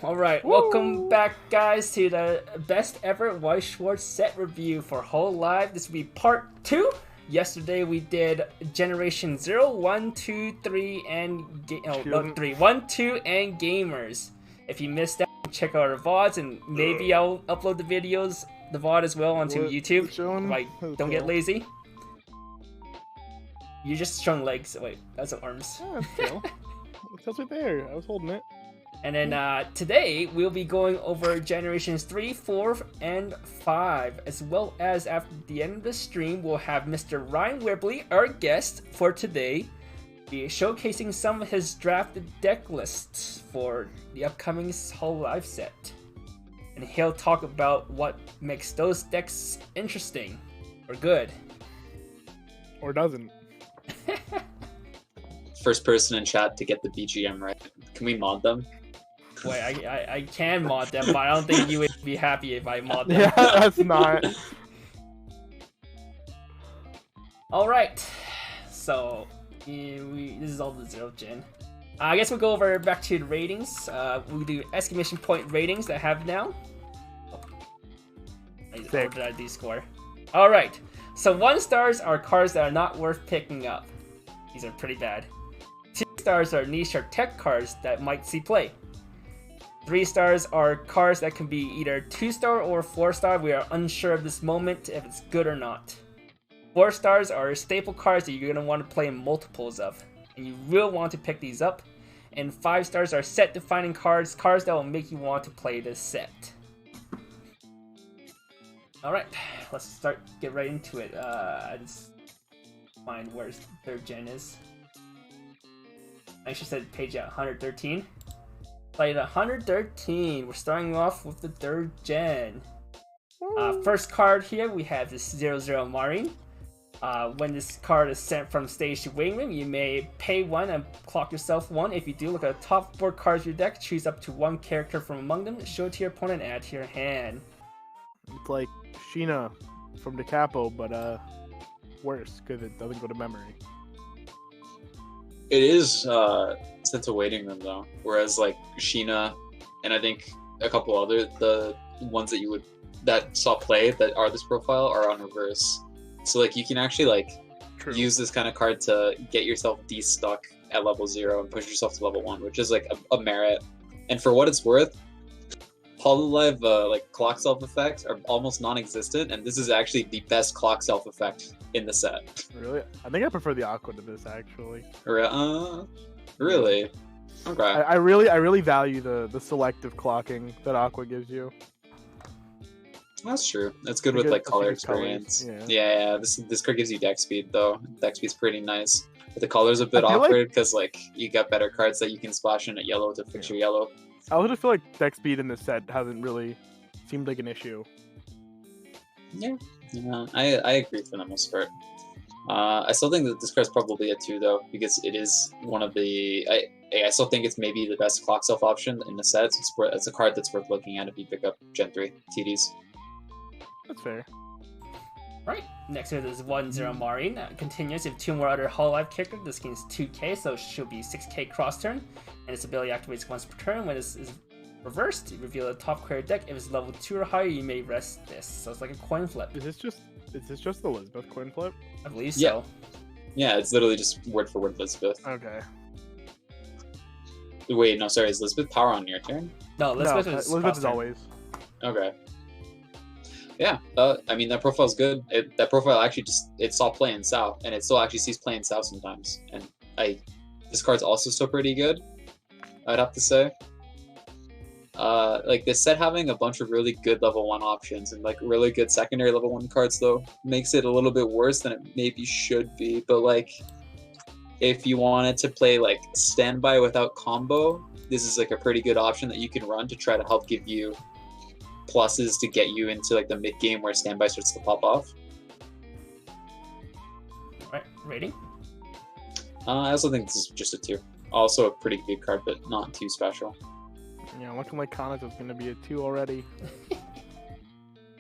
Alright, welcome back guys to the best ever Weiss Schwarz set review for Hololive. This will be part 2. Yesterday we did Generation 0, 1, 2, 3, and 3, 1, 2, and Gamers. If you missed that, check out our VODs, and maybe I'll upload the videos, the VOD as well, onto YouTube if I don't get lazy. You're just showing legs. Wait, that's arms. Yeah, that's cool. It's right there. I was holding it. And then today we'll be going over Generations 3, 4, and 5, as well as after the end of the stream we'll have Mr. Ryan Whibley, our guest for today, be showcasing some of his drafted deck lists for the upcoming Hololive set. And he'll talk about what makes those decks interesting, or good. Or doesn't. First person in chat to get the BGM right. Can we mod them? Wait, I can mod them, but I don't think you would be happy if I mod them. Yeah, that's not. Alright, so this is all the 0th gen. I guess we'll go over back to the ratings. We'll do exclamation point ratings that I have now. What did I do score? Alright, so 1 stars are cards that are not worth picking up. These are pretty bad. 2 stars are niche or tech cards that might see play. 3 stars are cards that can be either 2-star or 4-star. We are unsure of this moment if it's good or not. 4 stars are staple cards that you're going to want to play in multiples of, and you will want to pick these up. And 5 stars are set defining cards, cards that will make you want to play this set. Alright, let's get right into it. I just find where 3rd gen is. I should said page at 113. Played 113. We're starting off with the 3rd gen. First card here, we have this 00 Marine. When this card is sent from stage to waiting room, you may pay 1 and clock yourself 1. If you do, look at the top 4 cards of your deck, choose up to 1 character from among them, show it to your opponent, and add to your hand. It's like Sheena from Da Capo, but worse, because it doesn't go to memory. It is sent to waiting room though, whereas like Sheena and I think a couple other the ones that saw play that are this profile are on reverse. So like you can actually like use this kind of card to get yourself de-stuck at level 0 and push yourself to level 1, which is like a merit. And for what it's worth, Hololive like clock self effects are almost non-existent, and this is actually the best clock self effect in the set. Really? I think I prefer the Aqua to this actually. Really? Okay. I really value the selective clocking that Aqua gives you. That's true. That's good with like color experience. Yeah. This card gives you deck speed though. Deck speed's pretty nice. But the color's a bit awkward because like you got better cards that you can splash in at yellow to fix your yellow. I also feel like deck speed in this set hasn't really seemed like an issue. Yeah, I agree for the most part. I still think that this card's probably a 2 though, because it is one of the. I still think it's maybe the best clock self option in the set. It's a card that's worth looking at if you pick up Gen 3 TDs. That's fair. Right, next here is 1-0 Marine. Continues with 2 more other Hololive characters. This gains 2k, so it should be 6k cross turn. And its ability activates once per turn. When this is reversed, you reveal the top card deck. If it's level 2 or higher, you may rest this. So it's like a coin flip. Is this just the Elizabeth coin flip? I believe so. Yeah, it's literally just word for word Elizabeth. Okay. Wait, no, sorry, is Elizabeth power on your turn? No, Elizabeth is always. Okay. Yeah, I mean, that profile's good. That profile actually it saw play in South, and it still actually sees play in South sometimes. And this card's also still pretty good, I'd have to say. Like this set having a bunch of really good level 1 options and like really good secondary level 1 cards though makes it a little bit worse than it maybe should be. But like, if you wanted to play like standby without combo, this is like a pretty good option that you can run to try to help give you pluses to get you into like the mid game where standby starts to pop off. Alright, rating? I also think this is just a 2. Also a pretty good card, but not too special. Yeah, looking like Kana's is going to be a 2 already.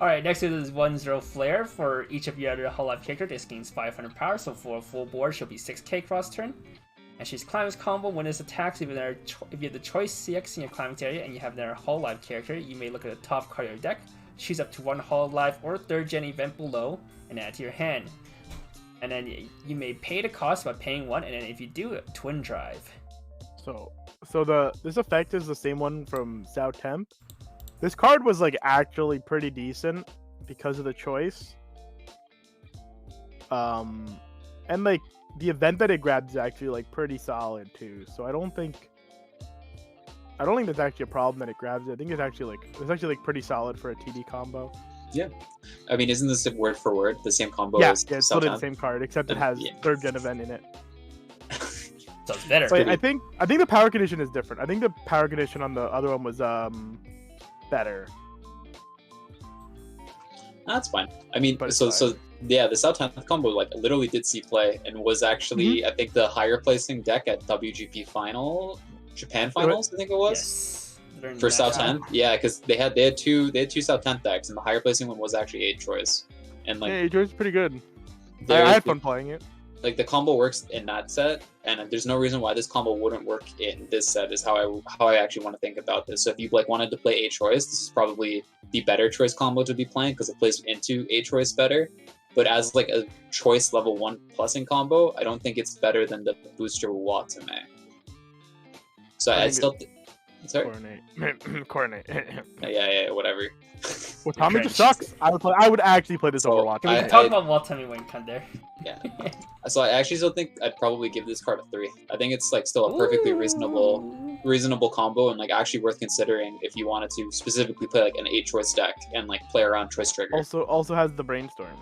Alright, next is 1-0 Flare. For each of your other Hololive character, this gains 500 power, so for a full board, she'll be 6k cross turn. And she's Climax combo. When this attacks, if you have the choice CX in your Climax area and you have their Hololive character, you may look at the top card of your deck, choose up to one Hololive or 3rd gen event below, and add to your hand. And then you may pay the cost by paying 1, and then if you do, Twin Drive. So this effect is the same one from South Temp. This card was like actually pretty decent because of the choice. And like the event that it grabs is actually like pretty solid too. So I don't think that's actually a problem that it grabs it. I think it's actually like pretty solid for a TD combo. Yeah, I mean, isn't this word for word the same combo? Yeah, as it's literally the same card except it has 3rd gen event in it. So it's better. So I think the power condition is different. I think the power condition on the other one was better. That's fine. I mean, But it's so fine. yeah, the South 10th combo like literally did see play and was actually I think the higher placing deck at WGP Japan finals. I think it was. Yes. For South 10th, yeah, because they had two South 10th decks, and the higher placing one was actually 8 choice, and like Yeah, it was pretty good. I had fun playing it. Like the combo works in that set, and there's no reason why this combo wouldn't work in this set. Is how I actually want to think about this. So if you like wanted to play 8 choice, this is probably the better choice combo to be playing because it plays into 8 choice better. But as like a choice level 1 plusing combo, I don't think it's better than the booster Watame. So I still. Sorry. Coordinate. Yeah, whatever. Well, Tommy just sucks. I would actually play this over Watch. Can we talk about Watame when come there? Yeah. So I actually still think I'd probably give this card a 3. I think it's like still a perfectly reasonable combo and like actually worth considering if you wanted to specifically play like an 8 choice deck and like play around choice trigger. Also has the brainstorm.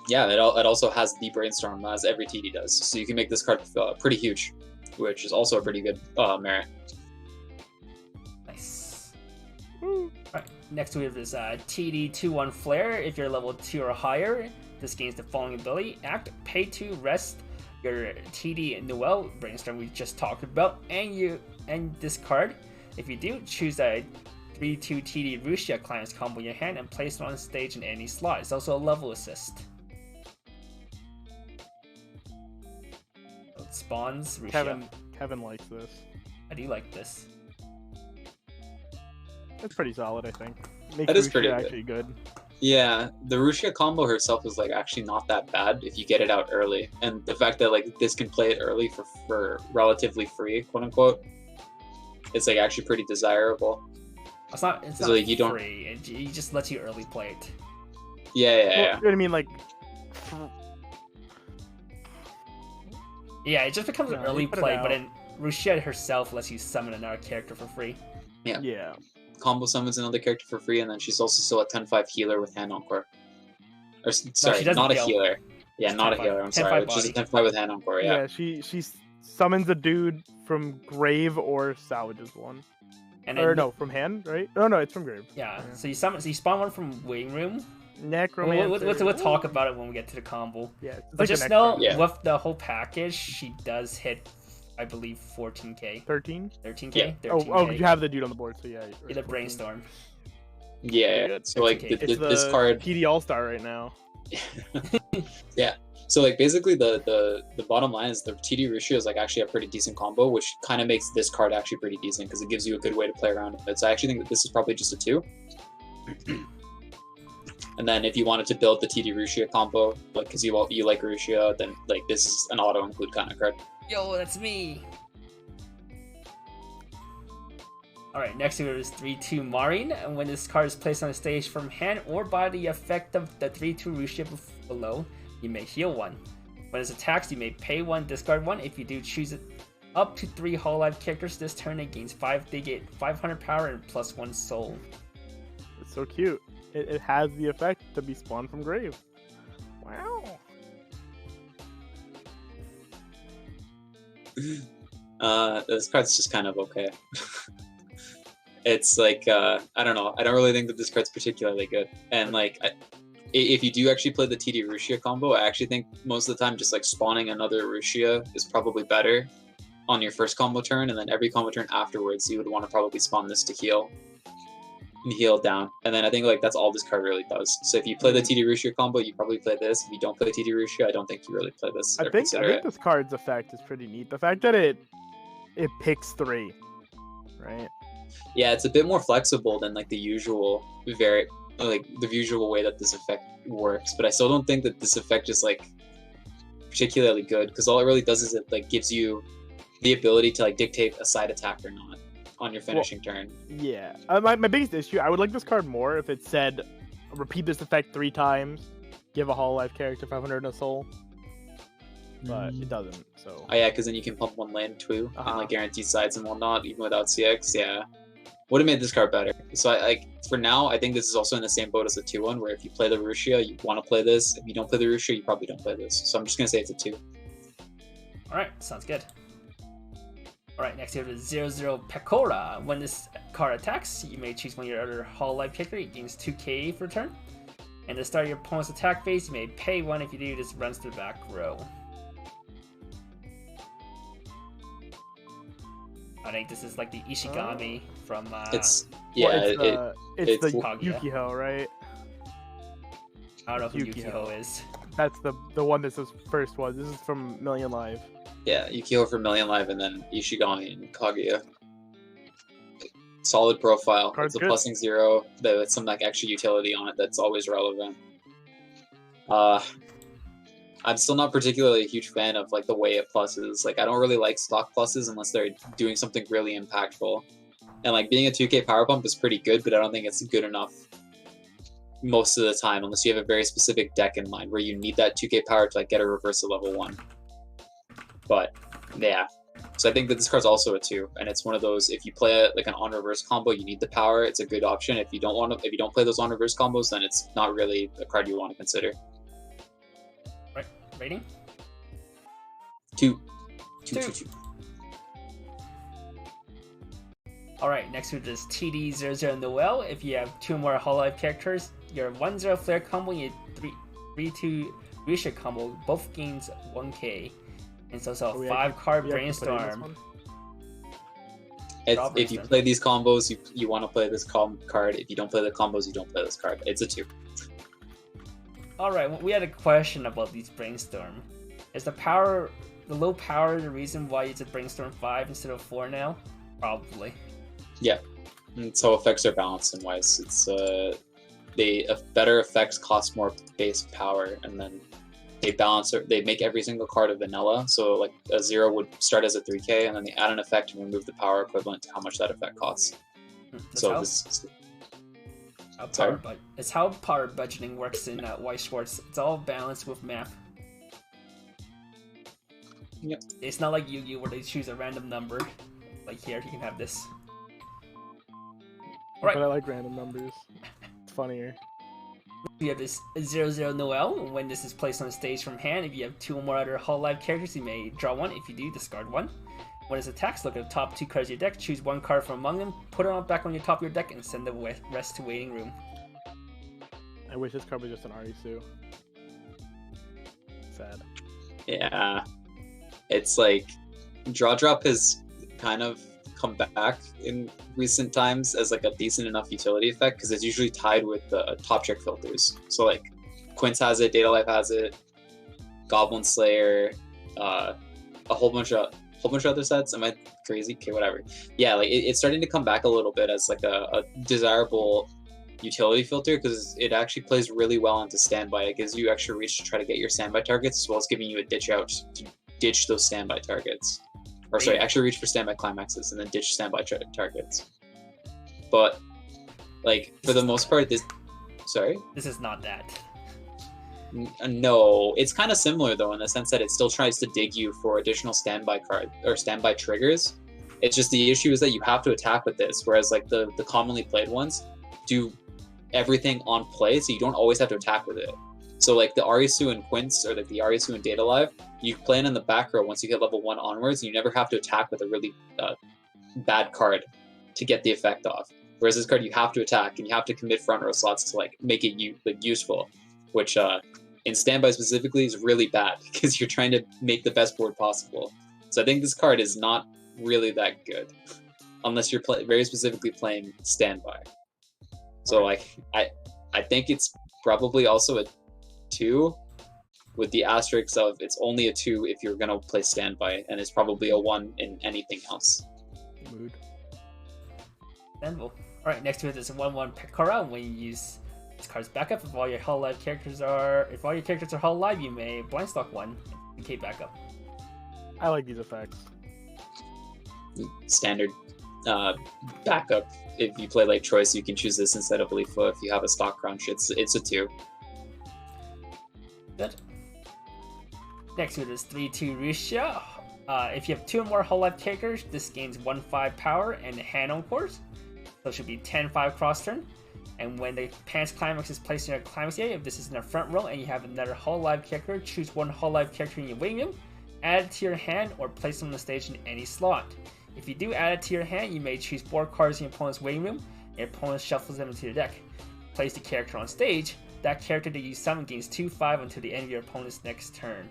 Yeah, it also has the brainstorm as every TD does. So you can make this card pretty huge, which is also a pretty good merit. Nice. Alright, next we have this TD 2-1 Flare. If you're level 2 or higher, this gains the following ability. Act, pay 2, rest your TD Noel Brainstorm we just talked about, and this card. If you do, choose a 3-2 TD Rushia Climax combo in your hand and place it on stage in any slot. It's also a level assist. It spawns Rushia. Kevin likes this. I do like this. It's pretty solid, I think. That is pretty actually good. Yeah, the Rushia combo herself is like actually not that bad if you get it out early, and the fact that like this can play it early for relatively free, quote unquote, it's like actually pretty desirable. It's not like you don't free. It just lets you early play it. Yeah. You know what I mean? Like, yeah, it just becomes an early play, but then Rushia herself lets you summon another character for free. Yeah. Combo summons another character for free, and then she's also still a 10-5 healer with Hand Encore. Or sorry, not a healer. Yeah, not a healer. I'm sorry. She's a 10-5 with Hand Encore. Yeah. She summons a dude from grave or salvages one. And then, no, from hand, right? Oh no, it's from grave. Yeah. So you spawn one from waiting room. Necromancer. We'll talk about it when we get to the combo. Yeah. But like just know with the whole package, she does hit, I believe, 14k. 13? 13k? Yeah. 13K. Oh, you have the dude on the board, so yeah. Get a brainstorm. Yeah. So like this card. PD All-Star right now. Yeah. So like basically the bottom line is the TD Rushia is like actually a pretty decent combo, which kind of makes this card actually pretty decent because it gives you a good way to play around it. So I actually think that this is probably just a 2. And then if you wanted to build the TD Rushia combo, like because you like Rushia, then like this is an auto include kind of card. Yo, that's me. Alright, next here is 3-2 Marin, and when this card is placed on the stage from hand or by the effect of the 3-2 Rushia below, you may heal 1. When it attacks, you may pay 1, discard 1. If you do, choose up to 3 Hololive characters this turn. It gains 5, they get 500 power and +1 soul. It's so cute. It has the effect to be spawned from grave. Wow. This card's just kind of okay. It's like I don't know. I don't really think that this card's particularly good. And like, if you do actually play the TD Rushia combo, I actually think most of the time just like spawning another Rushia is probably better on your first combo turn, and then every combo turn afterwards, you would want to probably spawn this to heal. and heal down. And then I think like that's all this card really does. So if you play the TD Rushia combo, you probably play this. If you don't play TD Rushia, I don't think you really play this. I think this card's effect is pretty neat. The fact that it picks 3, right? Yeah, it's a bit more flexible than like the usual the usual way that this effect works. But I still don't think that this effect is like particularly good, because all it really does is it like gives you the ability to like dictate a side attack or not on your finishing turn. Yeah, my biggest issue, I would like this card more if it said repeat this effect 3 times, give a Hololive character 500 in a soul, but it doesn't. So oh yeah, because then you can pump 1 land too, and like guarantee sides and whatnot even without CX. Yeah, would have made this card better. So I like for now, I think this is also in the same boat as the 2-1, where if you play the Rushia, you want to play this. If you don't play the Rushia, you probably don't play this. So I'm just gonna say it's a 2. All right, sounds good. All right, next we have the 0-0 Pekora. When this card attacks, you may choose one of your other Hololive character. It gains 2k for turn. And to start your opponent's attack phase, you may pay 1. If you do, this runs to the back row. I think this is like the Ishigami from. It's the Kaguya. Yukihou, right? I don't know who Yukihou is. That's the one that's the first one. This is from Million Live. Yeah, Yukihou for Million Live, and then Ishigami and Kaguya. Solid profile. Card's it's a good. +0 with some like extra utility on it that's always relevant. I'm still not particularly a huge fan of like the way it pluses. Like I don't really like stock pluses unless they're doing something really impactful. And like being a 2k power pump is pretty good, but I don't think it's good enough most of the time unless you have a very specific deck in mind where you need that 2k power to like get a reversal level 1. But yeah, so I think that this card's also a 2, and it's one of those, if you play like an on reverse combo, you need the power. It's a good option. If you don't play those on reverse combos, then it's not really a card you want to consider. Right, rating? 2. All right, next with this TD00 Noel. If you have 2 more Hololive characters, your 1-0 flare combo and your 3-2 Risha combo both gains 1k. And so 5-card Brainstorm. If you play these combos, you want to play this card. If you don't play the combos, you don't play this card. It's a 2. Alright, we had a question about these Brainstorm. Is the low power the reason why it's a Brainstorm 5 instead of 4 now? Probably. Yeah. And so effects are balanced in Weiss. It's better effects cost more base power, and then they make every single card a vanilla, so like a 0 would start as a 3k, and then they add an effect and remove the power equivalent to how much that effect costs. It's how power budgeting works in Weiss Schwarz. It's all balanced with math. Yep. It's not like Yu-Gi-Oh where they choose a random number. Like here, you can have this. But I like random numbers. It's funnier. We have this 0-0 Noel. When this is placed on the stage from hand, if you have 2 or more other Hololive characters, you may draw 1. If you do, discard 1. When it attacks, look at the top 2 cards of your deck, choose 1 card from among them, put it back on your top of your deck, and send the rest to waiting room. I wish this card was just an Arisu. Sad. Yeah. It's like, draw drop has kind of come back in recent times as like a decent enough utility effect, because it's usually tied with the top trick filters. So like Quince has it, Data Life has it, Goblin Slayer, a whole bunch of other sets. Am I crazy? Okay, whatever. Yeah, like it's starting to come back a little bit as like a desirable utility filter, because it actually plays really well into standby. It gives you extra reach to try to get your standby targets, as well as giving you a ditch out to ditch those standby targets. Or sorry, actually reach for standby climaxes and then ditch standby targets. But like for the most part, this is not that. No, it's kind of similar though in the sense that it still tries to dig you for additional standby card or standby triggers. It's just the issue is that you have to attack with this, whereas like the commonly played ones do everything on play, so you don't always have to attack with it. So like the Arisu and Quince, or like the Arisu and Data Live, you play it in the back row once you get level 1 onwards, and you never have to attack with a really bad card to get the effect off. Whereas this card you have to attack, and you have to commit front row slots to like make it useful, which in standby specifically is really bad because you're trying to make the best board possible. So I think this card is not really that good unless you're very specifically playing standby. So like I think it's probably also a 2, with the asterisk of it's only a 2 if you're gonna play standby, and it's probably a 1 in anything else. Mood. All right, next to it is a 1/1 Pekora. When you use this card's backup, if all your Hololive characters are Hololive, you may blind stock 1 and DK backup. I like these effects. Standard backup. If you play like Troyes, you can choose this instead of Leafa. If you have a stock crunch, it's a 2. Good. Next to it is 3/2 Russia. If you have 2 or more Hololive characters, this gains 1/5 power and hand on course. So it should be 10/5 cross turn. And when the Pants Climax is placed in your climax area, if this is in the front row and you have another Hololive character, choose 1 Hololive character in your waiting room, add it to your hand, or place them on the stage in any slot. If you do add it to your hand, you may choose 4 cards in your opponent's waiting room, and your opponent shuffles them into your deck. Place the character on stage. That character that you summon gains 2/5 until the end of your opponent's next turn.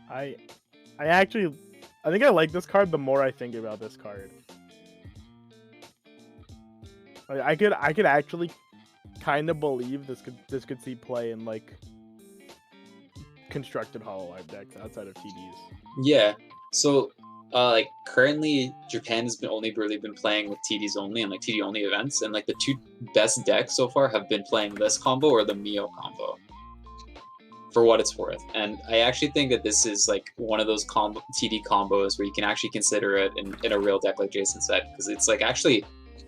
I think I like this card the more I think about this card. I could actually kind of believe this could see play in like constructed Hololive decks outside of TDs. Yeah. So like currently Japan has only really been playing with TDs only and like TD only events, and like the 2 best decks so far have been playing this combo or the Mio combo, for what it's worth. And I actually think that this is like one of those TD combos where you can actually consider it in a real deck, like Jason said, because it's like actually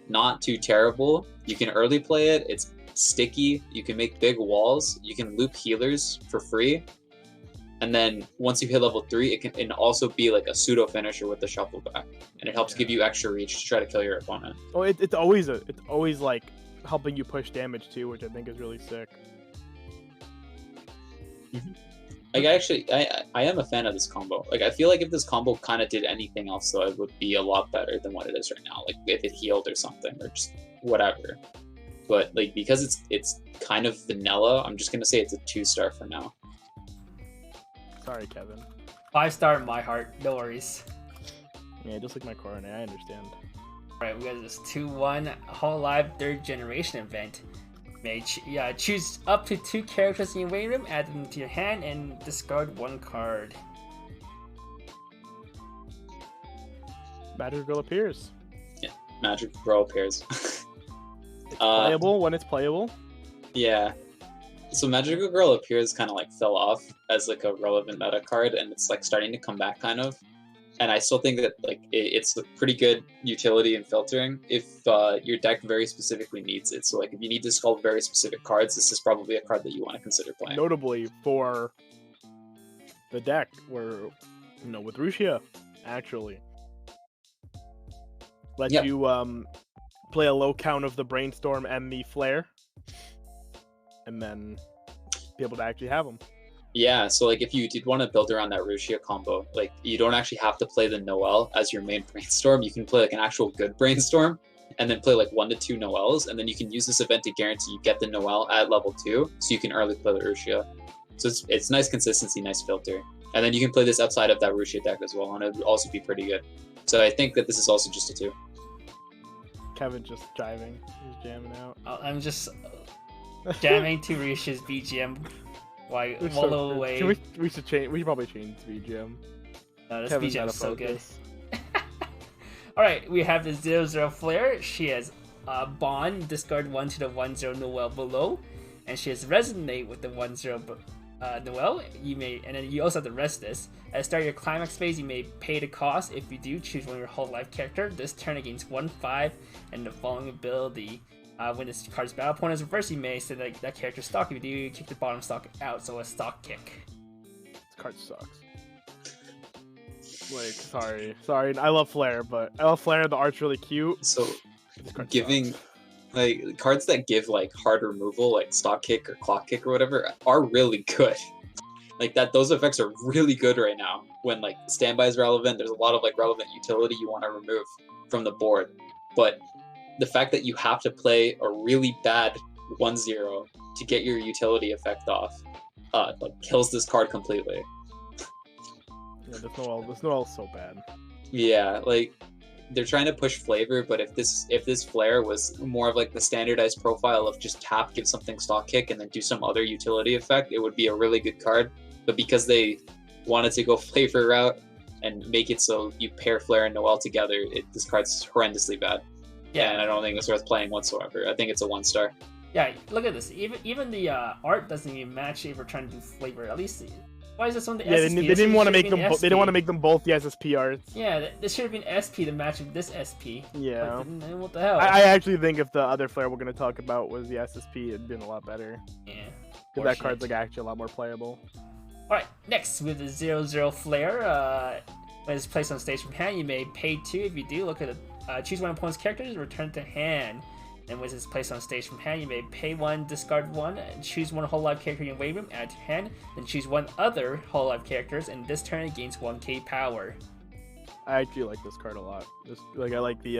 not too terrible. You can early play it, it's sticky, you can make big walls, you can loop healers for free, and then once you hit level 3, it can also be like a pseudo finisher with the shuffle back, and it helps give you extra reach to try to kill your opponent. Oh, it's always like helping you push damage too, which I think is really sick. Like I am a fan of this combo. Like I feel like if this combo kind of did anything else, though, it would be a lot better than what it is right now. Like if it healed or something, or just whatever. But like because it's kind of vanilla, I'm just gonna say it's a 2-star for now. Sorry, Kevin. 5-star in my heart. No worries. Yeah, just like my Coronet, I understand. Alright, we got this 2/1 Hololive 3rd generation event. May choose up to 2 characters in your waiting room, add them to your hand, and discard 1 card. Magic Girl appears. Yeah, Magic Girl appears. It's playable when it's playable. Yeah. So Magical Girl appears kind of like fell off as like a relevant meta card, and it's like starting to come back kind of. And I still think that like it's a pretty good utility in filtering if your deck very specifically needs it. So like if you need to sculpt very specific cards, this is probably a card that you want to consider playing. Notably for the deck where, with Rushia, actually. Let you play a low count of the Brainstorm and the Flare, and then be able to actually have them. Yeah, so like if you did want to build around that Rushia combo, like you don't actually have to play the Noelle as your main Brainstorm. You can play like an actual good Brainstorm, and then play like 1 to 2 Noelles, and then you can use this event to guarantee you get the Noelle at level 2, so you can early play the Rushia. So it's nice consistency, nice filter. And then you can play this outside of that Rushia deck as well, and it would also be pretty good. So I think that this is also just a 2. Kevin just jiving. He's jamming out. I'm just jamming to Risha's BGM while wallow away. We should probably change BGM. No, this Kevin's BGM is so good. focus. Alright, we have the 0/0 Flare. She has Bond, discard 1 to the 1/0 Noelle below. And she has Resonate with the 1/0 Noelle. And then you also have to rest this. At the start of your climax phase, you may pay the cost. If you do, choose one of your Hololive character. This turn it gains 1/5 and the following ability. When this card's battle point is reversed, you may send that character's stock. If you do, you kick the bottom stock out, so a stock kick. This card sucks. Like, sorry. I love Flare, but the art's really cute. So Giving like cards that give like hard removal, like stock kick or clock kick or whatever, are really good. Like those effects are really good right now. When like standby is relevant, there's a lot of like relevant utility you want to remove from the board. But the fact that you have to play a really bad 1/0 to get your utility effect off, like kills this card completely. Yeah, this Noelle is so bad. Yeah, like they're trying to push flavor, but if this flare was more of like the standardized profile of just tap, give something stock kick, and then do some other utility effect, it would be a really good card. But because they wanted to go flavor route and make it so you pair flare and Noel together, this card's horrendously bad. Yeah, and I don't think it's worth playing whatsoever. I think it's a 1-star. Yeah, look at this. Even the art doesn't even match if we're trying to do flavor. At least, why is this on the SSP? They didn't want to make them. They didn't want to make them both the SSP arts. Yeah, this should have been SP to match with this SP. Yeah. Like, what the hell? I actually think if the other flare we're gonna talk about was the SSP, it'd been a lot better. Yeah. Because that card's like actually a lot more playable. All right, next with the 0/0 flare. When it's placed on stage from hand, you may pay 2. If you do, look at it. Choose one opponent's characters, return to hand. And when it's placed on stage from hand, you may pay 1, discard 1, and choose one Hololive character in your wave room, add to hand, then choose one other Hololive characters, and this turn it gains 1k power. I actually like this card a lot. I like the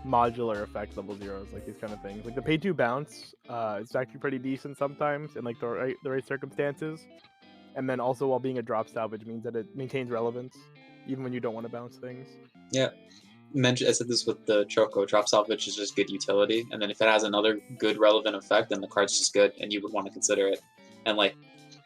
modular effect level 0s, like these kind of things. Like the pay 2 bounce, it's actually pretty decent sometimes in like the right circumstances. And then also while being a drop salvage means that it maintains relevance, even when you don't want to bounce things. Yeah. I said this with the Choco. Drop salvage is just good utility, and then if it has another good relevant effect, then the card's just good, and you would want to consider it. And like,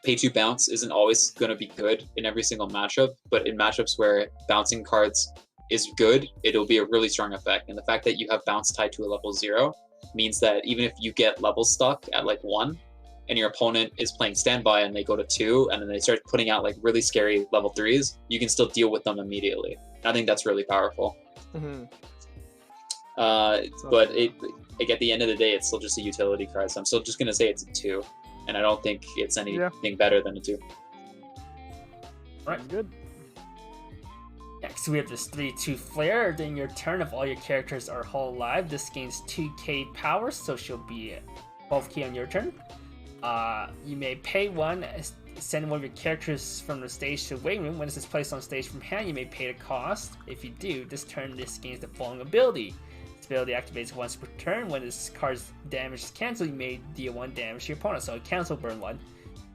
pay 2 bounce isn't always going to be good in every single matchup, but in matchups where bouncing cards is good, it'll be a really strong effect. And the fact that you have bounce tied to a level 0 means that even if you get level stuck at like 1, and your opponent is playing standby and they go to 2, and then they start putting out like really scary level 3s, you can still deal with them immediately. And I think that's really powerful. Mm-hmm. But like at the end of the day, it's still just a utility card, so I'm still just gonna say it's a 2, and I don't think it's anything better than a 2. Right, good. Next, we have this 3/2 flare. During your turn, if all your characters are Hololive, this gains 2k power, so she'll be 12k on your turn. You may pay 1. Send one of your characters from the stage to the waiting room. When this is placed on stage from hand, you may pay the cost. If you do, this turn this gains the following ability. This ability activates once per turn. When this card's damage is cancelled, you may deal 1 damage to your opponent. So cancel burn 1.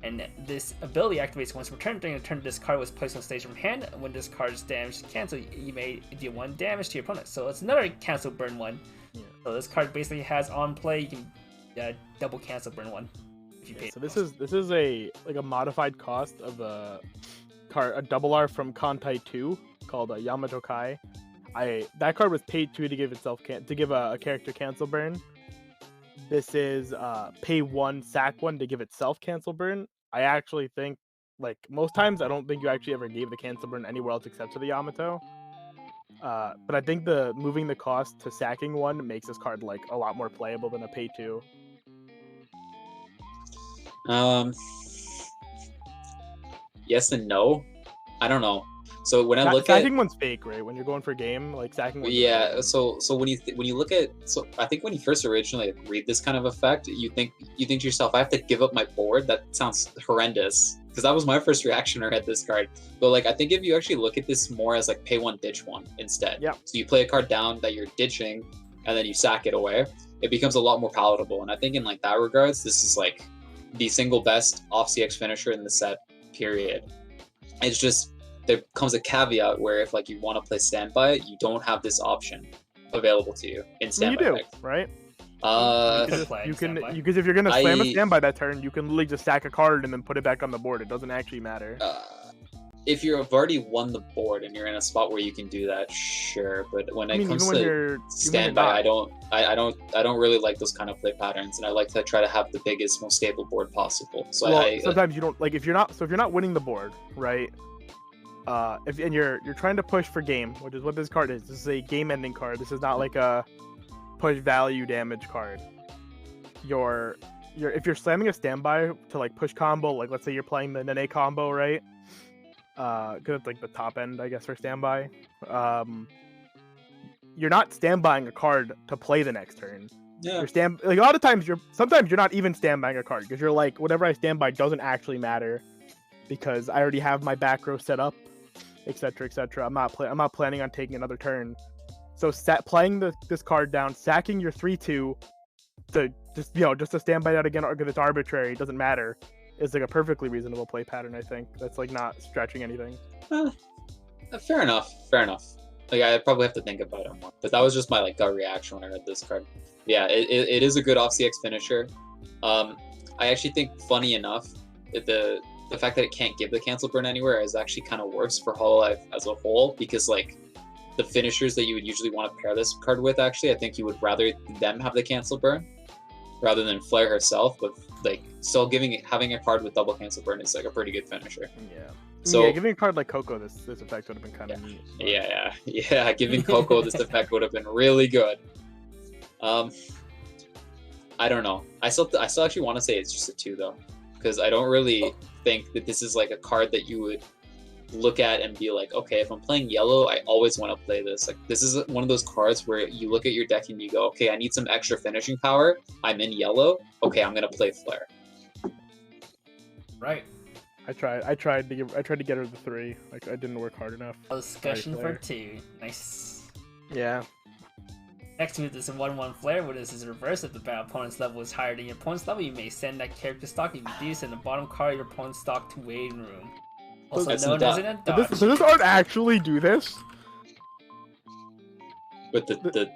And this ability activates once per turn. During the turn this card was placed on stage from hand. When this card's damage is cancelled, you may deal 1 damage to your opponent. So it's another cancel burn 1. Yeah. So this card basically has on play, you can double cancel burn 1. So this is a modified cost of a card, a double R from Kantai 2 called Yamato Kai. That card was paid 2 to give itself to give a character cancel burn. This is pay 1, sack 1 to give itself cancel burn. I actually think, like most times, I don't think you actually ever gave the cancel burn anywhere else except to the Yamato. But I think moving the cost to sacking 1 makes this card like a lot more playable than a pay 2. Yes and no. I don't know. So when I look sacking one's fake, right? When you're going for game, like sacking one's fake. So when you look at, so I think when you first originally read this kind of effect, you think to yourself, I have to give up my board. That sounds horrendous, because that was my first reaction when I read this card. But like, I think if you actually look at this more as like pay 1, ditch 1 instead. Yeah. So you play a card down that you're ditching, and then you sack it away. It becomes a lot more palatable. And I think in like that regards, this is like the single best off CX finisher in the set, period. It's just, there comes a caveat where if like you want to play standby, you don't have this option available to you in standby. You do, right? You can standby. Because if you're gonna slam a standby that turn, you can literally just stack a card and then put it back on the board. It doesn't actually matter. If you've already won the board and you're in a spot where you can do that, sure. But when it comes to standby, I don't really like those kind of play patterns, and I like to try to have the biggest, most stable board possible. So sometimes you don't like if you're not winning the board, right? If you're trying to push for game, which is what this card is. This is a game-ending card. This is not like a push value damage card. If you're slamming a standby to like push combo, like let's say you're playing the Nene combo, right? Because it's like the top end, I guess, for standby. You're not standbying a card to play the next turn. Yeah. Like a lot of times, sometimes you're not even standbying a card because you're like, whatever I standby doesn't actually matter because I already have my back row set up, etc., etc. I'm not planning on taking another turn. So playing this card down, sacking your 3/2 to just to standby that again because it's arbitrary, it doesn't matter. Is like a perfectly reasonable play pattern. I think that's like not stretching anything. Fair enough. Like I probably have to think about it more. But that was just my like gut reaction when I read this card. Yeah, it is a good off CX finisher. I actually think, funny enough, the fact that it can't give the cancel burn anywhere is actually kind of worse for Hololive as a whole, because like the finishers that you would usually want to pair this card with, actually, I think you would rather them have the cancel burn rather than Flare herself. But like still having a card with double cancel burn is like a pretty good finisher. Yeah. So yeah, giving a card like Coco this effect would have been kind of neat. But... Yeah. Giving Coco this effect would have been really good. I don't know. I still actually want to say it's just a 2 though, because I don't really think that this is like a card that you would look at and be like, okay, if I'm playing yellow, I always want to play this. Like this is one of those cards where you look at your deck and you go, okay, I need some extra finishing power. I'm in yellow. Okay, I'm gonna play Flare. Right. I tried to get her the 3. Like I didn't work hard enough. Discussion for 2. Nice. Yeah. Next to it is a 1/1 Flare, where this is reversed. If the battle opponent's level is higher than your opponent's level, you may send that character stock. If you do, send the bottom card of your opponent's stock to waiting room. Also That's known as an Adachi. Does this art actually do this? With the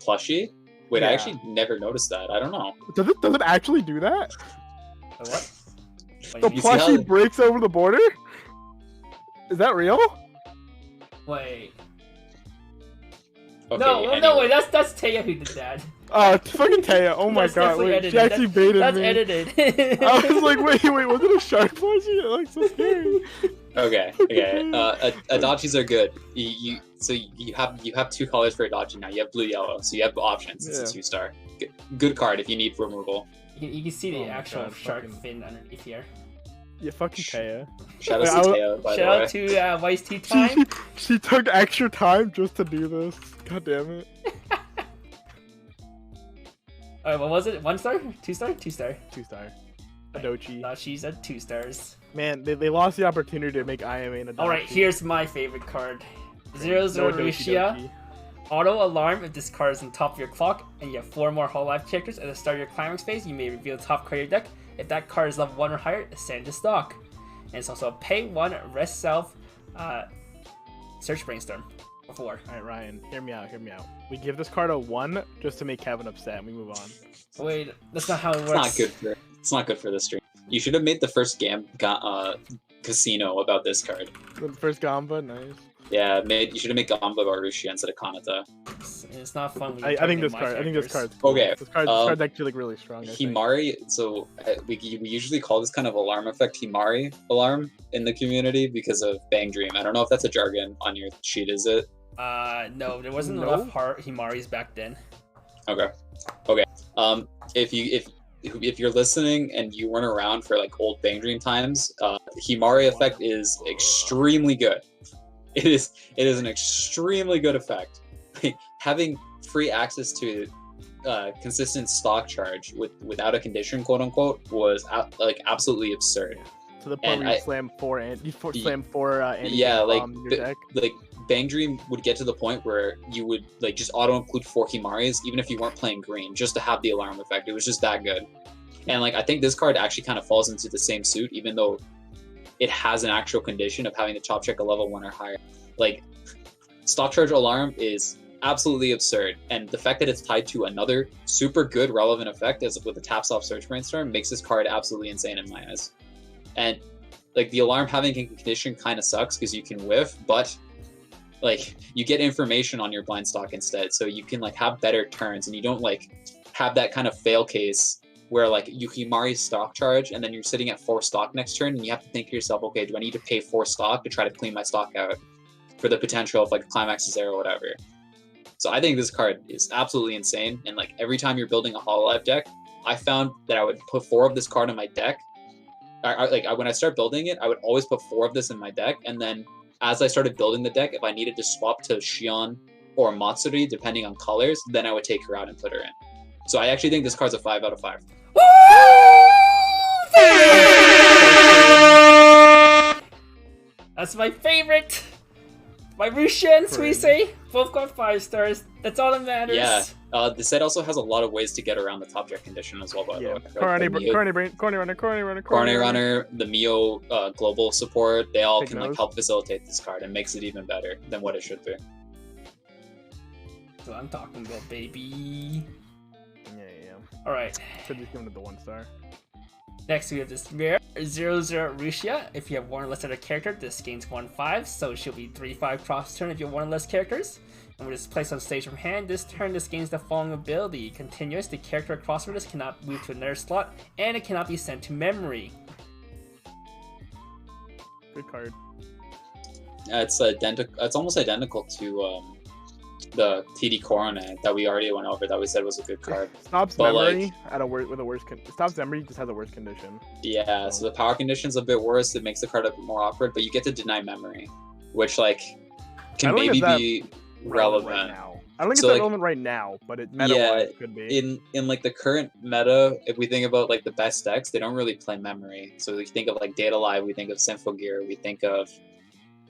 plushie? Wait, Yeah. I actually never noticed that. I don't know. Does it actually do that? The what? The What do you mean? see how plushie the- breaks over the border? Is that real? Wait. Okay, No, anyway. no, wait, that's Taya who did that. Fucking Taya. Oh my That's god, definitely wait, edited. she actually baited That's me. edited. I was like, wait, was it a shark plushie? It looks so scary. Okay. Adachis are good. You have 2 colors for Adachi now. You have blue, yellow, so you have options. It's a 2-star. Good card if you need removal. You can see the Oh my actual God, shark fucking- fin underneath here. Yeah, fucking Taya. Shout Wait, out to Teo, by the way. Shout out to Weiss Tea Time. She took extra time just to do this. God damn it. Alright, what was it? 1 star? 2 star? 2 star. 2-star. Adochi. She's at 2 stars. Man, they lost the opportunity to make IMA an Adochi. Alright, here's my favorite card. No 0-0 Adochi Rushia. Dochi. Auto alarm if this card is on top of your clock and you have 4 more Hololive characters at the start of your climax phase, you may reveal the top card of your deck. If that card is level 1 or higher, send to stock. And it's also a pay 1 rest self search brainstorm for 4. Alright, Ryan, hear me out. We give this card a 1 just to make Kevin upset and we move on. Wait, that's not how it works. It's not good for the stream. You should have made the first casino about this card. The first Gamba, nice. Yeah, you should have made Gamba about Rushia instead of Kanata. It's not fun when I you think target this my card. I think this characters. card's cool. Okay, This card's actually like really strong. I think. Himari, so we usually call this kind of alarm effect Himari alarm in the community because of Bang Dream. I don't know if that's a jargon on your sheet, is it? No, there wasn't No? enough Himaris back then. Okay. If you're listening and you weren't around for like old Bang Dream times, Himari effect is extremely good. It is an extremely good effect. Having free access to consistent stock charge without a condition, quote unquote, was absolutely absurd. To the point where you slam 4 anti Yeah, like bombs in your deck. like Bang Dream would get to the point where you would like just auto include 4 Himaris even if you weren't playing green, just to have the alarm effect. It was just that good. And like I think this card actually kind of falls into the same suit, even though it has an actual condition of having to top check a level 1 or higher. Like stock charge alarm is absolutely absurd, and the fact that it's tied to another super good relevant effect as with the taps off search brainstorm makes this card absolutely insane in my eyes. And like the alarm having a condition kind of sucks because you can whiff, but like you get information on your blind stock instead, so you can like have better turns and you don't like have that kind of fail case where like you Himari stock charge and then you're sitting at 4 stock next turn and you have to think to yourself, okay, do I need to pay 4 stock to try to clean my stock out for the potential of like climax is there or whatever. So I think this card is absolutely insane, and like every time you're building a Hololive deck, I found that I would put 4 of this card in my deck. When I start building it, I would always put 4 of this in my deck, and then as I started building the deck, if I needed to swap to Shion or Matsuri, depending on colors, then I would take her out and put her in. So I actually think this card's a 5 out of 5. That's my favorite. My Rushia and Suisei both got 5 stars. That's all that matters. Yeah. The set also has a lot of ways to get around the top deck condition as well, by the way. Corny Runner, the Mio global support, they all can like help facilitate this card and makes it even better than what it should be. That's what I'm talking about, baby. Yeah. Alright. Should just give it the 1-star. Next, we have this rare 0-0 Rushia. If you have one or less other character, this gains 1-5, so she'll be 3-5 cross turn if you have one or less characters. And when it's placed on stage from hand, this turn this gains the following ability. Continuous, the character across from this cannot move to another slot, and it cannot be sent to memory. Good card. It's identical. It's almost identical to the TD Coronet that we already went over. That we said was a good card. Stops But, memory at a with a worse. Stops memory just has a worse condition. Yeah, so the power condition's a bit worse. It makes the card a bit more awkward, but you get to deny memory, which like can maybe be relevant. Right now. I don't think So, it's like, relevant right now, but it meta-wise could be. In like the current meta, if we think about like the best decks, they don't really play memory. So we think of like Data Live, we think of Symphogear, we think of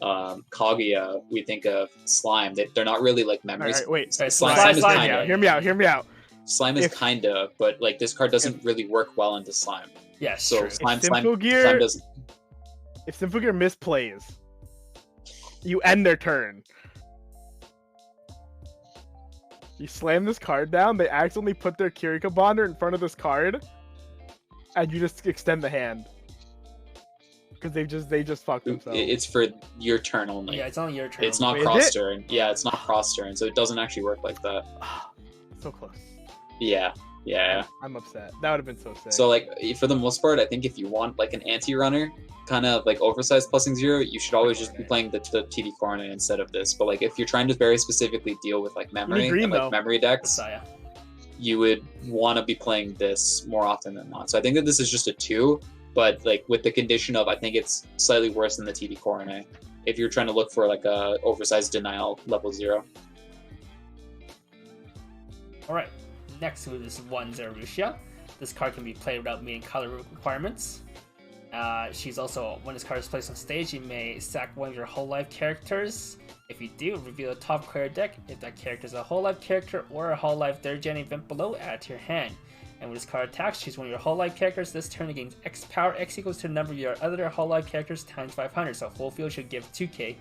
Kaguya, we think of Slime. They're not really like memories. All right, wait. Slime is kind of. Hear me out. Slime is kind of, but like this card doesn't really work well into Slime. Yes, So true. Slime Symphogear doesn't. If Symphogear misplays, you end their turn. You slam this card down, they accidentally put their Kirika Bonder in front of this card, and you just extend the hand. Because they just fucked themselves. It's for your turn only. Yeah, it's only your turn. It's not Wait, cross is it? turn. Yeah, it's not cross turn, so it doesn't actually work like that. So close. Yeah. I'm upset. That would have been so sick. So like for the most part, I think if you want like an anti-runner, kind of like oversized +0, you should always just be playing the TD Coronet instead of this. But like if you're trying to very specifically deal with like memory green, and like though. memory decks, Messiah. you would want to be playing this more often than not. So I think that this is just a 2, but like with the condition of I think it's slightly worse than the TD Coronet if you're trying to look for like a oversized denial level 0. Alright, next we have this 1-0 Rushia. This card can be played without meeting color requirements. She's also, when this card is placed on stage, you may sack one of your Hololive characters. If you do, reveal a top card deck. If that character is a Hololive character or a Hololive 3rd gen event below, add to your hand. And when this card attacks, choose one of your Hololive characters. This turn it gains X power. X equals to the number of your other Hololive characters times 500. So full field should give 2k.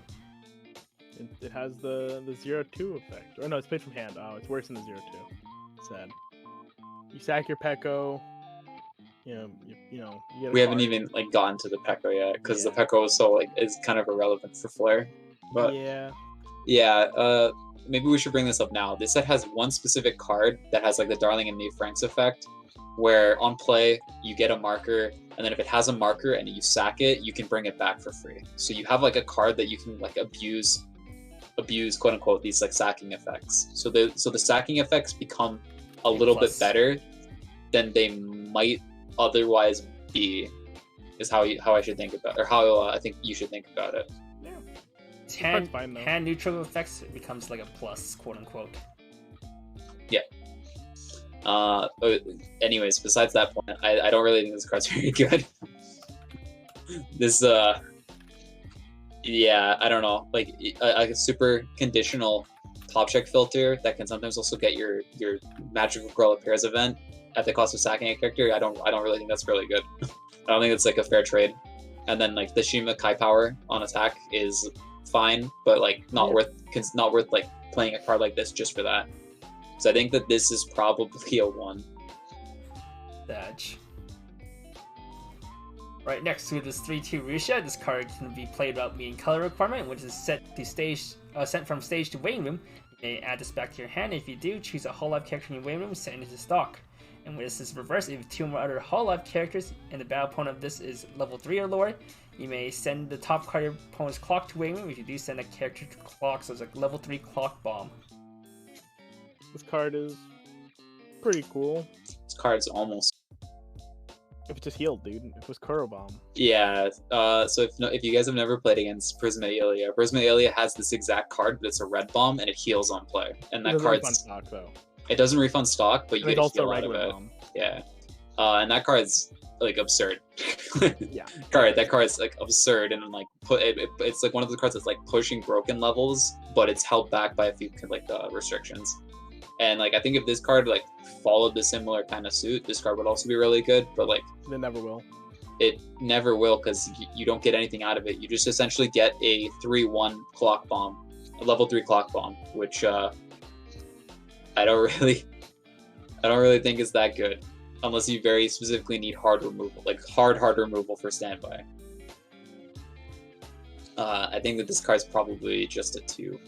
It has the 0-2 effect. Or no, it's played from hand. Oh, it's worse than the 0-2. Sad. You sack your Pekko. You get a We haven't card. even like gotten to the Pekko yet because Yeah. the Pekko is so like is kind of irrelevant for Flare. But yeah. maybe we should bring this up now. This set has one specific card that has like the Darling and Neve Franks effect, where on play you get a marker, and then if it has a marker and you sack it, you can bring it back for free. So you have like a card that you can like abuse quote unquote these like sacking effects. So the sacking effects become a little bit better than they might otherwise be. Is how I should think about, or how I think you should think about it. Hand neutral effects, it becomes like a plus, quote unquote. Yeah. Anyways, besides that point, I don't really think this card's very good. This yeah, I don't know, like a super conditional top check filter that can sometimes also get your Magical Girl Appears event at the cost of sacking a character. I don't really think that's really good. I don't think it's like a fair trade. And then like the Shima Kai power on attack is fine, but like not worth like playing a card like this just for that. So I think that this is probably a 1. Dodge. Right, next to this 3-2 Rushia, this card can be played without meeting color requirement, which is sent from stage to waiting room. You may add this back to your hand. If you do, choose a Hololive character in your waiting room, send it to stock. And when this is reversed, if you have 2 more other Hololive characters and the battle opponent of this is level 3 or lower, you may send the top card of your opponent's clock to waiting room. If you do, send a character to clock, so it's like level 3 clock bomb. This card is pretty cool. This card's almost. If it's just healed, dude. If it was Kuro Bomb. Yeah. So if you guys have never played against Prisma Ilia has this exact card, but it's a red bomb and it heals on play. And that card's stock though. It doesn't refund stock, but you It's get a also heal out of regular it. bomb. Yeah. And that card's like absurd. Yeah. That card's like absurd, and then like it's like one of the cards that's like pushing broken levels, but it's held back by a few like restrictions. And like I think if this card like followed the similar kind of suit, this card would also be really good. But like It never will. it never will, because you don't get anything out of it. You just essentially get a 3/1 clock bomb, a level 3 clock bomb, which I don't really think it's that good, unless you very specifically need hard removal, like hard removal for standby. I think that this card's probably just a 2.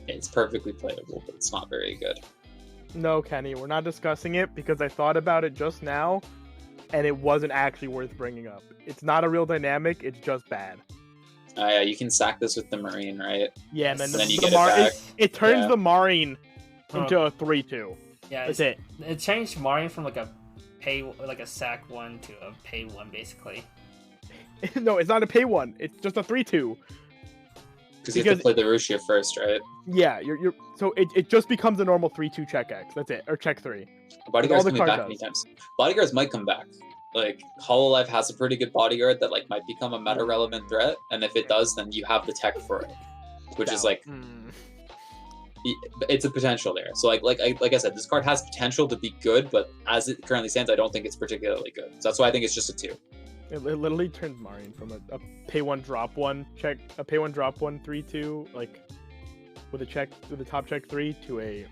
It's perfectly playable, but it's not very good. No, Kenny, we're not discussing it because I thought about it just now, and it wasn't actually worth bringing up. It's not a real dynamic, it's just bad. Yeah, you can sack this with the Marine, right? Yeah, and then, And then you the get it back. it turns Yeah. the Marine into a 3/2. Yeah, That's it. It changed Marine from like a sack 1 to a pay 1 basically. No, it's not a pay 1. It's just a 3/2. Because you have to play the Rushia first, right? Yeah, so it just becomes a normal 3/2 check X. That's it, or check 3. Bodyguards all the coming back card many does. times. Bodyguards might come back. Like Hololive has a pretty good bodyguard that like might become a meta relevant threat, and if it does, then you have the tech for it, which is like it's a potential there. So like I said, this card has potential to be good, but as it currently stands, I don't think it's particularly good. So that's why I think it's just a 2. It literally turns Marine from a pay 1 drop 1 check, a pay 1 drop 1 3/2, like with a top check 3 to a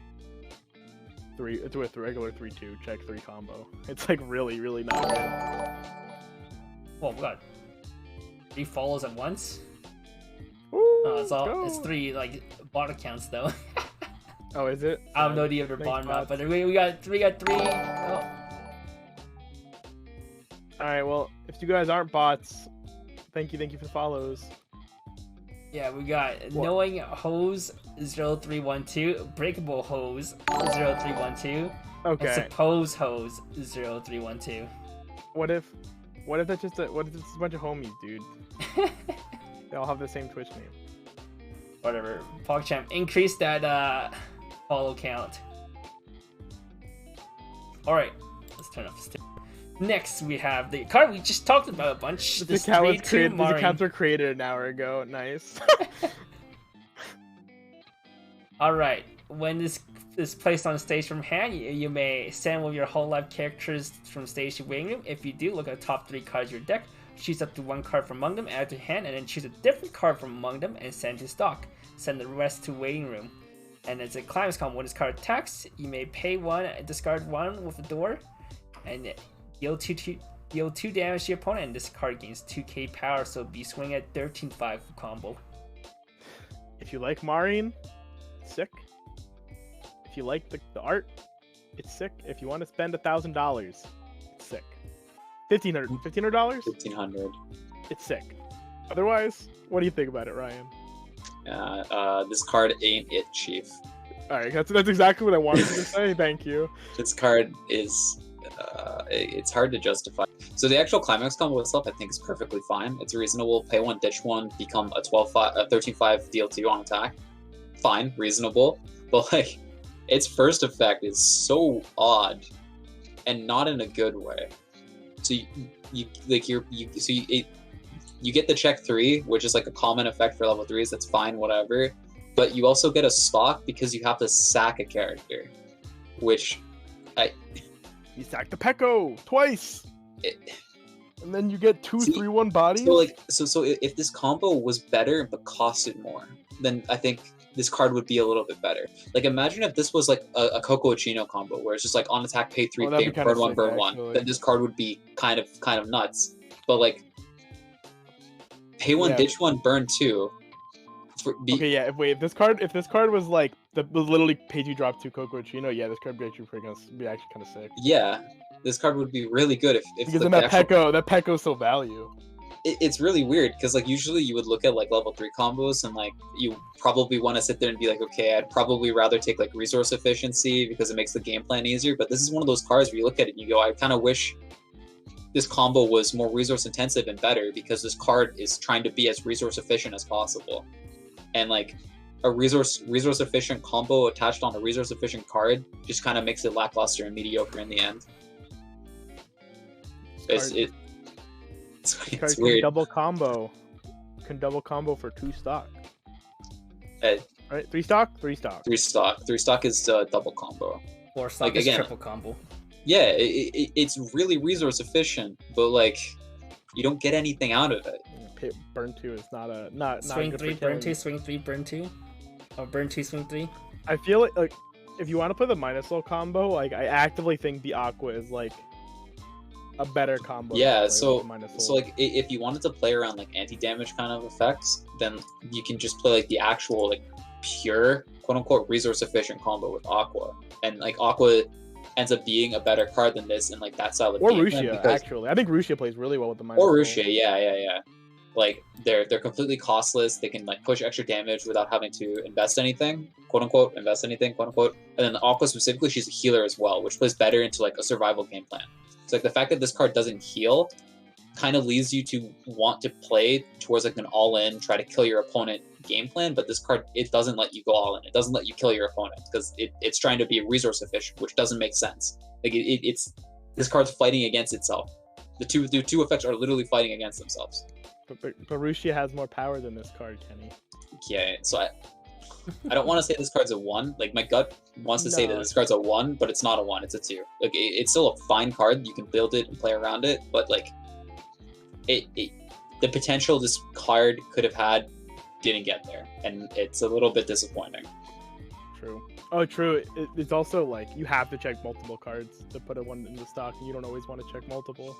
regular 3/2 check 3 combo. It's like really not good. Oh god. 3 follows at once? Ooh, Oh, it's go. 3 like bot accounts though. Oh, is it? I have no idea if they're Thanks, bot or not, bots. but we got 3. Oh. Alright, well, if you guys aren't bots, thank you for the follows. Yeah, we got What? Knowing Hose 0312, Breakable Hose 0312, and Okay. Suppose Hose 0312. What if that's just what if it's a bunch of homies, dude? They all have the same Twitch name. Whatever. PogChamp, increase that follow count. Alright, let's turn off the stick. Next, we have the card we just talked about a bunch. These This 3/2 accounts Marine. were created an hour ago. Nice. Alright, when this is placed on stage from hand, you may send one of your Hololive characters from stage to waiting room. If you do, look at the top 3 cards of your deck, choose up to 1 card from among them, add to hand, and then choose a different card from among them and send to stock. Send the rest to waiting room. And as a climax combo, when this card attacks, you may pay 1, discard 1 with the door, and deal 2 damage to your opponent, and this card gains 2k power, so be swing at 13-5 combo. If you like Marine, sick. If you like the art, it's sick. If you want to spend $1,000, it's sick. $1,500. $1,500. It's sick. Otherwise, what do you think about it, Ryan? This card ain't it, Chief. All right, that's exactly what I wanted you to say. Thank you. This card is it's hard to justify. So the actual climax combo itself, I think, is perfectly fine. It's reasonable. Pay 1, ditch 1, become a 13-5, deal 2 on attack. Fine, reasonable. But like, its first effect is so odd, and not in a good way. So you get the check 3, which is like a common effect for level 3s. That's fine, whatever. But you also get a stock because you have to sack a character, which You sack the Pekko twice, and then you get 2 3/1 bodies. So if this combo was better but costed more, then I think this card would be a little bit better. Like, imagine if this was like a Coco Chino combo where it's just like on attack, pay 3, that'd be pay kinda burn 1, sick, burn 1. actually. Then this card would be kind of nuts. But like, pay 1, Yeah. ditch 1, burn 2. Okay, yeah. If this card was like was literally pay 2 drop 2 Coco Chino, yeah, this card would be actually kind of sick. Yeah, this card would be really good if Because then that Pekko still value. It's really weird because like usually you would look at like level 3 combos and like you probably want to sit there and be like, okay, I'd probably rather take like resource efficiency because it makes the game plan easier. But this is one of those cards where you look at it and you go, I kind of wish this combo was more resource intensive and better, because this card is trying to be as resource efficient as possible. And like a resource efficient combo attached on a resource efficient card just kind of makes it lackluster and mediocre in the end. It's weird. Can double combo for 2 stock. Uh, Right, 3 stock. 3 stock is double combo. 4 stock Like, is again, triple combo. Yeah, it's really resource efficient, but like you don't get anything out of it. Burn 2 is not Swing good 3, for burn killing. 2, swing 3, burn 2. Or burn 2, swing 3. I feel like if you want to play the minus low combo, like I actively think the Aqua is like a better combo. to Yeah, play so with the minus so low. like if you wanted to play around like anti-damage kind of effects, then you can just play like the actual like pure quote unquote resource efficient combo with Aqua, and like Aqua ends up being a better card than this in like that style of Or game plan, Rushia, because actually. I think Rushia plays really well with the minus or low. Rushia, yeah. Like they're completely costless. They can like push extra damage without having to invest anything, quote unquote, quote unquote. And then the Aqua specifically, she's a healer as well, which plays better into like a survival game plan. So like the fact that this card doesn't heal kind of leads you to want to play towards like an all-in, try to kill your opponent game plan. But this card, it doesn't let you go all in. It doesn't let you kill your opponent because it's trying to be resource efficient, which doesn't make sense. Like it's this card's fighting against itself. The two effects are literally fighting against themselves. But Rushia has more power than this card, Kenny. Yeah, so I don't want to say this card's a 1. Like my gut wants to say that this card's a 1, but it's not a 1. It's a 2. Like it's still a fine card. You can build it and play around it, but like the potential this card could have had didn't get there, and it's a little bit disappointing. True. Oh, true. It's also like you have to check multiple cards to put a one in the stock, and you don't always want to check multiple.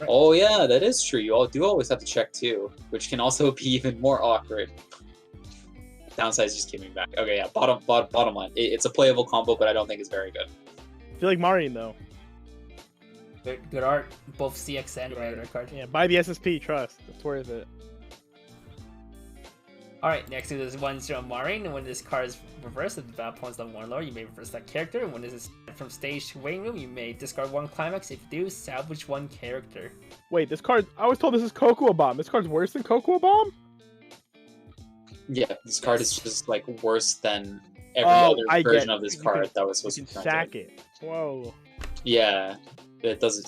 Oh yeah, that is true. You all do always have to check too, which can also be even more awkward. Downside is just giving back. Okay, yeah. Bottom line, it's a playable combo, but I don't think it's very good. I feel like Marin though. Good art, both CX and regular card. Yeah, buy the SSP. Trust, it's worth it. Alright, next is 1-0 Marin, and when this card is reversed, if the opponent's level 1 lower, you may reverse that character, and when this is from stage to waiting room, you may discard 1 climax. If you do, salvage 1 character. Wait, this card, I was told this is Cocoa Bomb. This card's worse than Cocoa Bomb? Yeah, this card is just like worse than every other version of this card that was supposed to be printed. Sack it. Whoa. Yeah, it doesn't.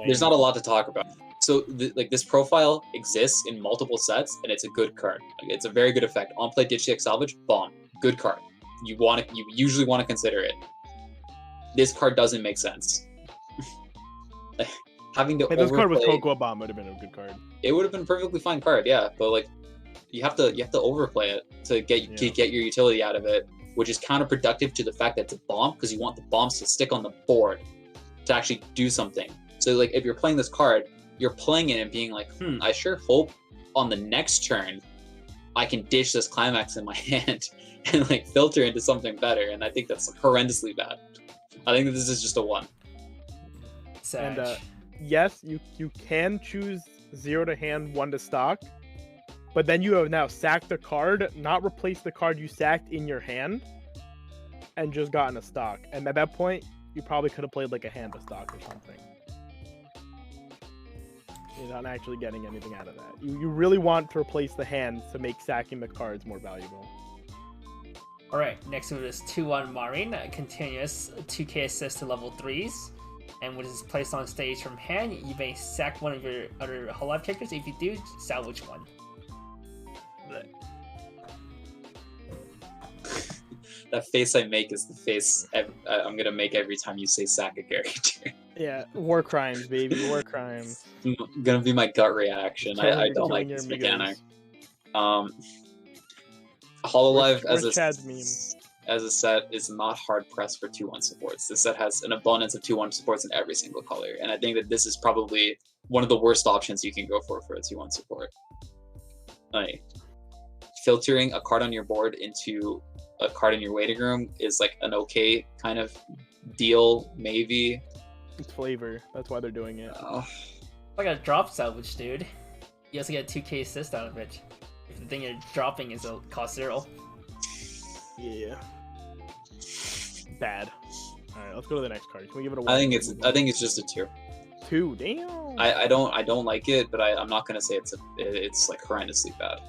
There's not a lot to talk about. So, like, this profile exists in multiple sets, and it's a good card. Like, it's a very good effect. On play, ditch, check, salvage, bomb. Good card. You usually want to consider it. This card doesn't make sense. Having to this card with Cocoa Bomb would have been a good card. It would have been a perfectly fine card, yeah. But like, you have to overplay it to get your utility out of it, which is counterproductive to the fact that it's a bomb, because you want the bombs to stick on the board to actually do something. So like, if you're playing this card, you're playing it and being like, I sure hope on the next turn I can dish this climax in my hand and like filter into something better. And I think that's horrendously bad. I think that this is just a 1. And yes, you can choose 0 to hand, 1 to stock, but then you have now sacked the card, not replaced the card you sacked in your hand, and just gotten a stock. And at that point, you probably could have played like a hand to stock or something. You're not actually getting anything out of that. You really want to replace the hand to make sacking the cards more valuable. Alright, next one is 2-1 Marin, continuous 2k assist to level 3s. And when it is placed on stage from hand, you may sack one of your other Hololive characters. If you do, salvage 1. That face I make is the face I'm gonna make every time you say sack a character. Yeah, war crimes, baby, war crimes. Gonna be my gut reaction. I don't like this mechanic. Hololive as a set is not hard pressed for 2-1 supports. This set has an abundance of 2-1 supports in every single color, and I think that this is probably one of the worst options you can go for a 2-1 support. Like, filtering a card on your board into a card in your waiting room is like an okay kind of deal, maybe. It's flavor. That's why they're doing it. Like a drop salvage, dude. You also get 2k assist out of it. If the thing you're dropping is a cost 0. Yeah. Bad. Alright, let's go to the next card. Can we give it a 1? I think it's just a 2. 2, damn. I don't like it, but I'm not gonna say it's like horrendously bad.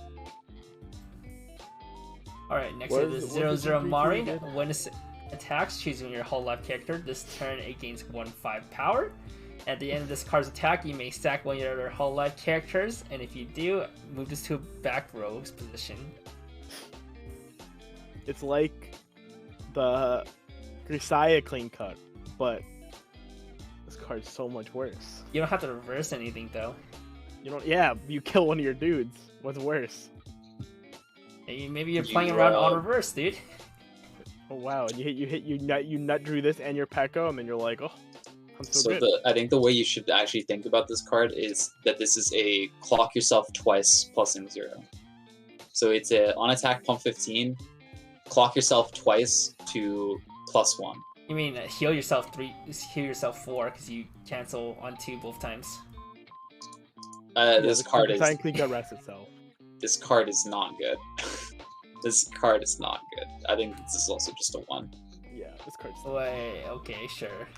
Alright, next is 0-0 Marin. When it attacks, choosing your Hololive character. This turn it gains 1/5 power. At the end of this card's attack, you may stack one of your other Hololive characters, and if you do, move this to a back row's position. It's like the Grisaya clean cut, but this card's so much worse. You don't have to reverse anything though. You don't. Yeah, you kill one of your dudes. What's worse? Maybe you're You, playing around on reverse, dude. Oh wow, and you nut drew this and your Pekka, and then you're like, oh, I'm so good. I think the way you should actually think about this card is that this is a clock yourself twice +0. So it's a on attack pump 15, clock yourself twice to +1. You mean heal yourself 3, heal yourself 4 because you cancel on 2 both times. This card is technically gonna rest itself. This card is not good. This card is not good. I think this is also just a 1. Yeah, this card's. Wait, okay, sure.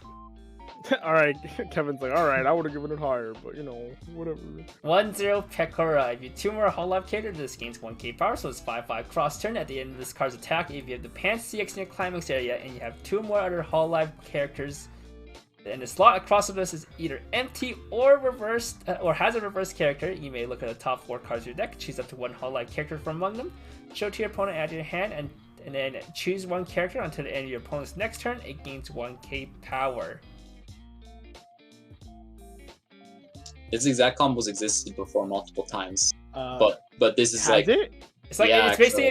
All right, Kevin's like, all right, I would have given it higher, but you know, whatever. 1-0 Pekora. If you have 2 more Hololive characters, this gains 1k power, so it's 5-5 cross turn. At the end of this card's attack, if you have the Pants CX in your climax area and you have 2 more other Hololive characters, and the slot across of this is either empty or reversed, or has a reversed character, you may look at the top 4 cards of your deck, choose up to 1 Hololive character from among them, show to your opponent, add to your hand, and then choose 1 character until the end of your opponent's next turn. It gains 1k power. This exact combos existed before multiple times, but this is has like it? It's like Yeah,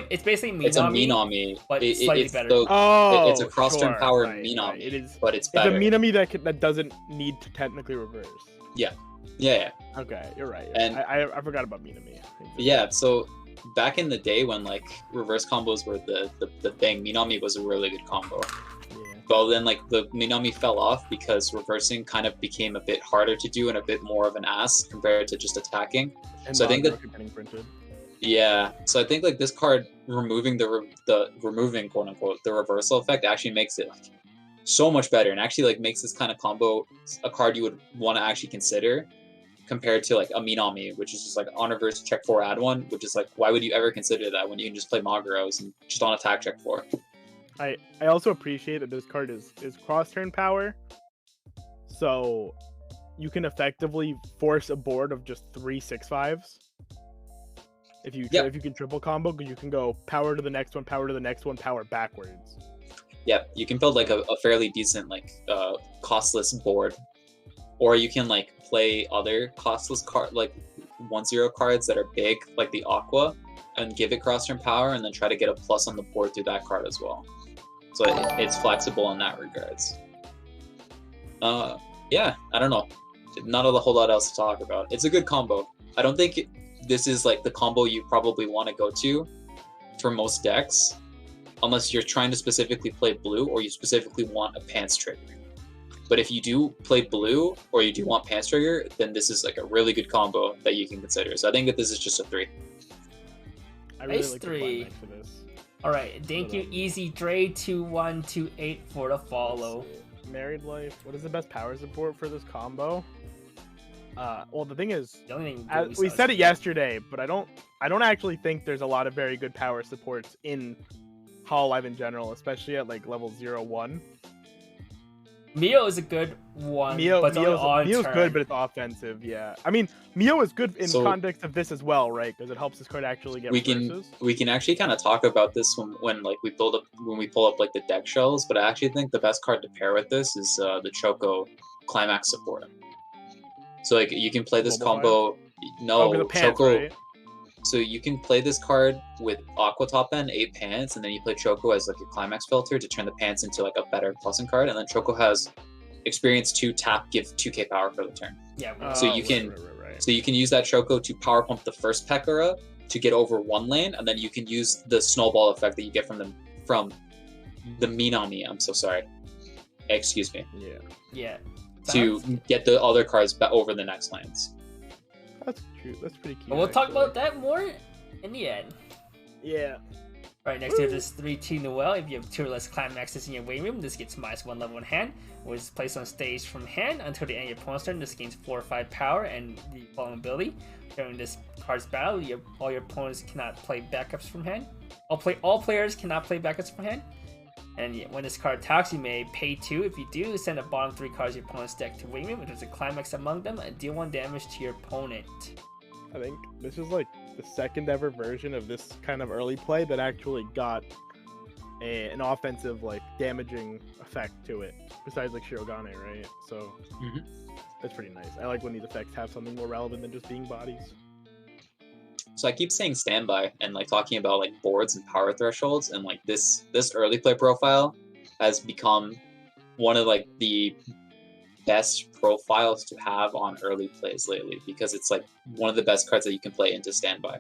it's basically Minami, it's a Minami, but slightly better. Oh, it's a cross turn sure, power right, Minami, right. It is. but it's It's a better. Minami that doesn't need to technically reverse. Yeah. Okay, you're right. And- I forgot about Minami. Yeah, so back in the day when like reverse combos were the thing, Minami was a really good combo. Yeah. But then like the Minami fell off because reversing kind of became a bit harder to do and a bit more of an ass compared to just attacking. And So I think Manga that- getting printed. Yeah, so I think like this card removing removing quote unquote the reversal effect actually makes it like so much better and actually like makes this kind of combo a card you would want to actually consider compared to like a Minami, which is just like on reverse check 4 add 1, which is like why would you ever consider that when you can just play Magaros and just on attack check 4. I also appreciate that this card is cross turn power, so you can effectively force a board of just 3 6/5s. If you Yep. if you can triple combo, because you can go power to the next one, power to the next one, power backwards. Yeah, you can build like a fairly decent like costless board, or you can like play other costless card like 1/0 cards that are big like the Aqua and give it cross turn power and then try to get a plus on the board through that card as well. So it's flexible in that regards. Yeah, I don't know. Not a whole lot else to talk about. It's a good combo. I don't think this is like the combo you probably want to go to for most decks, unless you're trying to specifically play blue or you specifically want a Pants trigger. But if you do play blue or you do want Pants trigger, then this is like a really good combo that you can consider. So I think that this is just a 3. I really Nice like the 3. climax for this. Alright, thank you, Easy Dre 2128 for the follow. Married Life. What is the best power support for this combo? Well, the thing is, The only thing as we said it yesterday, but I don't actually think there's a lot of very good power supports in Hololive in general, especially at like level 0-1. Mio is a good one, but it's only on Mio's turn. good, but it's offensive. Yeah, I mean Mio is good in So- context of this as well, right? Because it helps this card actually get We can reverses. we can actually kind of talk about this when like we pull up like the deck shells, but I actually think the best card to pair with this is the Choco Climax support. So like you can play this Global combo. No, Oh, the pants, Choco. right? So you can play this card with Aqua top end, 8 pants, and then you play Choco as like your climax filter to turn the pants into like a better plussing card, and then Choco has experience 2 tap, give 2k power for the turn. Yeah, So Oh, you can- right. So you can use that Choco to power pump the first Pekora to get over 1 lane, and then you can use the snowball effect that you get from the Minami. I'm so sorry. Excuse me. Yeah, yeah. To get the other cards over the next lanes. that's true. That's pretty cute. But we'll talk actually. about that more in the end. Yeah. Alright, next we have this 3-2 Noel. If you have 2 or less climaxes in your waiting room, this gets -1 level in hand, which is placed on stage from hand until the end of your opponent's turn. This gains 4 or 5 power and the following ability. During this card's battle, all your opponents cannot play backups from hand. All players cannot play backups from hand. And when this card attacks, you may pay 2. If you do, send the bottom 3 cards of your opponent's deck to waiting room, if there's a climax among them, and deal 1 damage to your opponent. I think this is like the second ever version of this kind of early play that actually got an offensive like damaging effect to it, besides like Shirogane, right? So Mhm. that's pretty nice. I like when these effects have something more relevant than just being bodies. So I keep saying standby and like talking about like boards and power thresholds, and like this early play profile has become one of like the best profiles to have on early plays lately, because it's like one of the best cards that you can play into standby.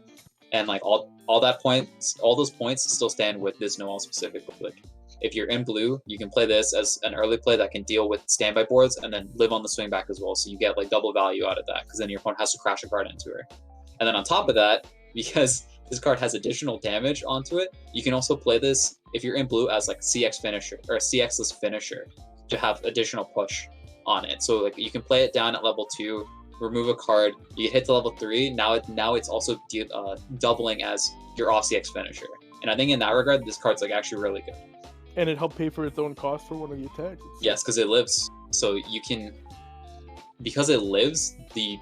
And like all those points still stand with this Noel specifically. Like if you're in blue, you can play this as an early play that can deal with standby boards and then live on the swing back as well. So you get like double value out of that, because then your opponent has to crash a card into her. And then on top of that, because this card has additional damage onto it, you can also play this if you're in blue as like CX finisher or CX-less finisher to have additional push on it. So like you can play it down at level 2, remove a card, you hit to level 3. Now it's also doubling as your off CX finisher. And I think in that regard, this card's like actually really good. And it helped pay for its own cost for one of the attacks. Yes, because it lives. So you can, because it lives, the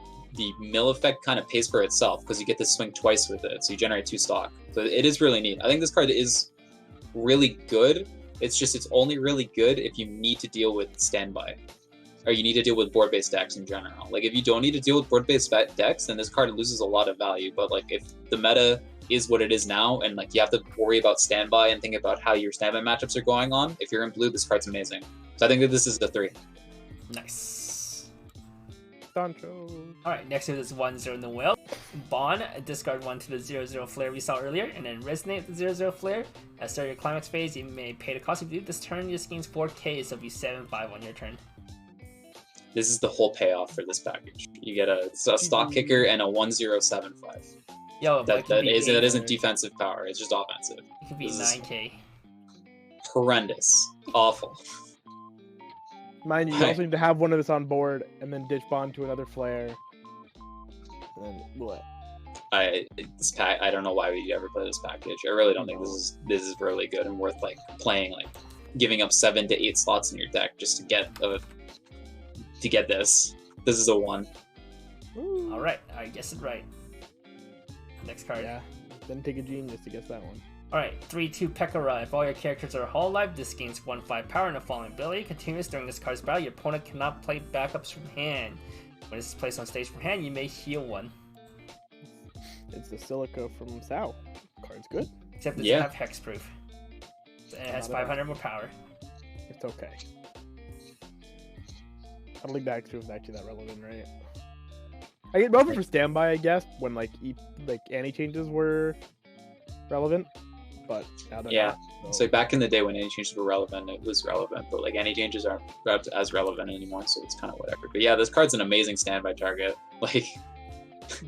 mill effect kind of pays for itself, because you get to swing twice with it. So you generate 2 stock. So it is really neat. I think this card is really good. It's just it's only really good if you need to deal with standby, or you need to deal with board-based decks in general. Like if you don't need to deal with board-based decks, then this card loses a lot of value. But like if the meta is what it is now, and like you have to worry about standby and think about how your standby matchups are going on, if you're in blue, this card's amazing. So I think that this is the 3. Nice. Sancho. Alright, next is this 1-0 in the whale. Bond, discard 1 to the 0-0 flare we saw earlier, and then resonate the 0-0 flare. At start your climax phase, you may pay the cost. If you do this turn, your gains 4k, so it'll be 7-5 on your turn. This is the whole payoff for this package. You get a stock kicker and a 1075. Yo, that isn't defensive power, it's just offensive. It could be 9k. Horrendous. Awful. Mind you, you also need to have one of this on board and then ditch bond to another flare. And then what? I don't know why we ever play this package. I really don't think this is really good and worth like playing, like giving up 7 to 8 slots in your deck just to get this. This is a 1. Alright, I guessed it right. Next card. Yeah, didn't take a genius to guess that one. Alright, 3-2 Pekora. If all your characters are Hololive, this gains 1/5 power and a falling ability. Continuous during this card's battle, your opponent cannot play backups from hand. When this is placed on stage from hand, you may heal 1. It's the Silica from Sao. Card's good. Except it doesn't have hexproof. And it has 500 more power. It's okay. I don't think the hexproof is actually that relevant, right? I get relevant for standby, I guess, when like anti changes were relevant, but now they're not. So. So back in the day when any changes were relevant, it was relevant, but like any changes aren't as relevant anymore, so it's kind of whatever. But yeah, this card's an amazing standby target. Like,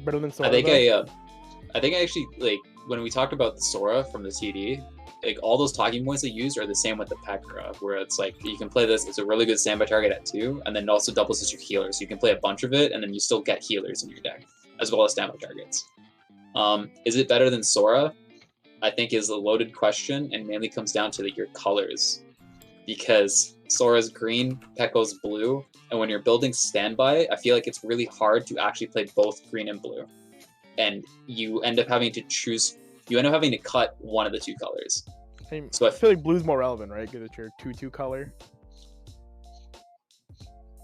better than Sora. I think I actually like when we talked about the Sora from the TD. Like all those talking points they used are the same with the Pekora, where it's like you can play this. It's a really good standby target at 2, and then it also doubles as your healer. So you can play a bunch of it, and then you still get healers in your deck as well as standby targets. Is it better than Sora? I think is a loaded question, and mainly comes down to your colors, because Sora's green, Pekko's blue, and when you're building standby, I feel like it's really hard to actually play both green and blue, and you end up having to choose. You end up having to cut one of the 2 colors. So I feel like blue's more relevant, right? Because it's your 2/2 color.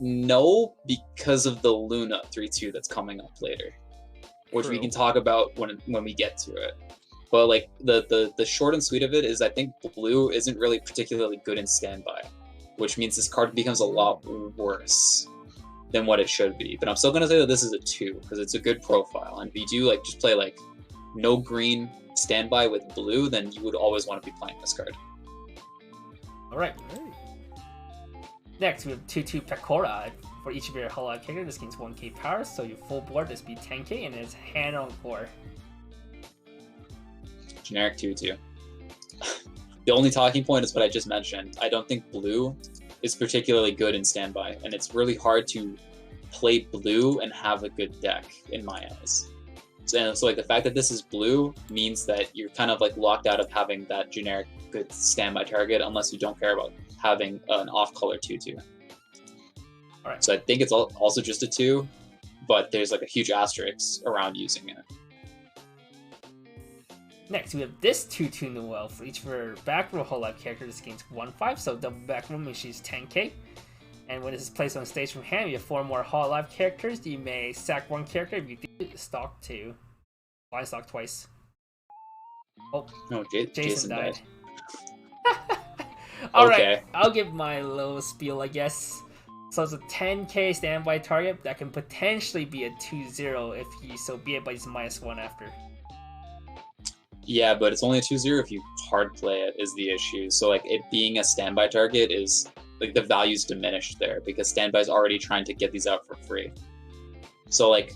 No, because of the Luna 3/2 that's coming up later, which we can talk about when we get to it. But like the short and sweet of it is, I think blue isn't really particularly good in standby, which means this card becomes a lot worse than what it should be. But I'm still gonna say that this is a 2 because it's a good profile. And if you do like just play like no green standby with blue, then you would always want to be playing this card. Alright. Next, we have 2-2 Pekora. For each of your Hololive characters, this gains 1k power, so your full board this be 10k, and it's hand on core. Generic 2/2. The only talking point is what I just mentioned. I don't think blue is particularly good in standby, and it's really hard to play blue and have a good deck in my eyes. And so like the fact that this is blue means that you're kind of like locked out of having that generic good standby target unless you don't care about having an off-color 2/2. Alright. So I think it's also just a 2, but there's like a huge asterisk around using it. Next, we have this 2-2 Noelle. For each of her back row Hololive character, this gains 1/5, so double back row means she's 10k. And when this is placed on stage from hand, you have 4 more Hololive characters. You may sack 1 character if you do stock 2. blind stock twice. Oh, No, Jason died. Alright, Okay. I'll give my little spiel, I guess. So it's a 10k standby target that can potentially be a 2-0 if you so be it, but he's -1 after. Yeah, but it's only a 2-0 if you hard play it is the issue. So like it being a standby target is like the value's diminished there because standby's already trying to get these out for free. So like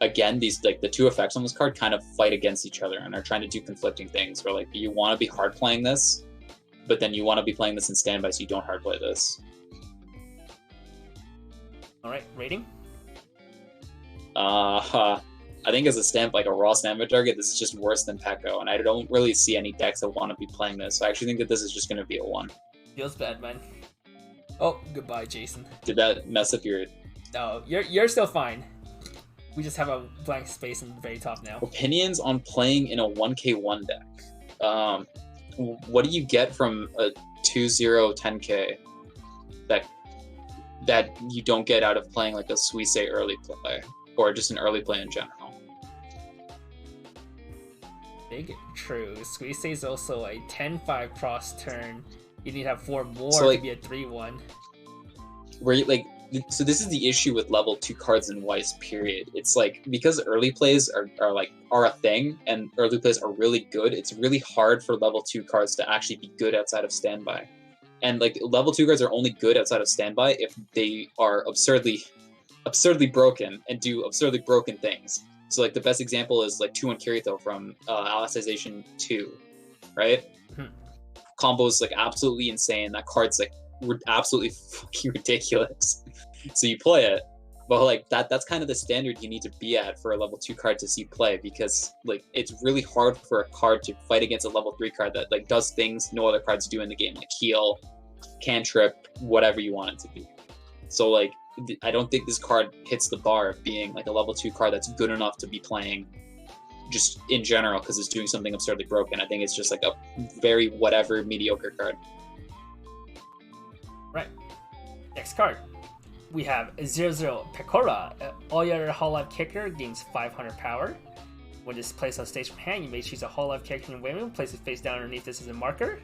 again, these like the two effects on this card kind of fight against each other and are trying to do conflicting things. Where like you want to be hard playing this, but then you want to be playing this in standby, so you don't hard play this. All right, rating. I think as a raw standby target, this is just worse than Pekko, and I don't really see any decks that want to be playing this. So I actually think that this is just going to be a 1. Feels bad, man. Oh, goodbye, Jason. Did that mess up your No, you're still fine. We just have a blank space in the very top now. opinions on playing in a 1k1 deck? What do you get from a 2-0 10k that you don't get out of playing like a Suisse early play or just an early play in general? Big true. Squeeze is also a 10-5 cross turn. You need to have 4 more So, like, to be a 3-1. Where you, like, so this is the issue with level 2 cards in Weiss, period. It's like because early plays are a thing and early plays are really good, it's really hard for level 2 cards to actually be good outside of standby. And like level 2 cards are only good outside of standby if they are absurdly broken and do absurdly broken things. So like the best example is like 2-1 Kirito from Alicization 2, right? Mhm. Combo is like absolutely insane. That card's like absolutely fucking ridiculous. So you play it, but like that's kind of the standard you need to be at for a level 2 card to see play, because like it's really hard for a card to fight against a level 3 card that like does things no other cards do in the game, like heal, cantrip, whatever you want it to be. So like I don't think this card hits the bar of being like a level 2 card that's good enough to be playing just in general because it's doing something absurdly broken. I think it's just like a very whatever mediocre card. Right. Next card. We have a 0-0 Pekora. All your Hololive character gains 500 power. When this is placed on stage from hand, you may choose a Hololive character in waiting room, place it face down underneath this as a marker.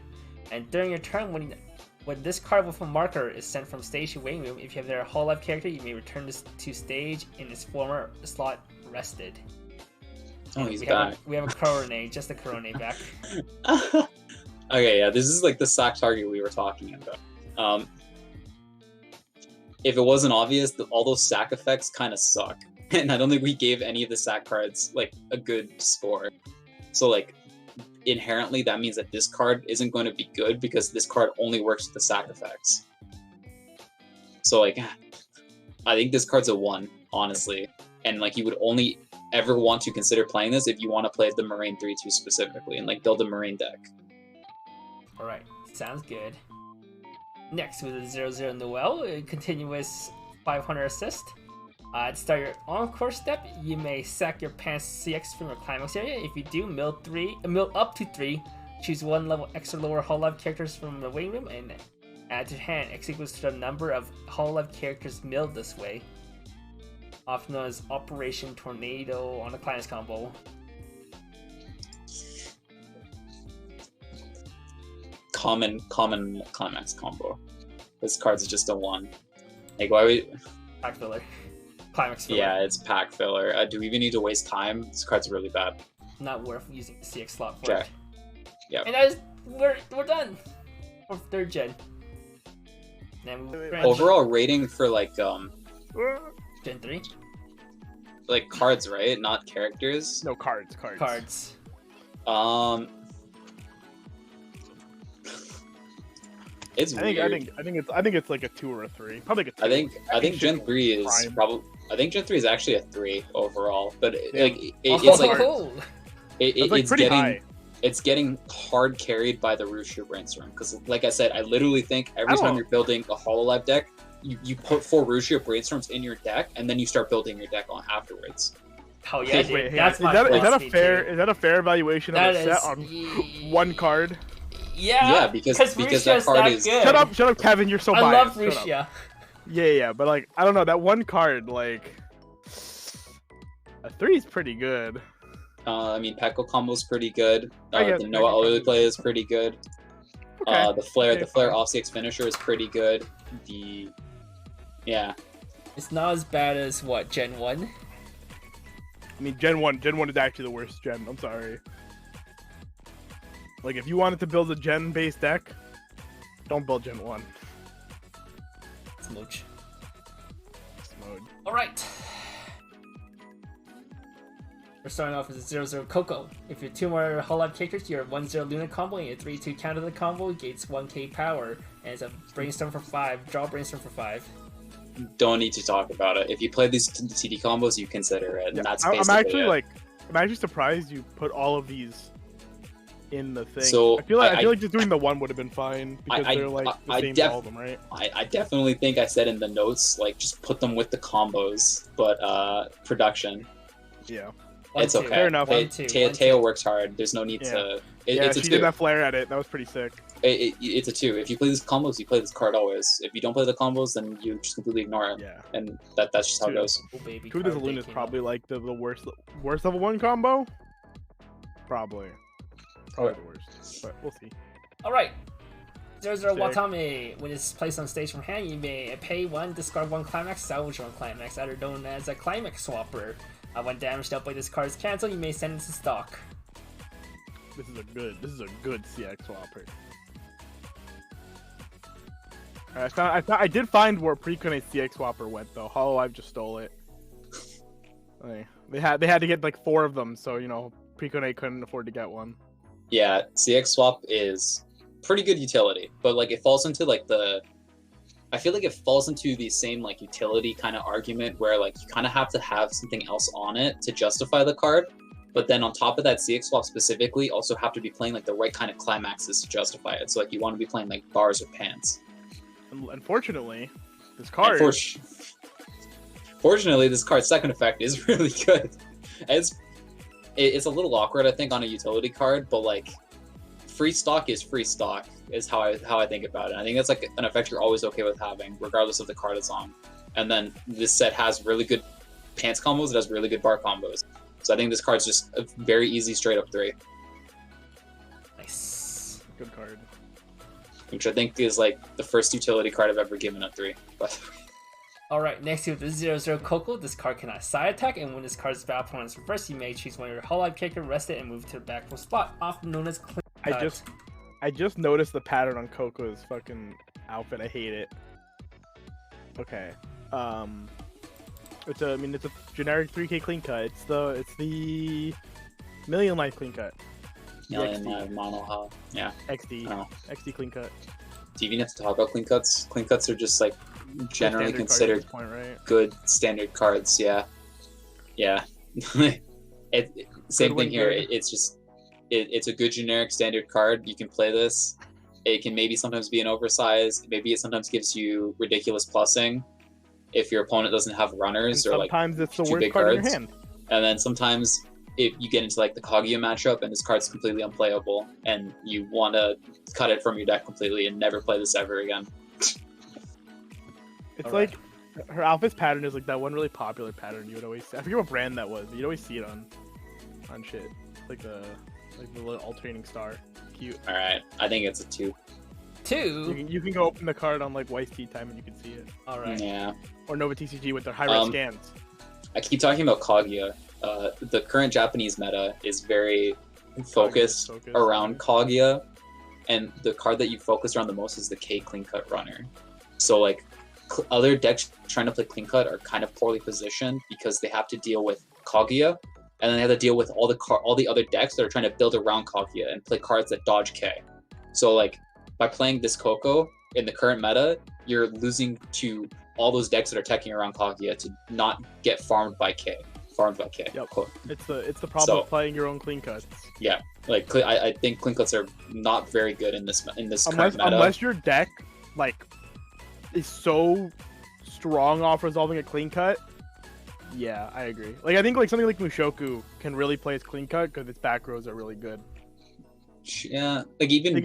And during your turn, when this card with a marker is sent from stage to waiting room, if you have their Hololive character, you may return this to stage in its former slot rested. Oh, he's back. We have a Corone, just a Corone back. Okay, yeah, this is like the sack target we were talking about. If it wasn't obvious, all those sack effects kind of suck. And I don't think we gave any of the sack cards like a good score. So like inherently that means that this card isn't going to be good because this card only works with the sack effects. So like I think this card's a 1, honestly. And like you would only ever want to consider playing this if you want to play the Marine 3-2 specifically and like build a Marine deck. Alright, sounds good. Next, with a 0-0 Noel, a continuous 500 assist. To start your encore step, you may sack your Pants CX from your climax area. If you do, mill up to 3. Choose 1 level extra lower Hololive characters from the waiting room and add to hand. X equals to the number of Hololive characters milled this way. Often known as Operation Tornado on a climax combo. Common climax combo. This card's just a 1. Like why would Pack filler. Climax filler. Yeah, it's pack filler. Do we even need to waste time? This card's really bad. Not worth using the CX slot for Okay. it. Yeah. And that is, we're done. For 3rd gen. Then Overall rating for like Gen 3? like cards, right? Not characters. No, cards. Cards. It's I weird. think it's like a 2 or a 3. Probably like a 2. I think Gen 3 is Prime. probably. I think Gen 3 is actually a 3 overall, but Yeah. like it's like Oh! That's like it's pretty getting high. it's getting hard carried by the Rushu brainstorm because, like I said, I literally think every I don't time know. you're building a Hololive deck, you put 4 Rushu brainstorms in your deck, and then you start building your deck on afterwards. Oh yeah, dude. Wait, That's is my that a philosophy, fair too. is that a fair evaluation of That a set is- on 1 card? Yeah, because Rushia's that card that is- good. Shut up, Kevin. You're so I biased. love Shut up. Rushia. Yeah, but like I don't know that 1 card like a 3 is pretty good. I mean, Pekko combo's pretty good. I guess The Noah early play is pretty good. Okay. The Flare fine. off CX finisher is pretty good. Yeah. It's not as bad as what, Gen 1? I mean, Gen 1 is actually the worst gen. I'm sorry. Like, if you wanted to build a gen-based deck, don't build Gen 1. Smooch. Mode. Alright. We're starting off with a 0-0 Coco. If you're 2 more Hololive characters, you're a 1-0 Luna combo, and a 3-2 counter the combo, gates 1k power, and it's a Brainstorm for 5. Draw Brainstorm for 5. Don't need to talk about it. If you play these TD combos, you consider it. And that's I'm basically actually it. I'm actually surprised you put all of these in the thing. So, I feel like just doing the one would have been fine because I- they're like the I same def- to all of them, right? I definitely think I said in the notes, like, just put them with the combos, but production. Yeah. It's okay. Fair enough. Teo works hard. There's no need to. It's a she 2. did that flare at it. That was pretty sick. It's a 2. If you play these combos, you play this card always. If you don't play the combos, then you just completely ignore it. Yeah. And that's just how it goes. Oh, baby. Coup de Lune is probably like the worst level 1 combo. Probably the worst. But we'll see. Alright. 0-0 Sick. Watame. When it's placed on stage from hand, you may pay 1, discard 1 climax, salvage 1 climax, either known as a climax swapper. When damage dealt by this card is cancelled, you may send it to stock. This is a good CX swapper. I did find where Precon CX swapper went though. Hololive just stole it. They had to get like 4 of them, so you know Precon couldn't afford to get one. Yeah, CX swap is pretty good utility, but like it falls into like I feel like it falls into the same like utility kind of argument where like you kind of have to have something else on it to justify the card, but then on top of that, CX swap specifically also have to be playing like the right kind of climaxes to justify it. So like you want to be playing like bars or pants. Unfortunately, this card. Fortunately, this card's second effect is really good. It's a little awkward, I think, on a utility card, but like free stock is free stock is how I think about it. I think that's like an effect you're always okay with having, regardless of the card it's on. And then this set has really good pants combos. It has really good bar combos. So I think this card's just a very easy straight up 3. Nice. Good card. Which I think is like the first utility card I've ever given a 3. Alright, next to the 0-0 Coco, this card cannot side attack, and when this card's battle opponent's reversed, you may choose one of your Hololive character, rest it, and move to the back row spot, often known as clean cut. I just noticed the pattern on Coco's fucking outfit. I hate it. Okay. It's a generic 3k clean cut. It's the Million Life clean cut. Million Life mono, yeah. XD. Oh. XD clean cut. Do you even have to talk about clean cuts? Clean cuts are just like generally considered point, right? good standard cards. Yeah. Same thing here. It's a good generic standard card. You can play this. It can maybe sometimes be an oversized. Maybe it sometimes gives you ridiculous plussing if your opponent doesn't have runners or like sometimes it's the two worst big card in cards. your hand. And then sometimes if you get into like the Kaguya matchup and this card's completely unplayable and you want to cut it from your deck completely and never play this ever again. It's All like her outfit's pattern is like that one really popular pattern you would always see. I forget what brand that was, but you'd always see it on shit. Like the little alternating star. Cute. All right, I think it's a 2. 2? You can go open the card on like Weiss Tea Time and you can see it. Alright. Yeah. Or Nova TCG with their high-res scans. I keep talking about Kaguya. The current Japanese meta is very focused around Kaguya, and the card that you focus around the most is the K Clean Cut Runner. So like other decks trying to play Clean Cut are kind of poorly positioned because they have to deal with Kaguya, and then they have to deal with all the other decks that are trying to build around Kaguya and play cards that dodge K. So like by playing this Coco in the current meta, you're losing to all those decks that are teching around Kaguya to not get farmed by K. Yep. Cool. It's the problem of playing your own clean cuts. Yeah, like I think clean cuts are not very good in this current meta. Unless your deck like is so strong off resolving a clean cut. Yeah, I agree. Like I think like something like Mushoku can really play its clean cut because its back rows are really good. Yeah, like even like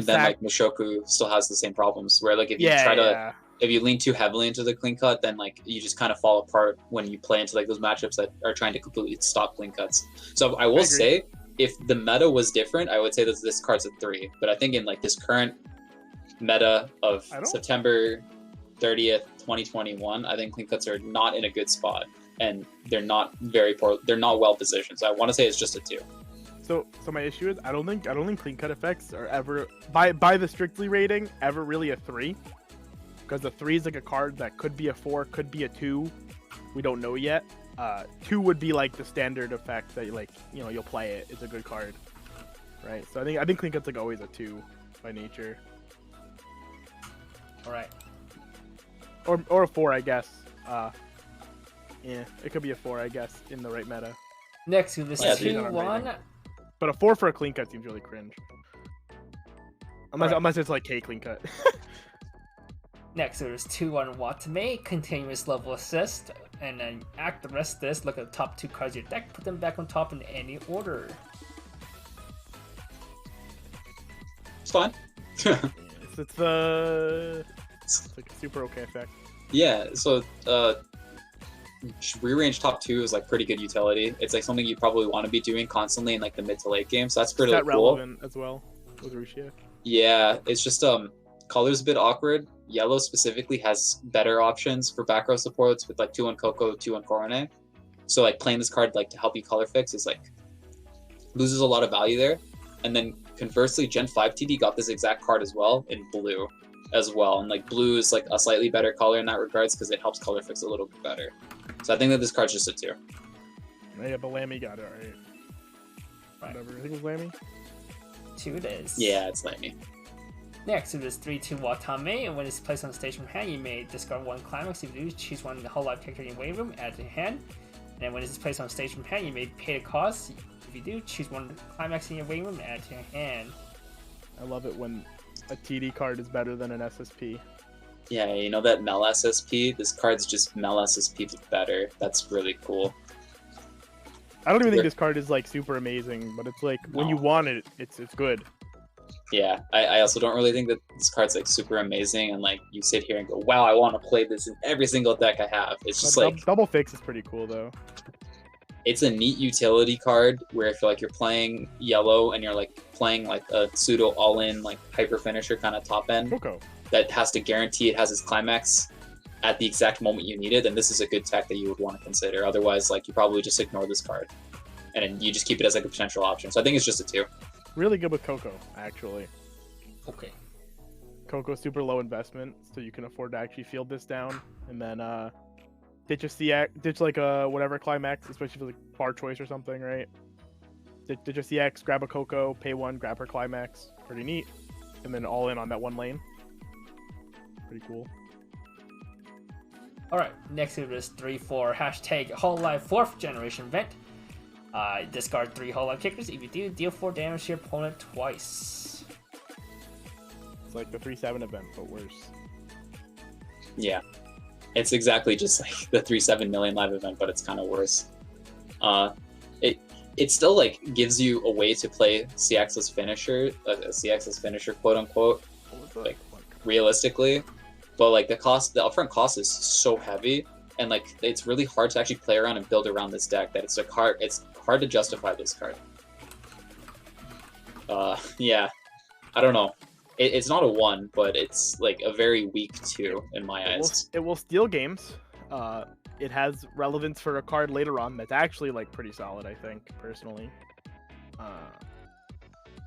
then, like Mushoku still has the same problems where like if you try to if you lean too heavily into the clean cut, then like you just kind of fall apart when you play into like those matchups that are trying to completely stop clean cuts. So I will say, if the meta was different, I would say that this card's a 3. But I think in like this current meta of September 30th, 2021, I think clean cuts are not in a good spot, and they're not they're not well positioned. So I want to say it's just a 2. So my issue is I don't think clean cut effects are ever by the strictly rating ever really a 3, because the 3 is like a card that could be a 4, could be a 2. We don't know yet. 2 would be like the standard effect that you'll play it. It's a good card, right? So I think clean cut's like always a 2 by nature. All right. Or a 4, I guess. Yeah, it could be a 4, I guess, in the right meta. Next to this 2-1. But a 4 for a clean cut seems really cringe. Unless it's like K clean cut. Next, there's 2-1 Watame, continuous level assist, and then act the rest of this. Look at the top 2 cards of your deck, put them back on top in any order. It's fine. It's like a super okay effect. Yeah, so rearrange top 2 is like pretty good utility. It's like something you probably want to be doing constantly in like the mid to late game, so that's pretty cool. Relevant as well with Rushia. Yeah, it's just color's a bit awkward. Yellow specifically has better options for back row supports with like 2-1 Coco, 2-1 Coronet. So like playing this card like to help you color fix is like loses a lot of value there. And then conversely, Gen 5 TD got this exact card as well in blue as well. And like blue is like a slightly better color in that regards because it helps color fix a little bit better. So I think that this card's just a 2. Yeah, but Lammy got it right. Whatever. I think it was Lammy. 2 it is. Yeah, it's Lammy. Next, it is 3-2 Watame, and when it's placed on the stage from hand, you may discard 1 climax. If you do, choose 1 Hololive character in your wave room, add to your hand. And then when it's placed on stage from hand, you may pay the cost. If you do, choose 1 climax in your wave room, add to your hand. I love it when a TD card is better than an SSP. Yeah, you know that Mel SSP? This card's just Mel SSP better. That's really cool. I don't even think this card is like super amazing, but it's like when you want it, it's good. Yeah, I also don't really think that this card's like super amazing, and like you sit here and go, wow, I want to play this in every single deck I have. It's just like double fix is pretty cool though. It's a neat utility card where if like you're playing yellow and you're like playing like a pseudo all-in like hyper finisher kind of top end that has to guarantee it has its climax at the exact moment you need it, then this is a good tech that you would want to consider. Otherwise, like you probably just ignore this card and then you just keep it as like a potential option. So I think it's just a 2. Really good with Coco, actually. Okay. Coco super low investment, so you can afford to actually field this down, and then ditch a CX, ditch like a whatever climax, especially for like bar choice or something, right? Ditch a CX, grab a Coco, pay 1, grab her climax, pretty neat, and then all in on that 1 lane. Pretty cool. All right, next it is 3-4 hashtag Hololive 4th generation event. Discard 3 Hololive kickers. If you do, deal 4 damage to your opponent twice. It's like the 3-7 event, but worse. Yeah, it's exactly just like the 3-7 million live event, but it's kind of worse. It still like gives you a way to play CX's finisher, CX's finisher, quote unquote, like realistically. But like the upfront cost is so heavy, and like it's really hard to actually play around and build around this deck. That it's hard to justify this card. Yeah, I don't know. It's not a 1, but it's like a very weak 2 in my eyes. It will steal games. It has relevance for a card later on that's actually like pretty solid, I think, personally.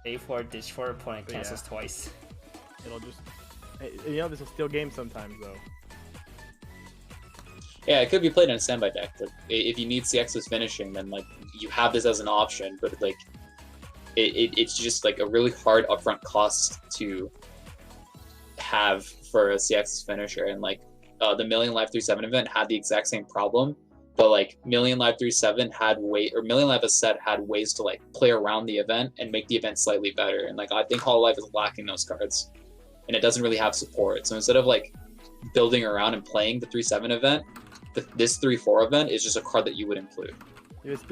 A4 ditch 4 opponent cancels twice. It'll just, this will steal games sometimes though. Yeah, it could be played in a standby deck. Like, if you need CX's finishing, then like you have this as an option, but like it's just like a really hard upfront cost to have for a CX's finisher. And like the Million Live 3-7 event had the exact same problem, but like Million Live 3-7 Million Live as set had ways to like play around the event and make the event slightly better. And like I think Hololive is lacking those cards, and it doesn't really have support. So instead of like building around and playing the 3-7 event, this 3-4 event is just a card that you would include. This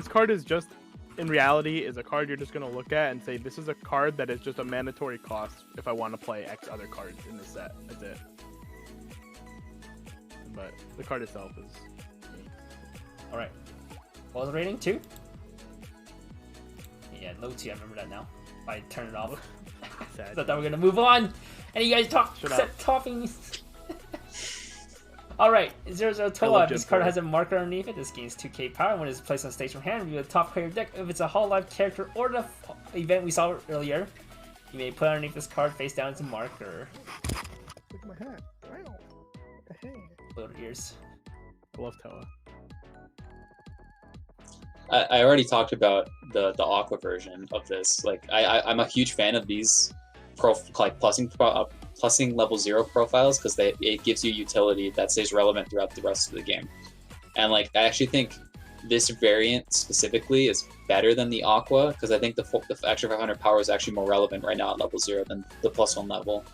card is just in reality is a card you're just going to look at and say, this is a card that is just a mandatory cost if I want to play X other cards in this set. That's it. but the card itself is. All right. What was the rating? 2? Yeah, low 2. I remember that now. I turned it off. Sad. I thought we were gonna move on, and you guys talking. All right, 00 Toa. This card has a marker underneath it. This gains 2k power when it's placed on stage from hand. Review the top card of your deck. If it's a Hololive character or the event we saw earlier, you may put underneath this card face down as a marker. Look at my hat. Wow. Hey. Little ears. I love Toa. I already talked about the Aqua version of this. Like I'm a huge fan of these plussing level 0 profiles because it gives you utility that stays relevant throughout the rest of the game. And like I actually think this variant specifically is better than the Aqua because I think the extra 500 power is actually more relevant right now at level 0 than the +1 level.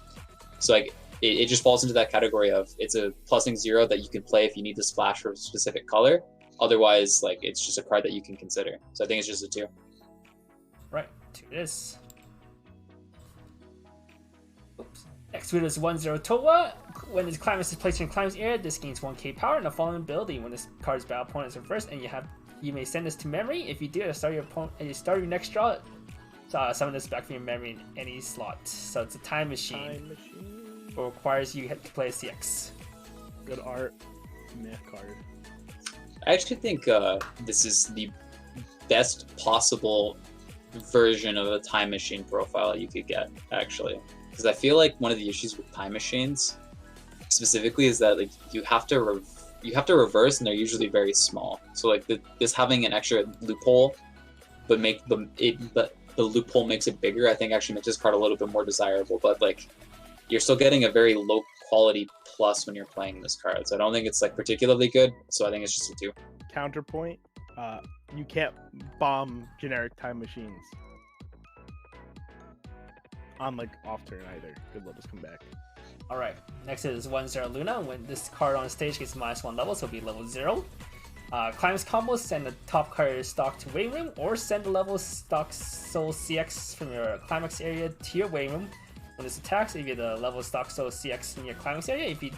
So like it just falls into that category of it's a plussing 0 that you can play if you need to splash for a specific color. Otherwise, like it's just a card that you can consider. So I think it's just a 2. Right, 2 it is. Oops. Next with is 10 Toa. When this Climax is placed in your Climax area, this gains 1k power and the following ability. When this card's battle opponent is reversed and you may send this to memory. If you do, at the start of your next draw, summon this back from your memory in any slot. So it's a time machine. It requires you to play a CX. Good art. Meh card. I actually think this is the best possible version of a time machine profile you could get, actually. Because I feel like one of the issues with time machines, specifically, is that like you have to reverse, and they're usually very small. So like this having an extra loophole, but the loophole makes it bigger. I think actually makes this card a little bit more desirable. But like you're still getting a very low quality plus when you're playing this card. So I don't think it's like particularly good. So I think it's just a 2. Counterpoint, you can't bomb generic time machines on like off turn either. Good luck, just come back. All right, next is 10 Luna. When this card on stage gets -1 level, so it'll be level 0. Climax combos, send the top card stock to waiting room, or send the level stock soul CX from your Climax area to your waiting room. When this attacks, if you get the level stock soul CX in your Climax area, if you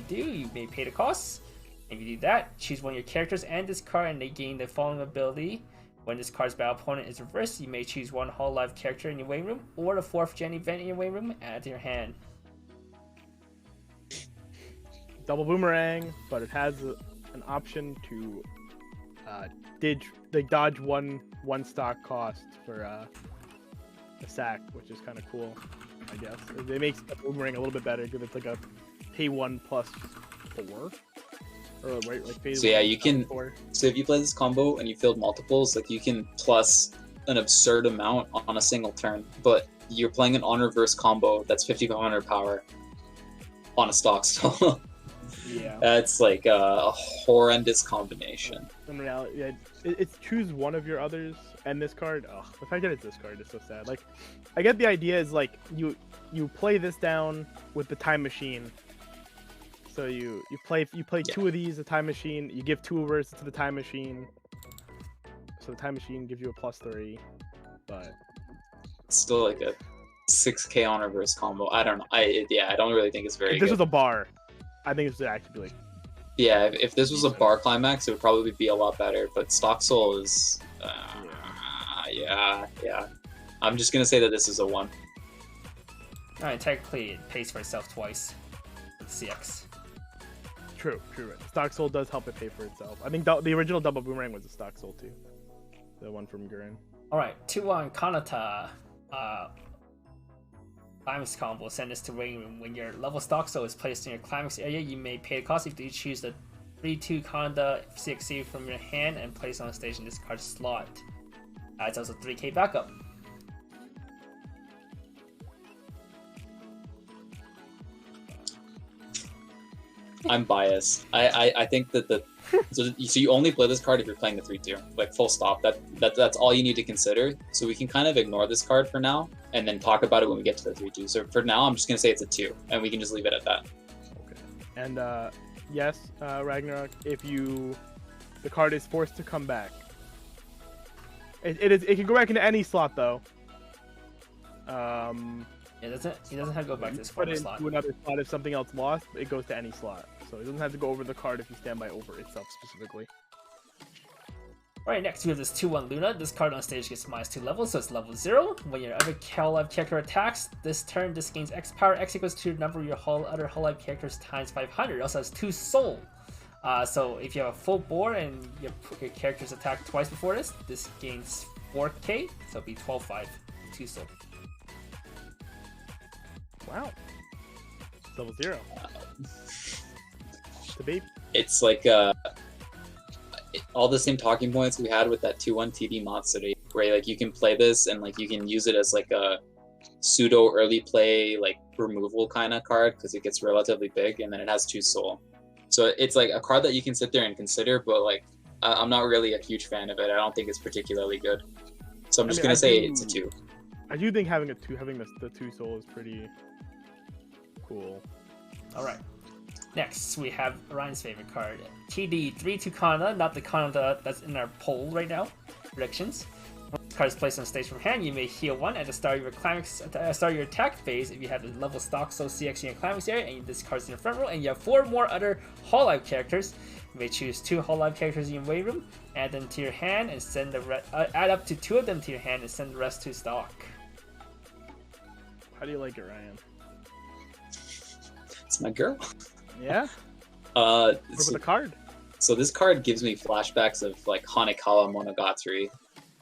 do, you may pay the costs. If you do that, choose one of your characters and this card, and they gain the following ability. When this card's battle opponent is reversed, you may choose one Hololive character in your waiting room, or the 4th gen event in your waiting room, add to your hand. Double boomerang, but it has an option to dodge one stock cost for a sack, which is kind of cool, I guess. It makes the boomerang a little bit better because it's like a pay 1 plus 4. Or right, like pay so yeah, you can. 4. So if you play this combo and you field multiples, like you can plus an absurd amount on a single turn, but you're playing an on reverse combo that's 5500 power on a stock stall. Yeah, that's like a horrendous combination. In reality, yeah, it's choose one of your others, and this card. Oh, the fact that it's this card is so sad. Like, I get the idea is like you play this down with the time machine. So you play 2 of these, the time machine. You give 2 reverses to the time machine. So the time machine gives you a +3, but it's still like a 6k on reverse combo. I don't know. I don't really think it's very. If this good. was a bar, I think this would actually be like. Yeah, if this was a bar climax, it would probably be a lot better. But Stock Soul is. Yeah. I'm just gonna say that this is a 1. Alright, technically it pays for itself twice with CX. True. Stock Soul does help it pay for itself. I think the original double boomerang was a Stock Soul too. The one from Gurren. Alright, 2 on Kanata. Climax combo, send this to waiting room. When your level stock soul is placed in your Climax area, you may pay the cost if you choose the 3/2 Kanata CXC from your hand and place on stage in this card slot. It's also 3k backup. I'm biased. I think that so you only play this card if you're playing the 3/2, like full stop. That's all you need to consider. So we can kind of ignore this card for now, and then talk about it when we get to the 3/2. So for now, I'm just gonna say it's a 2, and we can just leave it at that. Okay. And yes, Ragnarok, if the card is forced to come back, it can go back into any slot though. It doesn't have to go back to this put former it slot. into another slot if something else lost. It goes to any slot. so it doesn't have to go over the card if you stand by over itself specifically. Alright, next we have this 2-1 Luna. This card on stage gets -2 levels, so it's level 0. When your other Hololive character attacks, this turn this gains X power. X equals to the number of your other Hololive characters times 500. It also has 2 soul. So if you have a full board and your characters attack twice before this gains 4k, so it'll be 12-5, 2 soul. Wow. Level 0. The baby. It's like all the same talking points we had with that 2-1 TD Matsuri, where like you can play this and like you can use it as like a pseudo early play like removal kind of card because it gets relatively big, and then it has 2 soul. So it's like a card that you can sit there and consider, but like I'm not really a huge fan of it. I don't think it's particularly good. So I'm just gonna say it's a 2. I do think having the 2 soul is pretty cool. All right. Next, we have Ryan's favorite card, TD 3-2 Kana, not the Kana that's in our poll right now. Predictions. When this card is placed on stage from hand, you may heal 1 at the start of your start of your attack phase if you have the level stock so CX in your climax area, and this card's in the front row, and you have 4 more other Hololive characters. You may choose 2 Hololive characters in your way room, add them to your hand, and send the add up to 2 of them to your hand, and send the rest to stock. How do you like it, Ryan? It's my girl. Yeah. So, the card. So this card gives me flashbacks of like Hanekawa Monogatari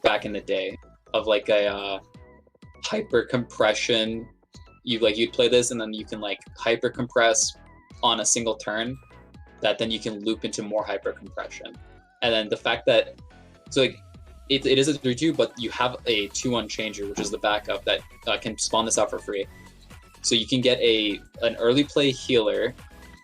back in the day, of like a hyper compression. You'd play this and then you can like hyper compress on a single turn, that then you can loop into more hyper compression. And then the fact that it is a 3-2, but you have a 2-1 changer, which is the backup that can spawn this out for free. So you can get an early play healer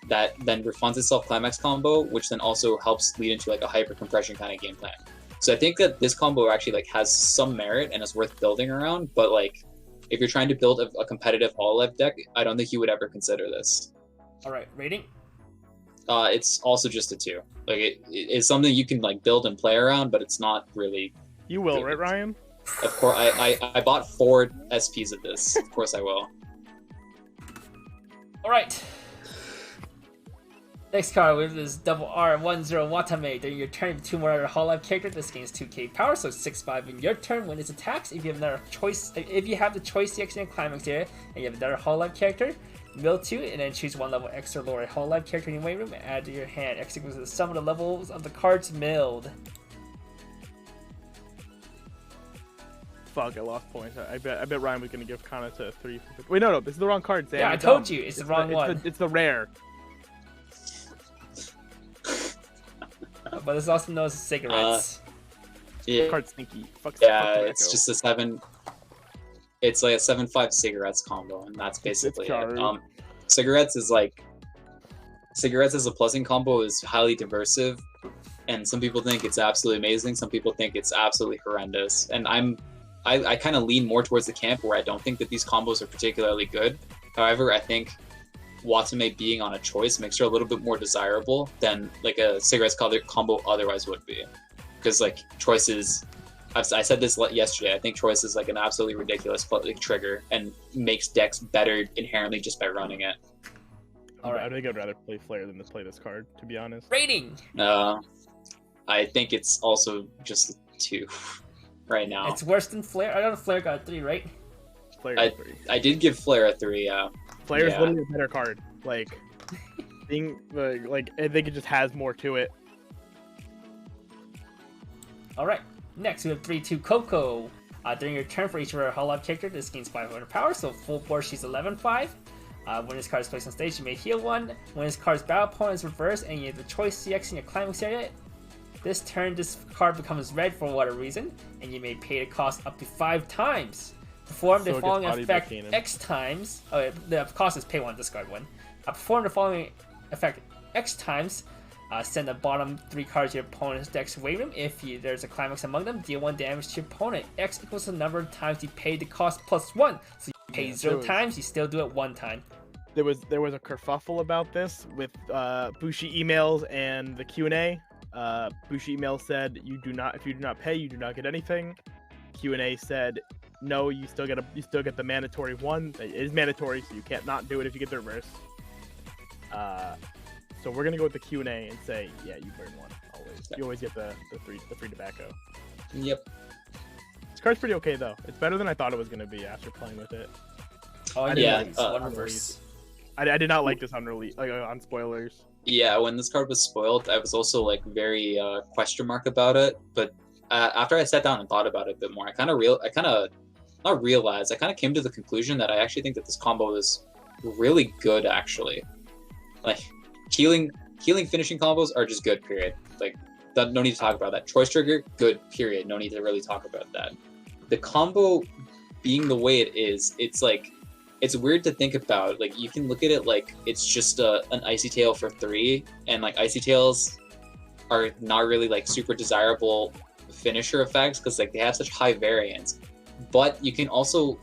that then refunds itself climax combo, which then also helps lead into like a hyper compression kind of game plan. So I think that this combo actually like has some merit and is worth building around. But like, if you're trying to build a competitive Hololive deck, I don't think you would ever consider this. All right, rating. It's also just a 2. Like it's something you can like build and play around, but it's not really. You will, right, Ryan? Of course, I bought 4 SPs of this. Of course, I will. All right. Next card, we have this double R10 Watame. During your turn, 2 more other Hololive character. This gains 2k power, so 6-5 in your turn. When it attacks, if you have the choice CX in your climax area, and you have another Hololive character, mill 2, and then choose 1 level extra lower Hololive character in your way room and add to your hand. X equals the sum of the levels of the cards milled. Fuck, I lost points. I bet Ryan was gonna give Kana to 3. Wait, no, this is the wrong card, Sam. Yeah, I told you, it's the wrong one. It's the rare. But it's also known as cigarettes. Yeah. Card sneaky. It's just a 7. It's like a 7-5 cigarettes combo, and that's basically it. Cigarettes is a plussing combo is highly diversive, and some people think it's absolutely amazing. Some people think it's absolutely horrendous, and I kind of lean more towards the camp where I don't think that these combos are particularly good. However, I think Watame being on a choice makes her a little bit more desirable than like a cigarettes combo otherwise would be, because like choices. I said this yesterday. I think choice is like an absolutely ridiculous trigger and makes decks better inherently just by running it. All right. I think I'd rather play Flare than to play this card, to be honest. Rating. I think it's also just a 2 right now. It's worse than Flare. I know Flare got a 3, right? Flare a 3. I did give Flare a 3. Yeah. Flare is literally a better card. Like, being like I think it just has more to it. All right. Next, we have 3-2 Coco. During your turn for each of her Hololive character, this gains 500 power, so full board she's 11-5. When this card is placed on stage, you may heal 1. When this card's battle opponent is reversed and you have the choice CX in your climax area, this turn this card becomes red for whatever reason, and you may pay the cost up to 5 times. Perform the following effect X times. Oh, the cost is pay 1, discard 1. Perform the following effect X times. Send the bottom 3 cards to your opponent's deck's way room. If there's a climax among them, deal 1 damage to your opponent. X equals the number of times you pay the cost plus 1. So you pay 0 times, you still do it 1 time. There was a kerfuffle about this with Bushi emails and the Q&A. Bushi email said if you do not pay, you do not get anything. Q&A said no, you still get the mandatory 1. It is mandatory, so you can't not do it if you get the reverse. So we're gonna go with the Q&A and say, yeah, you burn one always. You always get the free tobacco. Yep. This card's pretty okay though. It's better than I thought it was gonna be after playing with it. Oh yeah, one reverse. I did not like this on on spoilers. Yeah, when this card was spoiled, I was also like very question mark about it. But after I sat down and thought about it a bit more, I kind of came to the conclusion that I actually think that this combo is really good. Actually, like healing finishing combos are just good. Period. Like no need to talk about that. Choice trigger, good. Period. No need to really talk about that. The combo being the way it is, it's like. It's weird to think about. Like you can look at it like it's just an Icy Tail for 3, and like Icy Tails are not really like super desirable finisher effects because like they have such high variance. But you can also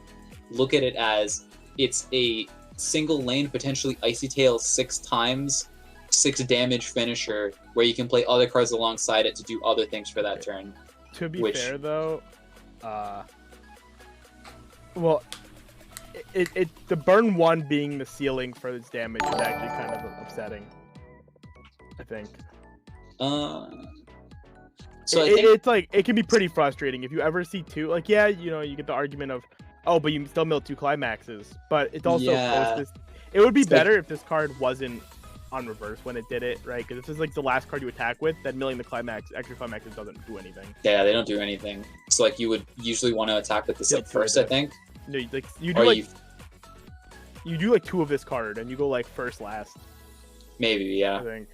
look at it as it's a single lane potentially Icy Tail 6 times 6 damage finisher where you can play other cards alongside it to do other things for that turn. To be fair though, well. The burn 1 being the ceiling for its damage is actually kind of upsetting. I think. So it's like it can be pretty frustrating if you ever see 2. Like yeah, you get the argument of, oh, but you still mill 2 climaxes. But it's also it would be better if this card wasn't on reverse when it did it, right? Because this is like the last card you attack with. Then milling the extra climaxes doesn't do anything. Yeah, they don't do anything. So like you would usually want to attack with this like first, I think. No, you do like 2 of this card, and you go like first last. Maybe, yeah. I think.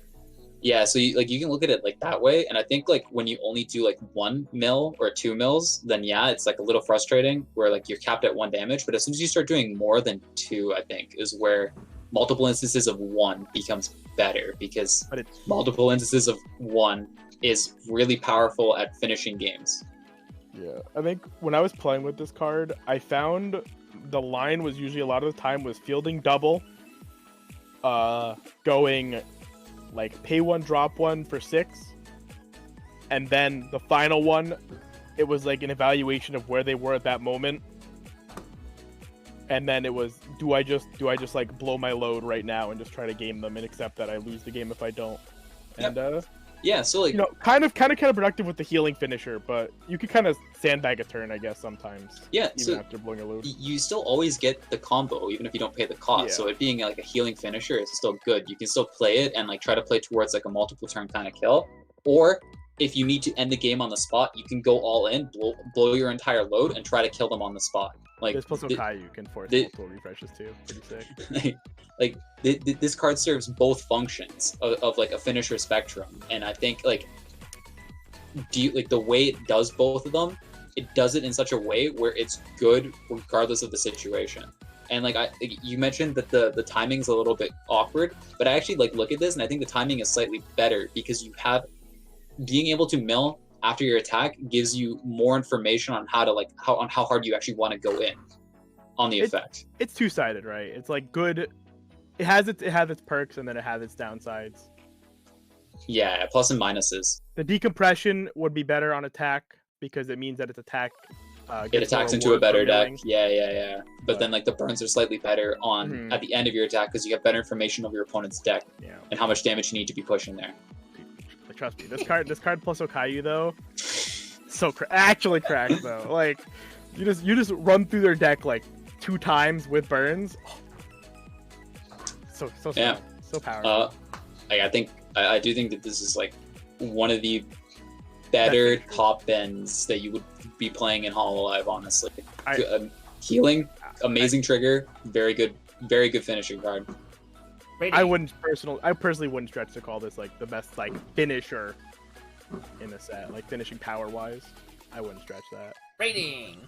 Yeah, so you can look at it like that way, and I think like when you only do like 1 mill or 2 mills, then yeah, it's like a little frustrating where like you're capped at 1 damage. But as soon as you start doing more than 2, I think is where multiple instances of 1 becomes better, because multiple instances of 1 is really powerful at finishing games. Yeah, I think when I was playing with this card, I found the line was usually a lot of the time was fielding double, going like pay 1, drop 1 for 6, and then the final one, it was like an evaluation of where they were at that moment, and then it was do I just like blow my load right now and just try to game them and accept that I lose the game if I don't, and yeah, so like kind of productive with the healing finisher, but you could kind of sandbag a turn, I guess, sometimes. Yeah, even after blowing a load. You still always get the combo, even if you don't pay the cost. Yeah. So it being like a healing finisher is still good. You can still play it and like try to play towards like a multiple turn kind of kill. Or if you need to end the game on the spot, you can go all in, blow your entire load, and try to kill them on the spot. Like this plus Okayu can force multiple refreshes too. Pretty sick. This card serves both functions of like a finisher spectrum, and I think like the way it does both of them, it does it in such a way where it's good regardless of the situation. And like you mentioned that the timing's a little bit awkward, but I actually like look at this and I think the timing is slightly better because you have being able to mill after your attack gives you more information on how hard you actually want to go in on the effect. It's two-sided, right? It's like good. It has its perks and then it has its downsides. Yeah, plus and minuses. The decompression would be better on attack because it means that its attack it attacks into a better deck. Yeah. But then like the burns are slightly better on at the end of your attack because you have better information of your opponent's deck and how much damage you need to be pushing there. Trust me, this card plus Okayu though, actually cracked though. Like you just run through their deck like 2 times with burns. So yeah, so powerful. I do think that this is like one of the better top ends that you would be playing in Hololive. Honestly, healing, amazing trigger, very good finishing card. I personally wouldn't stretch to call this like the best like finisher in a set, like finishing power wise. I wouldn't stretch that. Rating.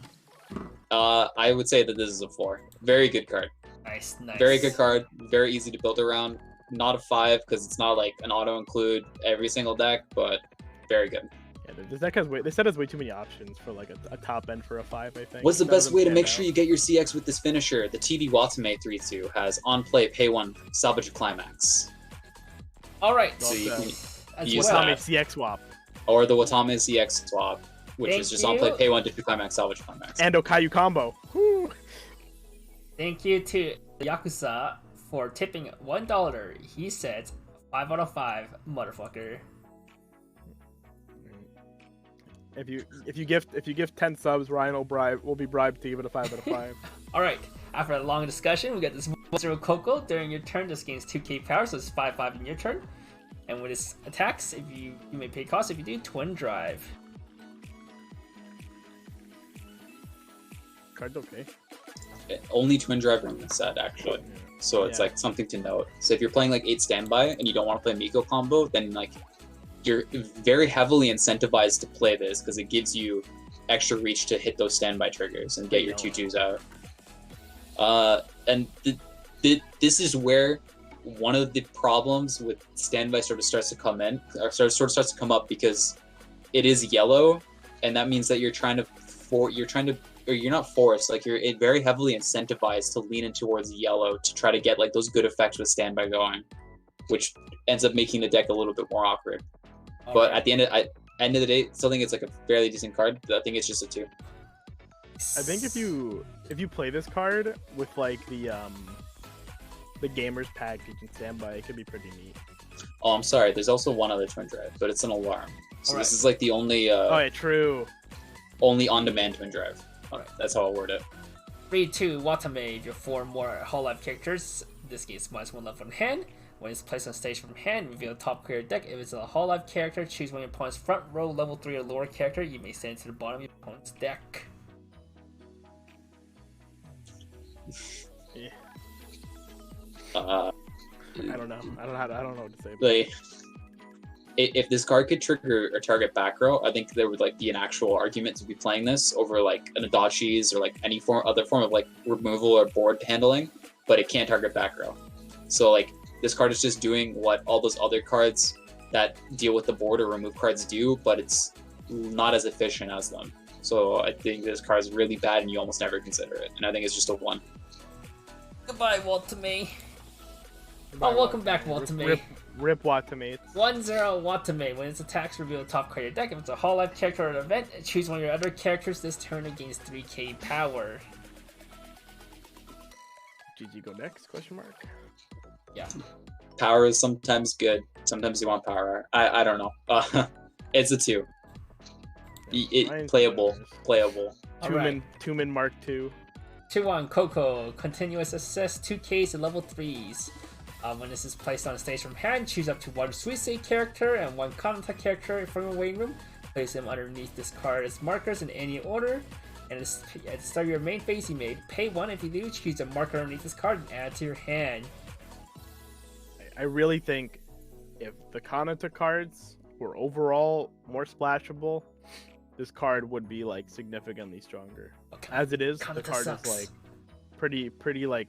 I would say that this is a 4. Very good card. Nice. Very good card. Very easy to build around. Not a 5 because it's not like an auto include every single deck, but very good. Yeah, this deck has this set has way too many options for like a top end for a 5. I think. What's the best way to make sure you get your CX with this finisher? The TV Watame 3/2 has on play, pay 1, salvage a climax. All right. So you can use Watame CX swap. Or the Watame CX swap, which is just on play, pay 1, to climax, salvage climax. And Okayu combo. Woo. Thank you to Yakuza for tipping $1. He said, 5 out of 5, motherfucker. If you gift 10 subs, Ryan will be bribed to give it a 5 out of 5. All right. After a long discussion, we got this 1-0 Coco. During your turn, this gains 2k power, so it's 5/5 in your turn. And when it attacks, if you may pay cost. If you do, Twin Drive. Card's okay. Only Twin Drive in the set, actually. So it's like something to note. So if you're playing like 8 standby and you don't want to play Miko combo, then like you're very heavily incentivized to play this because it gives you extra reach to hit those standby triggers and get your 2/2s out. And this is where one of the problems with standby sort of starts to come in, or sort of starts to come up, because it is yellow, and that means that you're not forced, like you're very heavily incentivized to lean in towards yellow to try to get like those good effects with standby going, which ends up making the deck a little bit more awkward. But at the end of the day, still think it's like a fairly decent card. I think it's just a 2. I think if you play this card with like the gamers package and standby, it could be pretty neat. Oh, I'm sorry. There's also one other Twin Drive, but it's an alarm. So this is like the only oh yeah, true. Only on-demand Twin Drive. Alright. That's how I'll word it. 3/2 Watame. If you 4 more Hololive characters, this gains -1 left from hand. When it's placed on stage from hand, reveal top card of your deck. If it's a Hololive character, choose one of your opponent's front row level 3 or lower character. You may send it to the bottom of your opponent's deck. Yeah. I don't know. I don't know what to say. Like, if this card could trigger or target back row, I think there would like be an actual argument to be playing this over like an Adachi's or like any other form of like removal or board handling, but it can't target back row. So like this card is just doing what all those other cards that deal with the board or remove cards do, but it's not as efficient as them. So I think this card is really bad and you almost never consider it. And I think it's just a 1. Goodbye, Watame. Oh, welcome back, Watame. Rip Watame. 1-0 Watame. When its attacks, reveal the top card of your deck. If it's a Hololive character or an event, choose one of your other characters. This turn it gains 3k power. GG go next? Question mark. Yeah. Power is sometimes good. Sometimes you want power. I don't know. It's a 2. Playable. Two-min Mark 2. 2-1 Coco. Continuous assist 2Ks and level 3s. When this is placed on stage from hand, choose up to 1 Suisei character and 1 Kanata character from your waiting room. Place them underneath this card as markers in any order. And at the start of your main phase, you may pay 1. If you do, choose a marker underneath this card and add it to your hand. I really think if the Kanata cards were overall more splashable, this card would be like significantly stronger. Okay. As it is, Kanata the card sucks. is like pretty like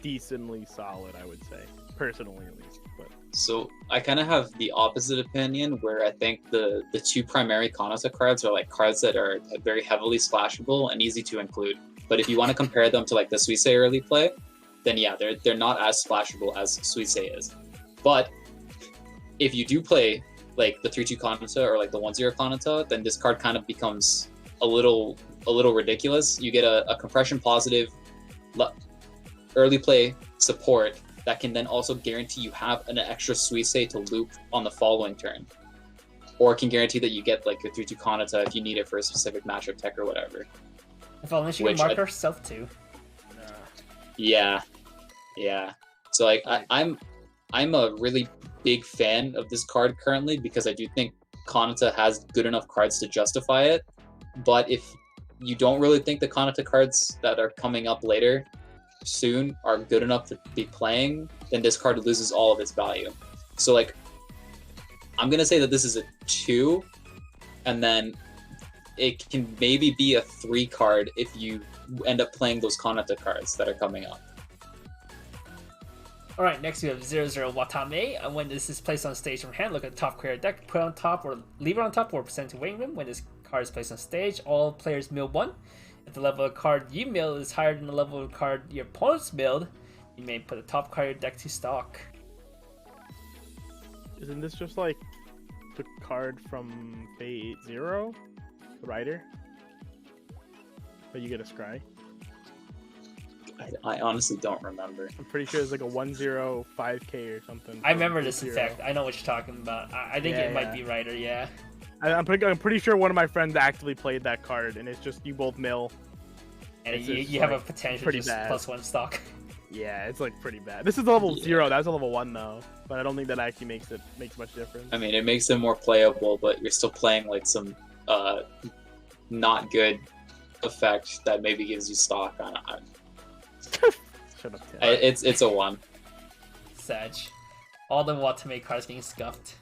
decently solid, I would say, personally at least. But so I kind of have the opposite opinion, where I think the 2 primary Kanata cards are like cards that are very heavily splashable and easy to include. But if you want to compare them to like the Suisei early play, then yeah, they're not as splashable as Suisei is. But if you do play like the 3/2 Kanata or like the 1/0 Kanata, then this card kind of becomes a little ridiculous. You get a compression positive early play support that can then also guarantee you have an extra Suisei to loop on the following turn, or it can guarantee that you get like your 3/2 Kanata if you need it for a specific matchup tech or whatever. If unless you can marker self too. Yeah. So like I'm a really big fan of this card currently because I do think Kanata has good enough cards to justify it. But if you don't really think the Kanata cards that are coming up later soon are good enough to be playing, then this card loses all of its value. So like I'm gonna say that this is a 2, and then it can maybe be a 3 card if you end up playing those Kanata cards that are coming up. Alright, next we have 0-0 Watame. And when this is placed on stage from hand, look at the top card of your deck, put it on top or leave it on top or present to waiting room. When this card is placed on stage, all players mill 1. If the level of card you mill is higher than the level of card your opponent's milled, you may put the top card of your deck to stock. isn't this just like the card from Fate 0? The Rider? But you get a scry? I honestly don't remember. I'm pretty sure it's like a 105k or something. I remember this 10. effect. I know what you're talking about. I think Yeah, it might yeah. be right, or yeah. I'm pretty sure one of my friends actively played that card, and it's just you both mill. And It's you, just, you have a like, potential pretty just bad. +1 stock. Yeah, it's like pretty bad. This is a level Yeah. 0. That's a level 1 though, but I don't think that actually makes much difference. I mean, it makes it more playable, but you're still playing like some not good effect that maybe gives you stock on. Shut up, Tim. It's a 1. Sag. All the Watame cards being scuffed.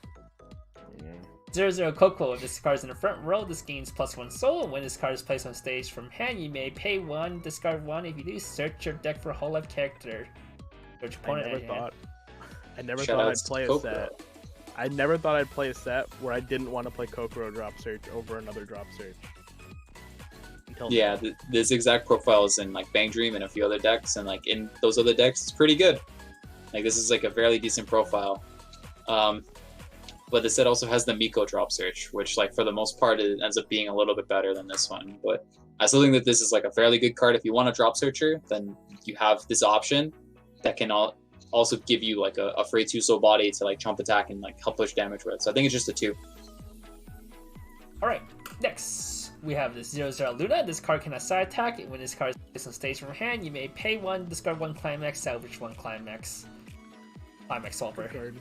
Yeah. 0-0 Coco. If this card is in the front row, this gains +1 soul. When this card is placed on stage from hand, you may pay 1, discard 1. If you do, search your deck for a Hololive character. Search opponent at hand. I never Shout thought outs I'd to play a Kokoro. set. I never thought I'd play a set where I didn't want to play Kokoro drop search over another drop search. Until Yeah, this exact profile is in like Bang Dream and a few other decks, and like in those other decks, it's pretty good. Like this is like a fairly decent profile. But the set also has the Miko drop search, which like for the most part it ends up being a little bit better than this one. But I still think that this is like a fairly good card. If you want a drop searcher, then you have this option that can also give you like a free 2 soul body to like chump attack and like help push damage with. So I think it's just a 2. Alright, next we have this 0-0 Luna. This card cannot side attack. When this card is placed on stage from your hand, you may pay 1, discard 1 climax, salvage 1 climax. Climax solver. card.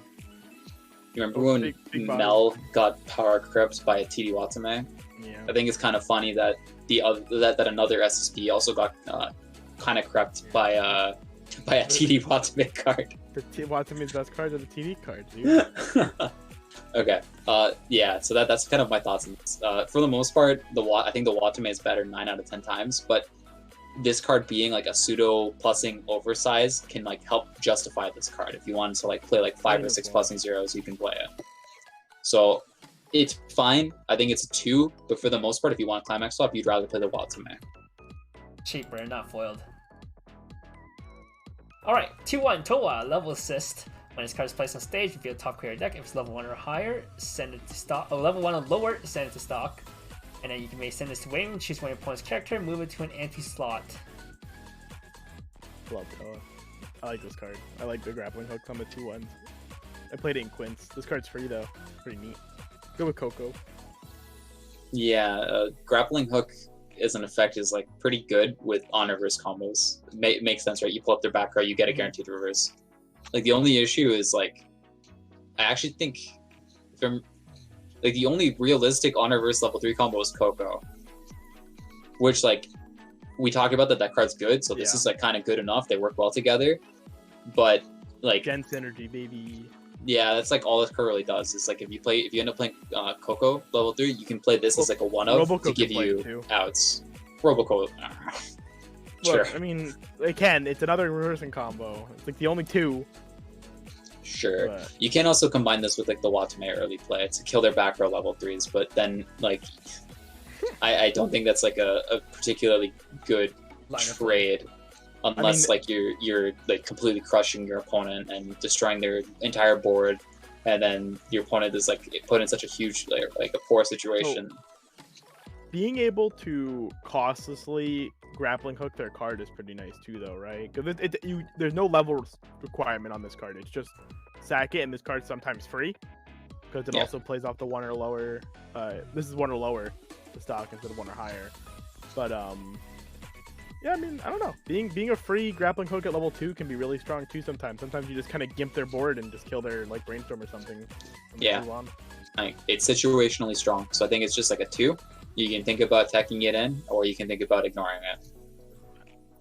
You remember when big body. Mel got power crept by a TD Watame? Yeah. I think it's kind of funny that that another SSP also got kind of crept by a TD Watame card. Watame's best cards are the TD cards, dude. Okay. Yeah. So that's kind of my thoughts on this. For the most part, I think the Watame is better 9 out of 10 times, but this card being like a pseudo plussing oversize can like help justify this card. If you wanted to like play like 5 or 6 plussing zeros, you can play it. So it's fine. I think it's a 2, but for the most part, if you want climax swap, you'd rather play the Watame. Cheaper, not foiled. Alright, 2-1 Towa, level assist. When this card is placed on stage, reveal top card of your deck. If it's level 1 or higher, send it to stock. Oh, level 1 or lower, send it to stock. And then you may send this to wing, choose one of your opponent's character, move it to an empty slot. Love Toa. I like this card. I like the grappling hook on the 2/1s. I played it in Quince. This card's free though. Pretty neat. Go with Coco. Yeah, grappling hook as an effect is like pretty good with on reverse combos. Makes sense, right? You pull up their back row, you get a guaranteed reverse. Like the only issue is like, I actually think from like the only realistic on reverse level 3 combo is Coco, which like we talk about that card's good, so this is like kind of good enough. They work well together, but like Gen synergy, baby. yeah, that's like all this card really does. Is like if you end up playing Coco level 3, you can play this as like a one of Roboco to give can play you it too. outs. Roboco. Sure. Look, I mean, they can. It's another reversing combo. It's like the only 2. Sure. But You can also combine this with like the Watame early play to kill their back row level 3s, but then like I don't think that's like a particularly good Line of play. trade unless like you're like completely crushing your opponent and destroying their entire board, and then your opponent is like put in such a huge like a poor situation. being able to costlessly grappling hook their card is pretty nice too, though, right? Because there's no level requirement on this card. It's just sack it, and this card's sometimes free because it also plays off the 1 or lower. This is 1 or lower the stock instead of 1 or higher. But yeah, I mean, I don't know. Being a free grappling hook at level 2 can be really strong too. Sometimes you just kind of gimp their board and just kill their like brainstorm or something. Yeah. It's situationally strong, so I think it's just like a 2. You can think about attacking it in, or you can think about ignoring it.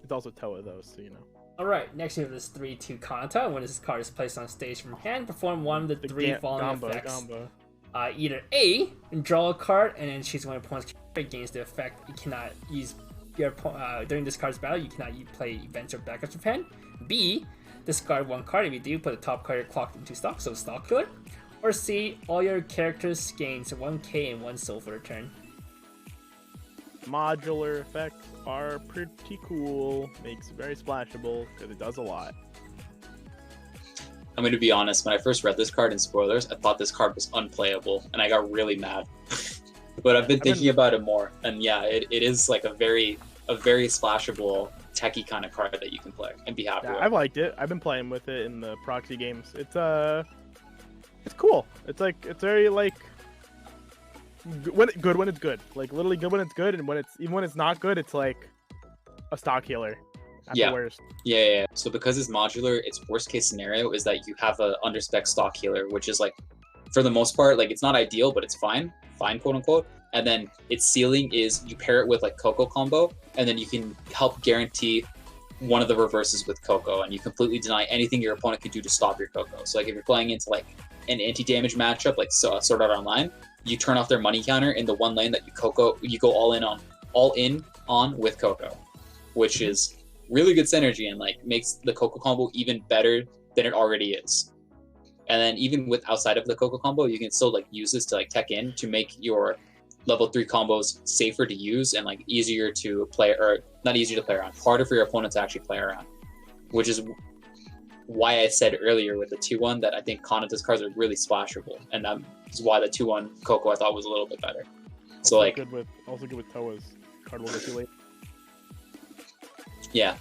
It's also Toa though, so you know. Alright, next we have this 3-2 Kanta. When this card is placed on stage from hand, perform one of the 3 following effects. Either A, draw a card, and then choose one of your opponent's character against the effect. You cannot use your during this card's battle, you cannot play events or backups from hand. B, discard 1 card. If you do, put the top card clocked into stock, so stock killer. Or C, all your characters gains 1k and 1 soul for a turn. Modular effects are pretty cool. Makes it very splashable because it does a lot. I'm going to be honest, when I first read this card in spoilers, I thought this card was unplayable, and I got really mad. But I've been thinking about it more, and yeah, it is like a very splashable techie kind of card that you can play and be happy Yeah, with. I've liked it. I've been playing with it in the proxy games. It's cool. It's very like good when it's good. Like literally good when it's good, and when it's not good, it's like a stock healer at the worst. Yeah. So because it's modular, its worst case scenario is that you have a underspec stock healer, which is like, for the most part, like it's not ideal, but it's fine, quote unquote. And then its ceiling is you pair it with like Coco combo, and then you can help guarantee one of the reverses with Coco, and you completely deny anything your opponent can do to stop your Coco. So like if you're playing into like an anti-damage matchup like Sword Art Online, you turn off their money counter in the one lane that you go all in on with Coco, which is really good synergy and like makes the Coco combo even better than it already is. And then even with outside of the Coco combo, you can still like use this to like tech in to make your level 3 combos safer to use and like easier to play, or not easier to play around, harder for your opponent to actually play around, which is why I said earlier with the 2-1 that I think Kanata's cards are really splashable, and that is why the 2-1 Coco I thought was a little bit better. So like also good with Toa's card will get you late. Yeah,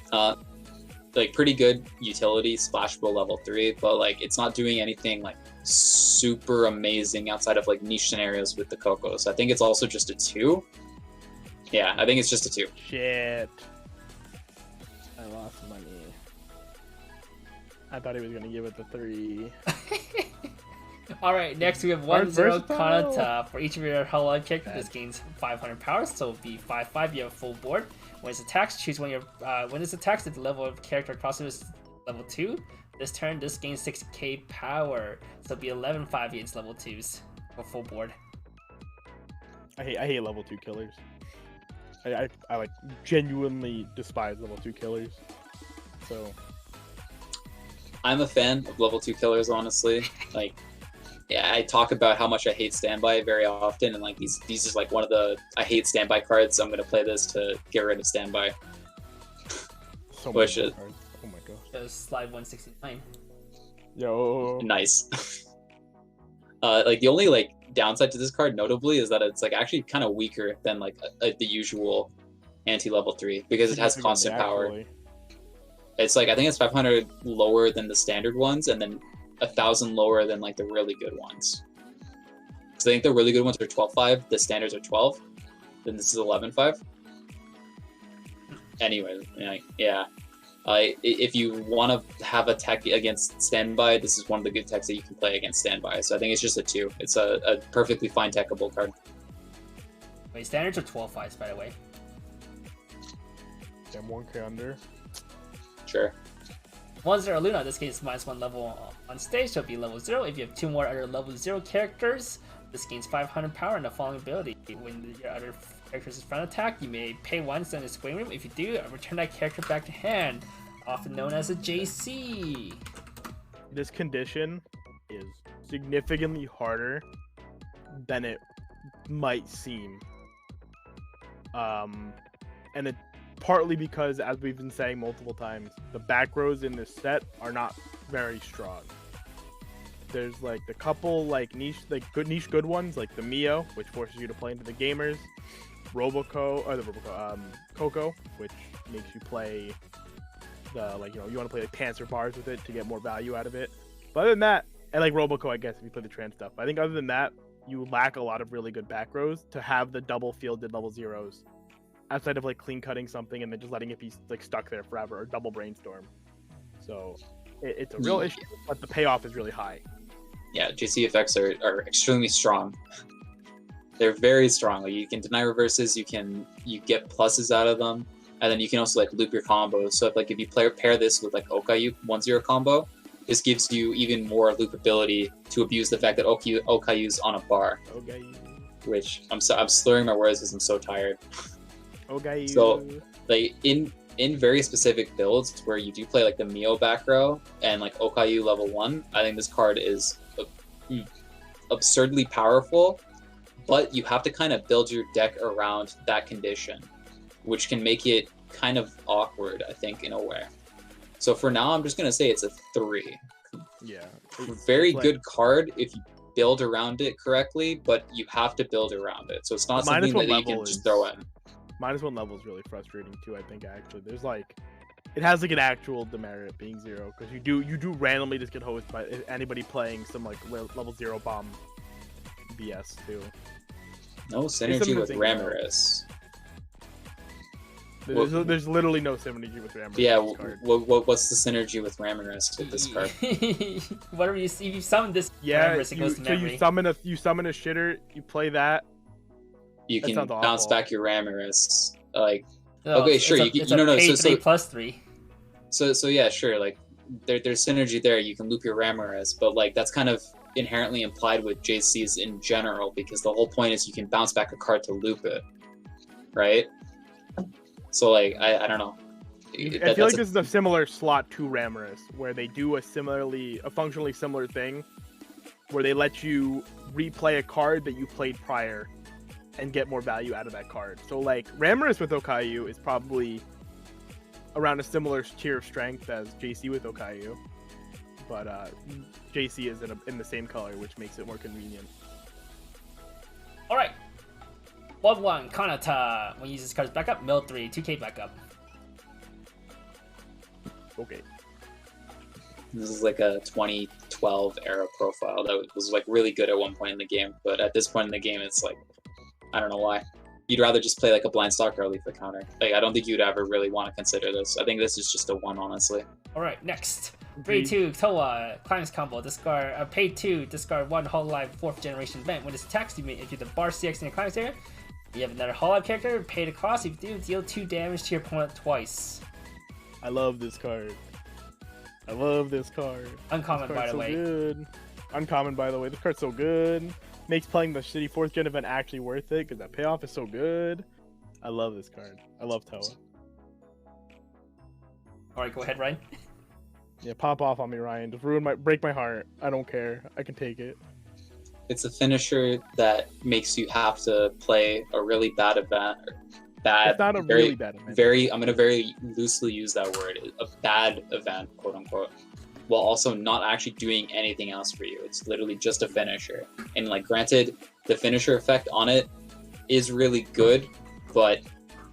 like pretty good utility, splashable level 3, but like it's not doing anything like super amazing outside of like niche scenarios with the Coco. So I think it's also just a 2. Yeah, I think it's just a 2. Shit. I lost money. I thought he was gonna give it the 3. All right, next we have 1-0 Kanata. For each of your Hololive characters, this gains 500 power, so it'll be 5/5. You have full board. When it attacks, choose when it attacks at the level of character crossover is level 2. This turn, this gains 6k power, so it'll be 11/5 against level 2s for full board. I hate level 2 killers. I like genuinely despise level 2 killers. So I'm a fan of level 2 killers, honestly. Like, yeah, I talk about how much I hate standby very often, and like these is like one of the I hate standby cards. So I'm gonna play this to get rid of standby. so Which many is cards. Oh my gosh. Just slide 169. Yo. nice. Like the only like downside to this card, notably, is that it's like actually kind of weaker than like the usual anti-level 3 because it has constant power. Actually. It's like I think it's 500 lower than the standard ones, and then 1,000 lower than like the really good ones. So I think the really good ones are 12/5, the standards are 12, then this is 11/5. Anyway, yeah. If you want to have a tech against standby, this is one of the good techs that you can play against standby. So I think it's just a 2. It's a perfectly fine techable card. Wait, standards are 12/5s, by the way. Damn, 1k under. Sure. 1-0 Luna, this gains -1 level on stage, so it'll be level 0. If you have 2 more other level 0 characters, this gains 500 power and the following ability. When your other characters is front attack, you may pay 1, send a swing room. If you do, return that character back to hand, often known as a JC. This condition is significantly harder than it might seem. And it partly because, as we've been saying multiple times, the back rows in this set are not very strong. There's like the couple like good ones like the Mio, which forces you to play into the gamers, Coco, which makes you play the you want to play like Panzer bars with it to get more value out of it. But other than that, and like Roboco, I guess if you play the trans stuff, I think other than that, you lack a lot of really good back rows to have the double fielded level 0s. Outside of like clean cutting something and then just letting it be like stuck there forever, or double brainstorm. So it's a real issue, but the payoff is really high. Yeah, JC effects are extremely strong. They're very strong. Like you can deny reverses, you get pluses out of them, and then you can also like loop your combos. So if you pair this with like Okayu 1-0 combo, this gives you even more loopability to abuse the fact that Okayu's on a bar. Okay. Which I'm slurring my words because I'm so tired. Okay. So like in very specific builds where you do play like the Mio back row and like Okayu level 1, I think this card is absurdly powerful, but you have to kind of build your deck around that condition, which can make it kind of awkward, I think, in a way. So for now, I'm just gonna say it's a 3. Yeah. Very good card if you build around it correctly, but you have to build around it. So it's not something that you can just throw in. -1 level is really frustrating too. I think actually there's like, it has like an actual demerit being 0 because you do randomly just get hosed by anybody playing some like level 0 bomb BS too. No synergy with Ramirez. There's literally no synergy with Ramirez. Yeah, what's the synergy with Ramirez with this card? Whatever you see, you summon this. Yeah, Ramirez, it goes to memory. you summon a shitter, you play that. You can bounce back your Ramirez. Like, no, okay, sure. Pay 3+3. So yeah, sure. Like, there's synergy there. You can loop your Ramirez, but like that's kind of inherently implied with JCs in general because the whole point is you can bounce back a card to loop it, right? So like I don't know. I feel like this is a similar slot to Ramirez, where they do a functionally similar thing, where they let you replay a card that you played prior, and get more value out of that card. So like Ramirez with Okayu is probably around a similar tier of strength as JC with Okayu, but JC is in the same color, which makes it more convenient. All right. 1-1 Kanata. When you use this card's backup, mill 3, 2k backup. Okay. This is like a 2012 era profile that was like really good at one point in the game, but at this point in the game, it's like, I don't know why. You'd rather just play like a blind stalker or leave the counter. Like, I don't think you'd ever really want to consider this. I think this is just a 1, honestly. All right, next. Grade 2 Toa Climbs combo. Discard pay 2. Discard 1 Hololive 4th generation event. When this attacks, you may enter the bar CX in your Climbs area. You have another Hololive character. Pay the cost. If you do, deal 2 damage to your opponent twice. I love this card. I love this card. Uncommon, by the way. Good. Uncommon, by the way. This card's so good. Makes playing the shitty 4th gen event actually worth it because that payoff is so good. I love this card. I love Toa. Alright, go ahead, Ryan. Yeah, pop off on me, Ryan. Just break my heart. I don't care. I can take it. It's a finisher that makes you have to play a really bad event. Bad. It's not a really bad event. I'm gonna very loosely use that word. A bad event, quote unquote. While also not actually doing anything else for you. It's literally just a finisher. And like, granted, the finisher effect on it is really good, but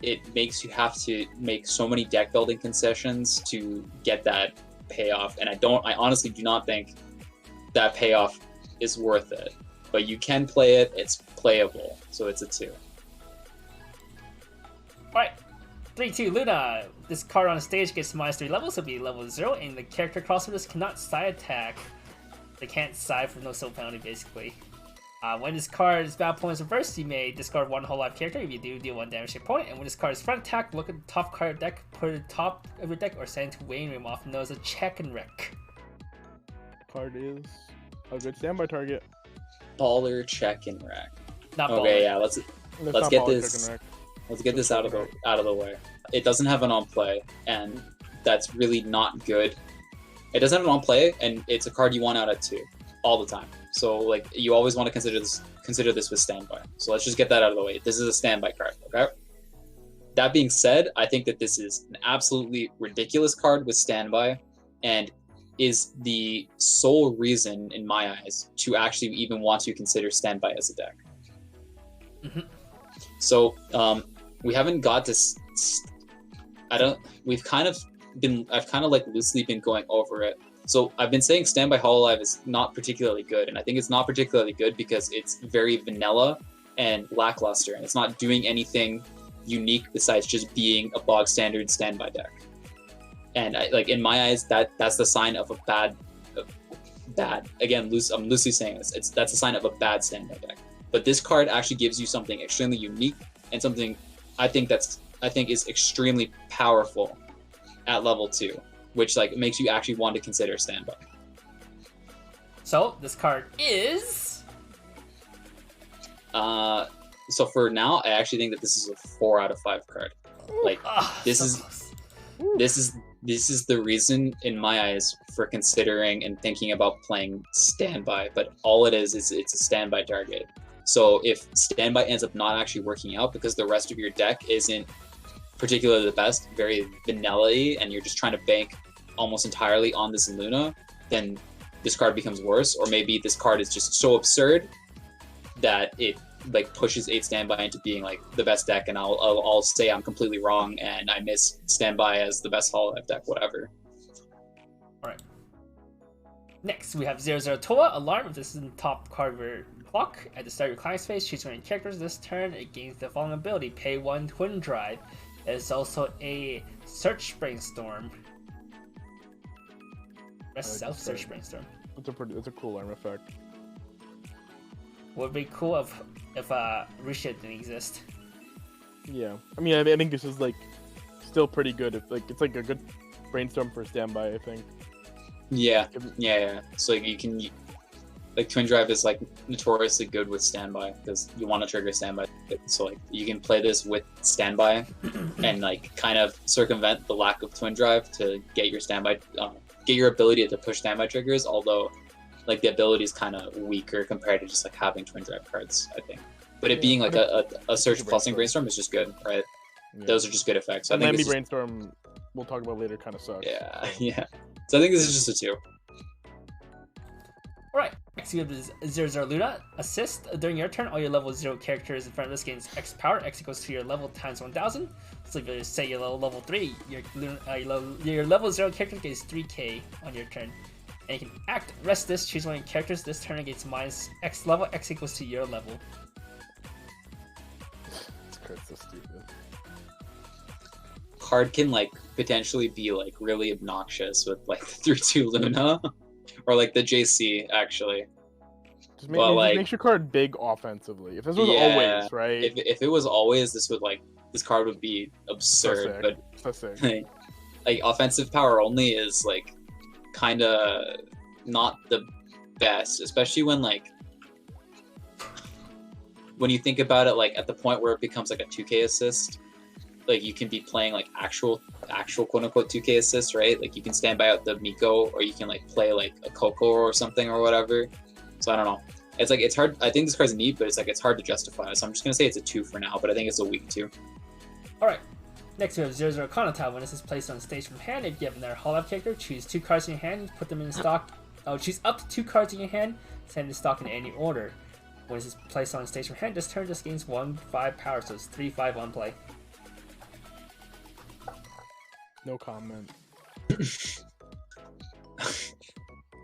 it makes you have to make so many deck building concessions to get that payoff. And I honestly do not think that payoff is worth it. But you can play it, it's playable. So it's a 2. Alright. 3-2 Luna. This card on stage gets -3 levels, so it'll be level 0, and the character crossovers cannot side attack. They can't side for no soul penalty, basically. When this card's battle point is reversed, you may discard 1 Hololive character. If you do, deal 1 damage to your opponent. And when this card is front attack, look at the top card of the deck, put it at the top of your deck, or send it to Wayne Room, often known as a check and wreck. Card is a good standby target. Baller check and rack. Not baller. Okay, yeah, let's get this. Let's get this out of the way. It doesn't have an on play, and that's really not good. It doesn't have an on play, and it's a card you want out at 2 all the time. So like, you always want to consider this with standby. So let's just get that out of the way. This is a standby card, okay? That being said, I think that this is an absolutely ridiculous card with standby, and is the sole reason, in my eyes, to actually even want to consider standby as a deck. Mm-hmm. So we haven't got this. I've kind of like loosely been going over it. So I've been saying Standby Hololive is not particularly good, and I think it's not particularly good because it's very vanilla and lackluster, and it's not doing anything unique besides just being a bog standard standby deck. And in my eyes, that's the sign of a bad. Again, I'm loosely saying this. That's a sign of a bad standby deck. But this card actually gives you something extremely unique and something I think is extremely powerful at level 2, which like makes you actually want to consider standby. So this card is. So for now, I actually think that this is a 4 out of 5 card. Like this is the reason in my eyes for considering and thinking about playing standby. But all it is it's a standby target. So if standby ends up not actually working out because the rest of your deck isn't particularly the best, very vanilla-y, and you're just trying to bank almost entirely on this Luna, then this card becomes worse. Or maybe this card is just so absurd that it like pushes 8 standby into being like the best deck, and I'll say I'm completely wrong and I miss standby as the best Hololive deck, whatever. Alright. Next, we have 00 Toa Alarm. This is the top card of your clock. At the start of your climbing phase, choose one of your characters. This turn, it gains the following ability: pay 1 Twin Drive. There's also a Search Brainstorm. Rest Self Search Brainstorm. It's a cool arm effect. Would be cool if Risha didn't exist. Yeah, I mean, I think this is like still pretty good. It's like a good brainstorm for standby, I think. Yeah. So like you can, like Twin Drive is like notoriously good with standby because you want to trigger standby. So like you can play this with standby and like kind of circumvent the lack of Twin Drive to get your standby, get your ability to push standby triggers. Although, like the ability is kind of weaker compared to just like having Twin Drive cards, I think. But it being like a search pulsing brainstorm is just good, right? Yeah. Those are just good effects. So I think brainstorm, we'll talk about later, kind of sucks. Yeah. So I think this is just a 2. Alright, next we have this 00 Luna. Assist. During your turn, all your level 0 characters in front of this gains X power. X equals to your level times 1000. So if you say you're level 3, your level 0 character gains 3k on your turn. And you can act, rest this, choose one of your characters. This turn it gets minus X level. X equals to your level. This card's so stupid. Card can like potentially be like really obnoxious with like the 3/2 Luna or like the JC actually. Just makes your card big offensively. If this was always right, if it was always, this card would be absurd. But like offensive power only is like kind of not the best, especially when you think about it, like at the point where it becomes like a 2k assist. Like you can be playing like actual quote unquote 2k assists, right? Like you can stand by out the Miko, or you can like play like a Coco or something or whatever. So I don't know. It's hard. I think this card's neat, but it's hard to justify. So I'm just gonna say it's a 2 for now, but I think it's a weak 2. All right. Next we have 00 Kanata. When this is placed on stage from hand, if you have another Hololive character, choose 2 cards in your hand, put them in stock. Choose up to 2 cards in your hand, send in stock in any order. When this is placed on stage from hand, this turn just gains 1/5 power, so it's 3/5 on play. No comment.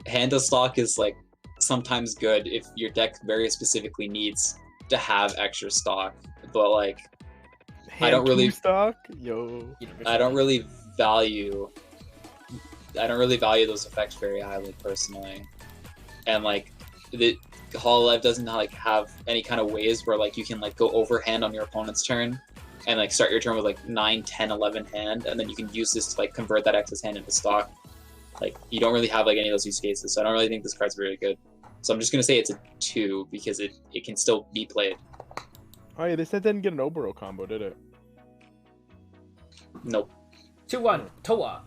Hand to stock is like sometimes good if your deck very specifically needs to have extra stock, but like I don't really value those effects very highly personally. And like the Hololive doesn't like have any kind of ways where like you can like go overhand on your opponent's turn and like start your turn with like 9, 10, 11 hand, and then you can use this to like convert that excess hand into stock. Like you don't really have like any of those use cases, so I don't really think this card's very good. So I'm just gonna say it's a 2 because it can still be played. Oh yeah, they said didn't get an Obero combo, did it? Nope. 2/1 Toa.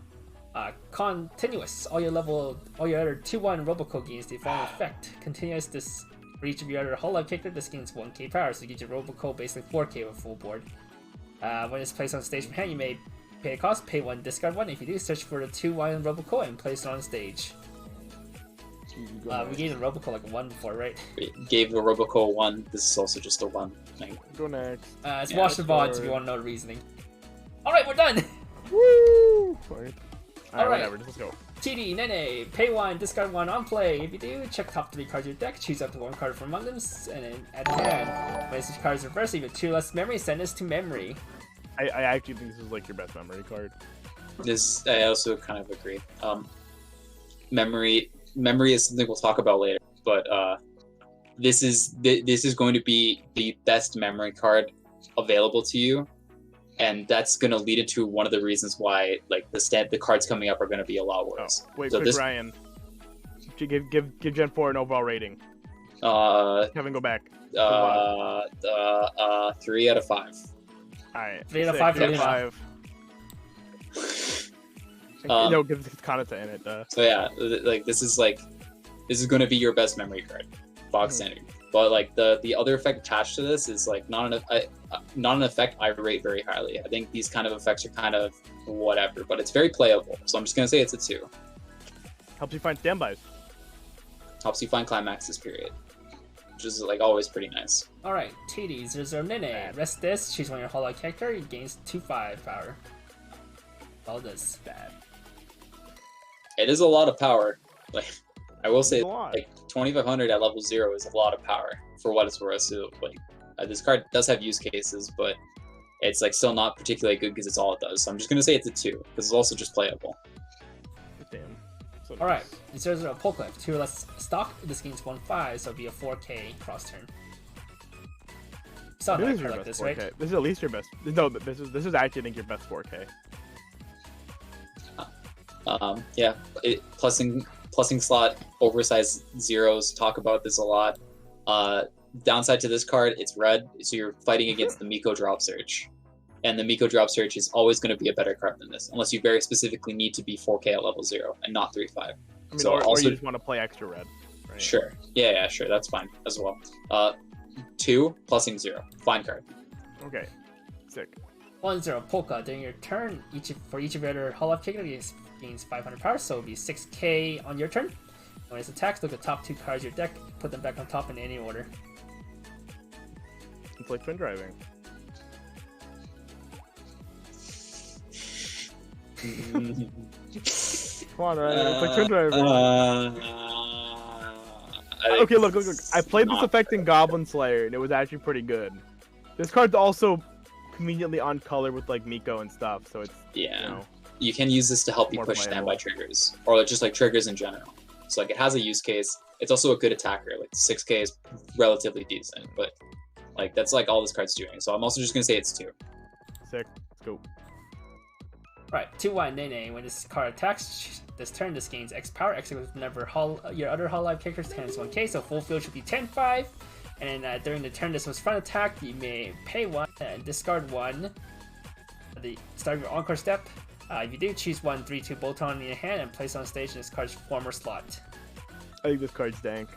Continuous. All your other 2/1 Roboco gains the following effect. Continuous this for each of your other Hololive character, this gains 1k power, so you get your Roboco basically 4k with full board. When it's placed on stage from hand, you may pay a cost, pay 1, discard 1. If you do, search for the 2/1 Roboco and place it on stage. We gave the Roboco like a 1 before, right? We gave the Roboco 1. This is also just a 1. Go next. Let's watch the VODs if you want to know the reasoning. Alright, we're done! Woo! Alright, whatever, let's go. TD, Nene, pay 1, discard 1 on play. If you do, check top 3 cards of your deck, choose up to 1 card from among them, and then add hand. When this card is reversed, if you have 2 less memory, send this to memory. I actually think this is like your best memory card. I also kind of agree. Memory is something we'll talk about later, but this is going to be the best memory card available to you, and that's going to lead into one of the reasons why like the cards coming up are going to be a lot worse. Wait, so quick, Ryan. Give Gen 4 an overall rating. Kevin, go back. 3 out of 5. All right. 3 out of 5. 3 out of 5. No, give Kanata in it. So yeah, like this is going to be your best memory card, box standard. But like the other effect attached to this is like not an effect I rate very highly. I think these kind of effects are kind of whatever, but it's very playable. So I'm just gonna say it's a 2. Helps you find standbys. Helps you find climaxes. Period. is like always pretty nice. Alright, TD, 00 Nene. Rest this, choose one of your Hololive character, it gains 2-5 power. All this bad. It is a lot of power. Like, I will say, It's a lot. like 2500 at level 0 is a lot of power for what it's worth. So, like, this card does have use cases, but it's like still not particularly good because it's all it does. So I'm just gonna say it's a 2 because it's also just playable. Damn. So Alright, 00 Pekora. 2 or less stock, this gains 1-5, so it'll be a 4K cross turn. You saw This that is your card like best this, 4K. right? This is at least your best. No, this is actually I think your best 4K. Yeah, plussing slot, oversized zeros. Talk about this a lot. Downside to this card, it's red, so you're fighting against the Miko Drop Search. And the Miko Drop Search is always going to be a better card than this, unless you very specifically need to be 4K at level 0 and not 3-5. I mean, So or also, you just want to play extra red. Right? sure. Yeah, sure, that's fine as well. 2, plussing 0. Fine card. Okay. Sick. 10 Polka. During your turn, for each of your other Hololive character gains 500 power, so it'll be 6K on your turn. When it's attacks, look at the top 2 cards of your deck, put them back on top in any order. It's like twin driving. Come on, right? It's like twin driving. Okay, look. I played this effect in Goblin Slayer, and it was actually pretty good. This card's also conveniently on color with like Miko and stuff, so it's You can use this to help you More push playable. standby triggers, or just like triggers in general. So like it has a use case. It's also a good attacker. Like 6K is relatively decent, but like that's like all this card's doing. So I'm also just gonna say it's 2. sick. Let's go. Right, 2-1 Nene. When this card attacks this turn, this gains X power. X equals whenever your other Hololive characters times 1K, so full field should be 10-5. And during the turn this was front attack, you may pay 1 and discard 1 at the start of your encore step. If you do, choose 1 3/2 Bolton in your hand and place on stage in this card's former slot. I think this card's dank.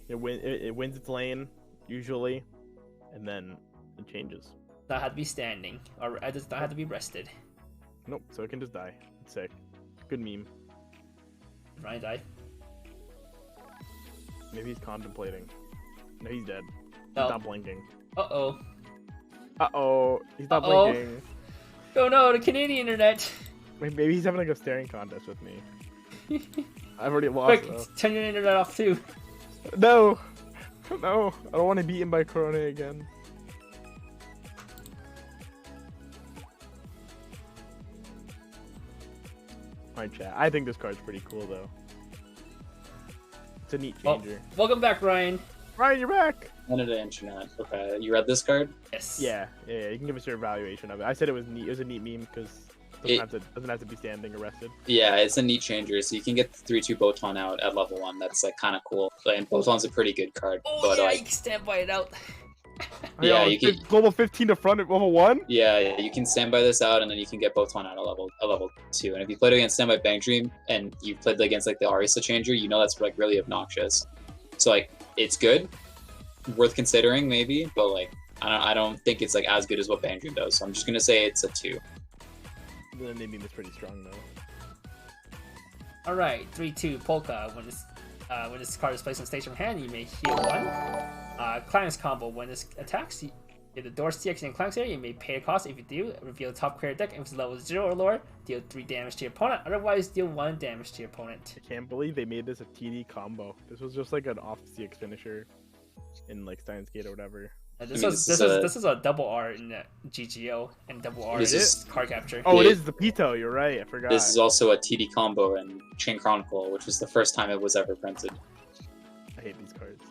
It wins its lane usually, and then it changes. Not have to be standing, or it does not have to be rested. Nope. So it can just die. It's sick. Good meme. Ryan die. Maybe he's contemplating. No, he's dead. He's No. not blinking. Uh-oh. Uh-oh. He's not Uh-oh. blinking. Oh no, the Canadian internet! Maybe he's having like a staring contest with me. I've already lost. Quick, Though. turn your internet off too. No! No! I don't want to be eaten by Corona again. My chat. I think this card's pretty cool though. It's a neat Well, changer. welcome back, Ryan. Ryan, you're back! Under the internet. Okay, you read this card? Yes. Yeah, you can give us your evaluation of it. I said it was neat. It was a neat meme because it doesn't have to be standing arrested. Yeah, it's a neat changer. So you can get the 3/2 Boton out at level 1. That's like kind of cool. And Boton's a pretty good card. Oh but yeah, like, you can stand by it out. Yeah, you can. Global 15 to front at level 1? Yeah, you can stand by this out, and then you can get Boton out a level 2. And if you played against Standby Bank Dream, and you played against like the Arisa changer, you know that's like really obnoxious. So like, it's good, worth considering maybe, but like, I don't think it's like as good as what Bank Dream does. So I'm just gonna say it's a 2. The name is pretty strong though. All right, 3/2 Polka. When this card is placed on stage from hand, you may heal 1. Climax combo. When this attacks, if the door CX in Climax area, you may pay a cost. If you do, reveal the top card deck. If it's level 0 or lower, deal 3 damage to your opponent. Otherwise, deal 1 damage to your opponent. I can't believe they made this a TD combo. This was just like an off CX finisher in like Steins Gate or whatever. This is a double R in GGO and double R in This card capture. Oh, it Yeah. is the Pito. You're right. I forgot. This is also a TD combo in Chain Chronicle, which was the first time it was ever printed. I hate these cards.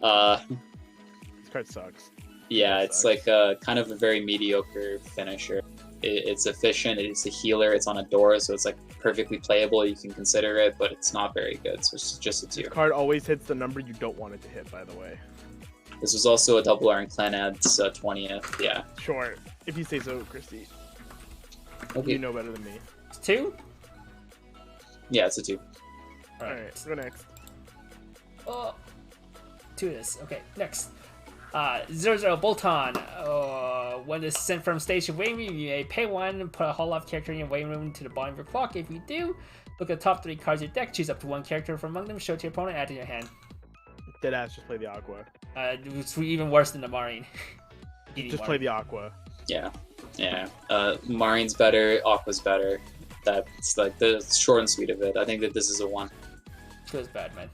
This card sucks. Yeah, It it's sucks. like kind of a very mediocre finisher. It's efficient, it's a healer, it's on a door, so it's like perfectly playable, you can consider it, but it's not very good, so it's just a 2. This card always hits the number you don't want it to hit, by the way. This was also a double R in Clanad's 20th, yeah. Sure. If you say so, Christy. Okay. You know better than me. It's 2. Yeah, it's a 2. Alright, go next. Oh, 2 is okay. Next, 00 Bolton. when it's sent from stage to waiting room, you may pay 1 and put a Hololive character in your waiting room to the bottom of your clock. If you do, look at the top 3 cards of your deck, choose up to 1 character from among them, show it to your opponent, add to your hand. Deadass, just play the Aqua. It's even worse than the Marine. Just play the Aqua. Yeah. Marine's better, Aqua's better. That's like the short and sweet of it. I think that this is a 1. Feels bad, man.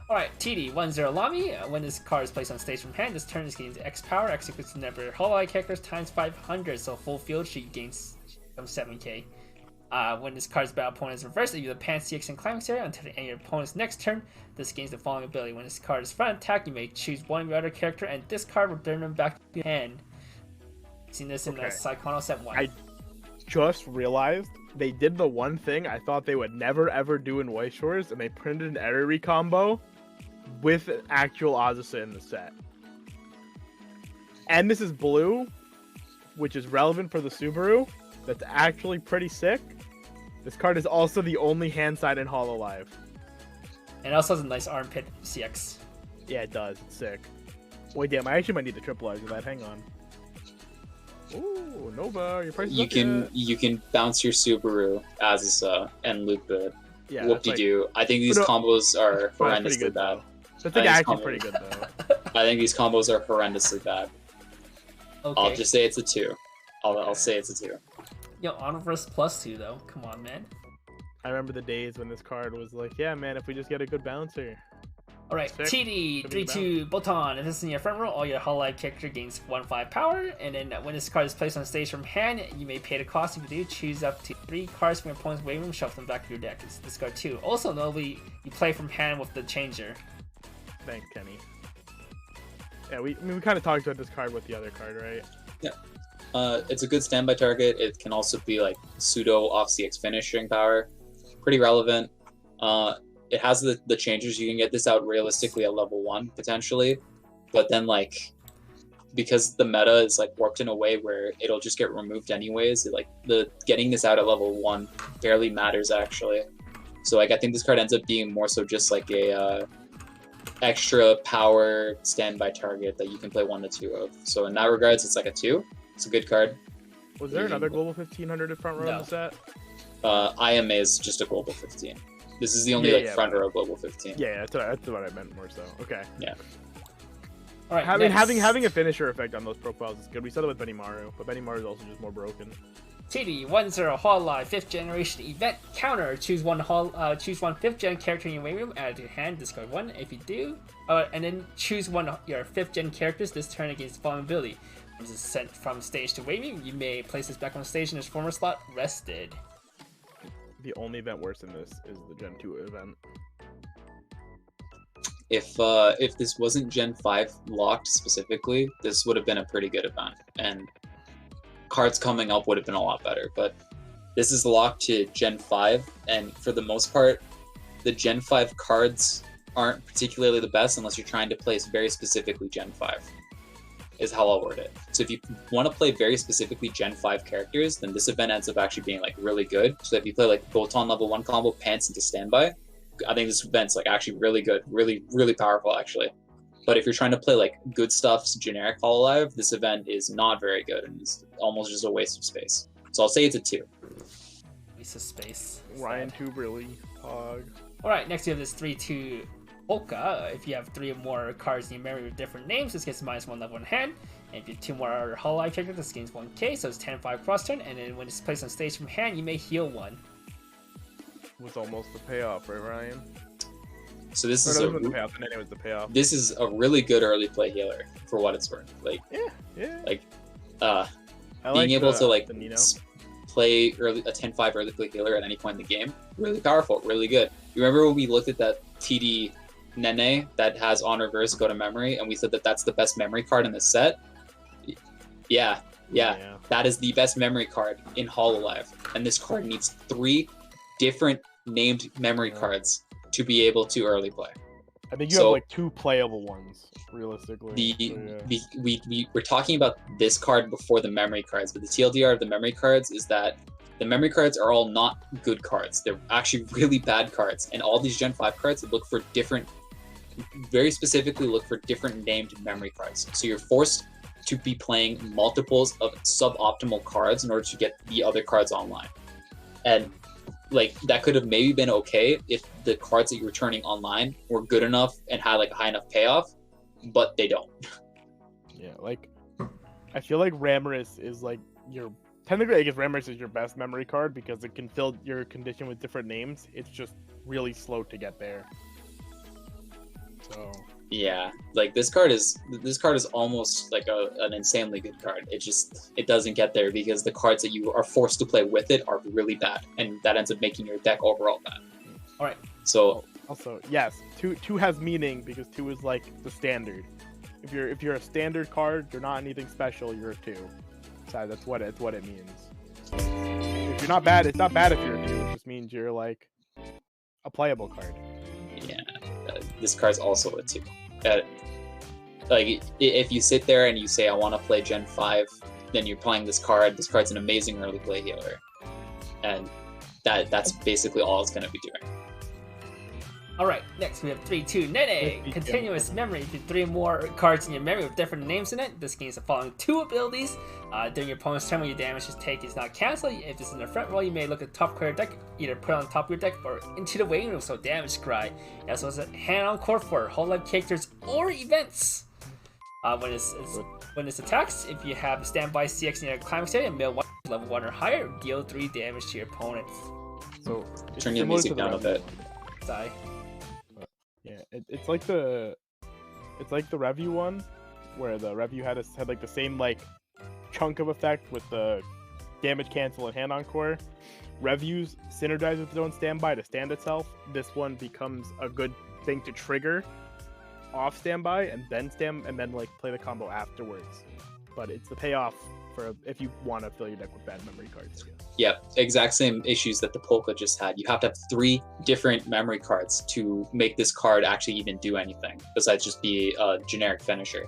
Alright, TD 1-0 Lami. When this card is placed on stage from hand, this turn is gains X power, executes the number of Hololive characters times 500, so full field she gains 7k. When this card's battle opponent is reversed, either the Pan CX and Climax area until the end of your opponent's next turn, this gains the following ability. When this card is front attack, you may choose one of your other character and discard, return them back to your hand. Seen this in the Psychono set 1. I just realized they did the one thing I thought they would never ever do in Weiss Schwarz, and they printed an Eriri combo with an actual Azusa in the set. And this is blue, which is relevant for the Subaru. That's actually pretty sick. This card is also the only hand side in Hololive. And it also has a nice armpit CX. Yeah, it does. It's sick. Wait, damn, I actually might need the triple eyes of that. Hang on. Ooh, Nova, your price is up yet. You can bounce your Subaru Azusa and loop it. Yeah, Whoop-de-doo. I think these combos are horrendously bad. That's like actually pretty good though. I think these combos are horrendously bad. Okay. I'll just say it's a 2. I'll say it's a 2. Yo, Honorverse +2 though. Come on, man. I remember the days when this card was like, yeah, man, if we just get a good bouncer. Alright, TD 3-2 Botan. If this is in your front row, all your Hololive character gains 1/5 power. And then when this card is placed on stage from hand, you may pay the cost. If you do, choose up to 3 cards from your opponent's waiting room, shuffle them back to your deck. It's discard 2. Also, notably, you play from hand with the changer. Thanks, Kenny. Yeah, we kind of talked about this card with the other card, right? Yeah. It's a good standby target. It can also be like pseudo off CX finishing power. Pretty relevant. It has the changes. You can get this out realistically at level 1 potentially, but then like because the meta is like warped in a way where it'll just get removed anyways. The getting this out at level 1 barely matters actually. So like I think this card ends up being more so just like a extra power standby target that you can play 1 to 2 of. So in that regards, it's like a 2. It's a good card. Was there another global 1500 in front row in the set? IMA is just a global 15. This is the only front row global 15. Yeah, that's what I meant more so. Okay. Yeah. All right. Having a finisher effect on those profiles is good. We saw that with Benimaru, but Benimaru is also just more broken. TD 1-0 Hololive 5th generation event counter. Choose one 5th gen character in your waiting room, add it to your hand, discard 1. If you do, and then choose one of your 5th gen characters this turn against the following ability. When this is sent from stage to waiting room, you may place this back on stage in its former slot, rested. The only event worse than this is the Gen 2 event. If this wasn't Gen 5 locked specifically, this would have been a pretty good event, and cards coming up would have been a lot better. But this is locked to Gen 5, and for the most part, the Gen 5 cards aren't particularly the best unless you're trying to place very specifically Gen 5. Is how I'll word it. So if you want to play very specifically Gen 5 characters, then this event ends up actually being like really good. So if you play like Botan level 1 combo, Pants into standby, I think this event's like actually really good, really powerful actually. But if you're trying to play like good stuff's generic Hololive, this event is not very good and it's almost just a waste of space. So I'll say it's a 2. Waste of space. Ryan Tuberly, Hog. Alright, next we have this 3-2 Polka. If you have 3 or more cards in your memory with different names, this gets -1 level in hand. And if you have 2 more Hololive characters, this gains 1k, so it's 10-5 cross turn. And then when it's placed on stage from hand, you may heal 1. Was almost the payoff, right, Ryan? So this is the payoff, and then it was the payoff. This is a really good early play healer for what it's worth. Like like being able to play a 10-5 early play healer at any point in the game, really powerful, really good. You remember when we looked at that TD Nene that has on reverse go to memory, and we said that that's the best memory card in the set? Yeah, that is the best memory card in Hololive, and this card needs 3 different named memory cards to be able to early play. I think you have like 2 playable ones, realistically. We're talking about this card before the memory cards, but the TLDR of the memory cards is that the memory cards are all not good cards. They're actually really bad cards, and all these Gen 5 cards look for different, very specifically look for different named memory cards. So you're forced to be playing multiples of suboptimal cards in order to get the other cards online. And like that could have maybe been okay if the cards that you were turning online were good enough and had like a high enough payoff, but they don't. Yeah, like I feel like Ramorous is like your technically I guess Ramorous is your best memory card because it can fill your condition with different names. It's just really slow to get there. So yeah, like this card is almost like an insanely good card. It doesn't get there because the cards that you are forced to play with it are really bad, and that ends up making your deck overall bad. All right. So also yes, two has meaning because 2 is like the standard. If you're a standard card, you're not anything special. You're a 2. So that's what it means. So if you're not bad, it's not bad if you're a 2. It just means you're like a playable card. yeah, this card's also a 2. Like if you sit there and you say I want to play Gen 5, then you're playing this card. This card's an amazing early play healer, and that's basically all it's going to be doing. All right, next we have 3-2 Nene. Continuous memory. If you 3 more cards in your memory with different names in it, this gains the following 2 abilities. During your opponent's turn, when your damage is taken is not cancelled. If it's in the front row, you may look at the top card of your deck, either put it on top of your deck or into the waiting room, so damage scry. It also has a hand on court for Hololive characters or events. When it's attacks, if you have a standby CX in your climax area, mill 1 level 1 or higher, deal 3 damage to your opponent. So Turn your music down a bit. Die. Yeah, it's like the review one, where the review had like the same like chunk of effect with the damage cancel and hand on core. Reviews synergize with its own standby to stand itself. This one becomes a good thing to trigger off standby and then like play the combo afterwards. But it's the payoff for if you want to fill your deck with bad memory cards. Yeah, exact same issues that the Polka just had. You have to have 3 different memory cards to make this card actually even do anything besides just be a generic finisher.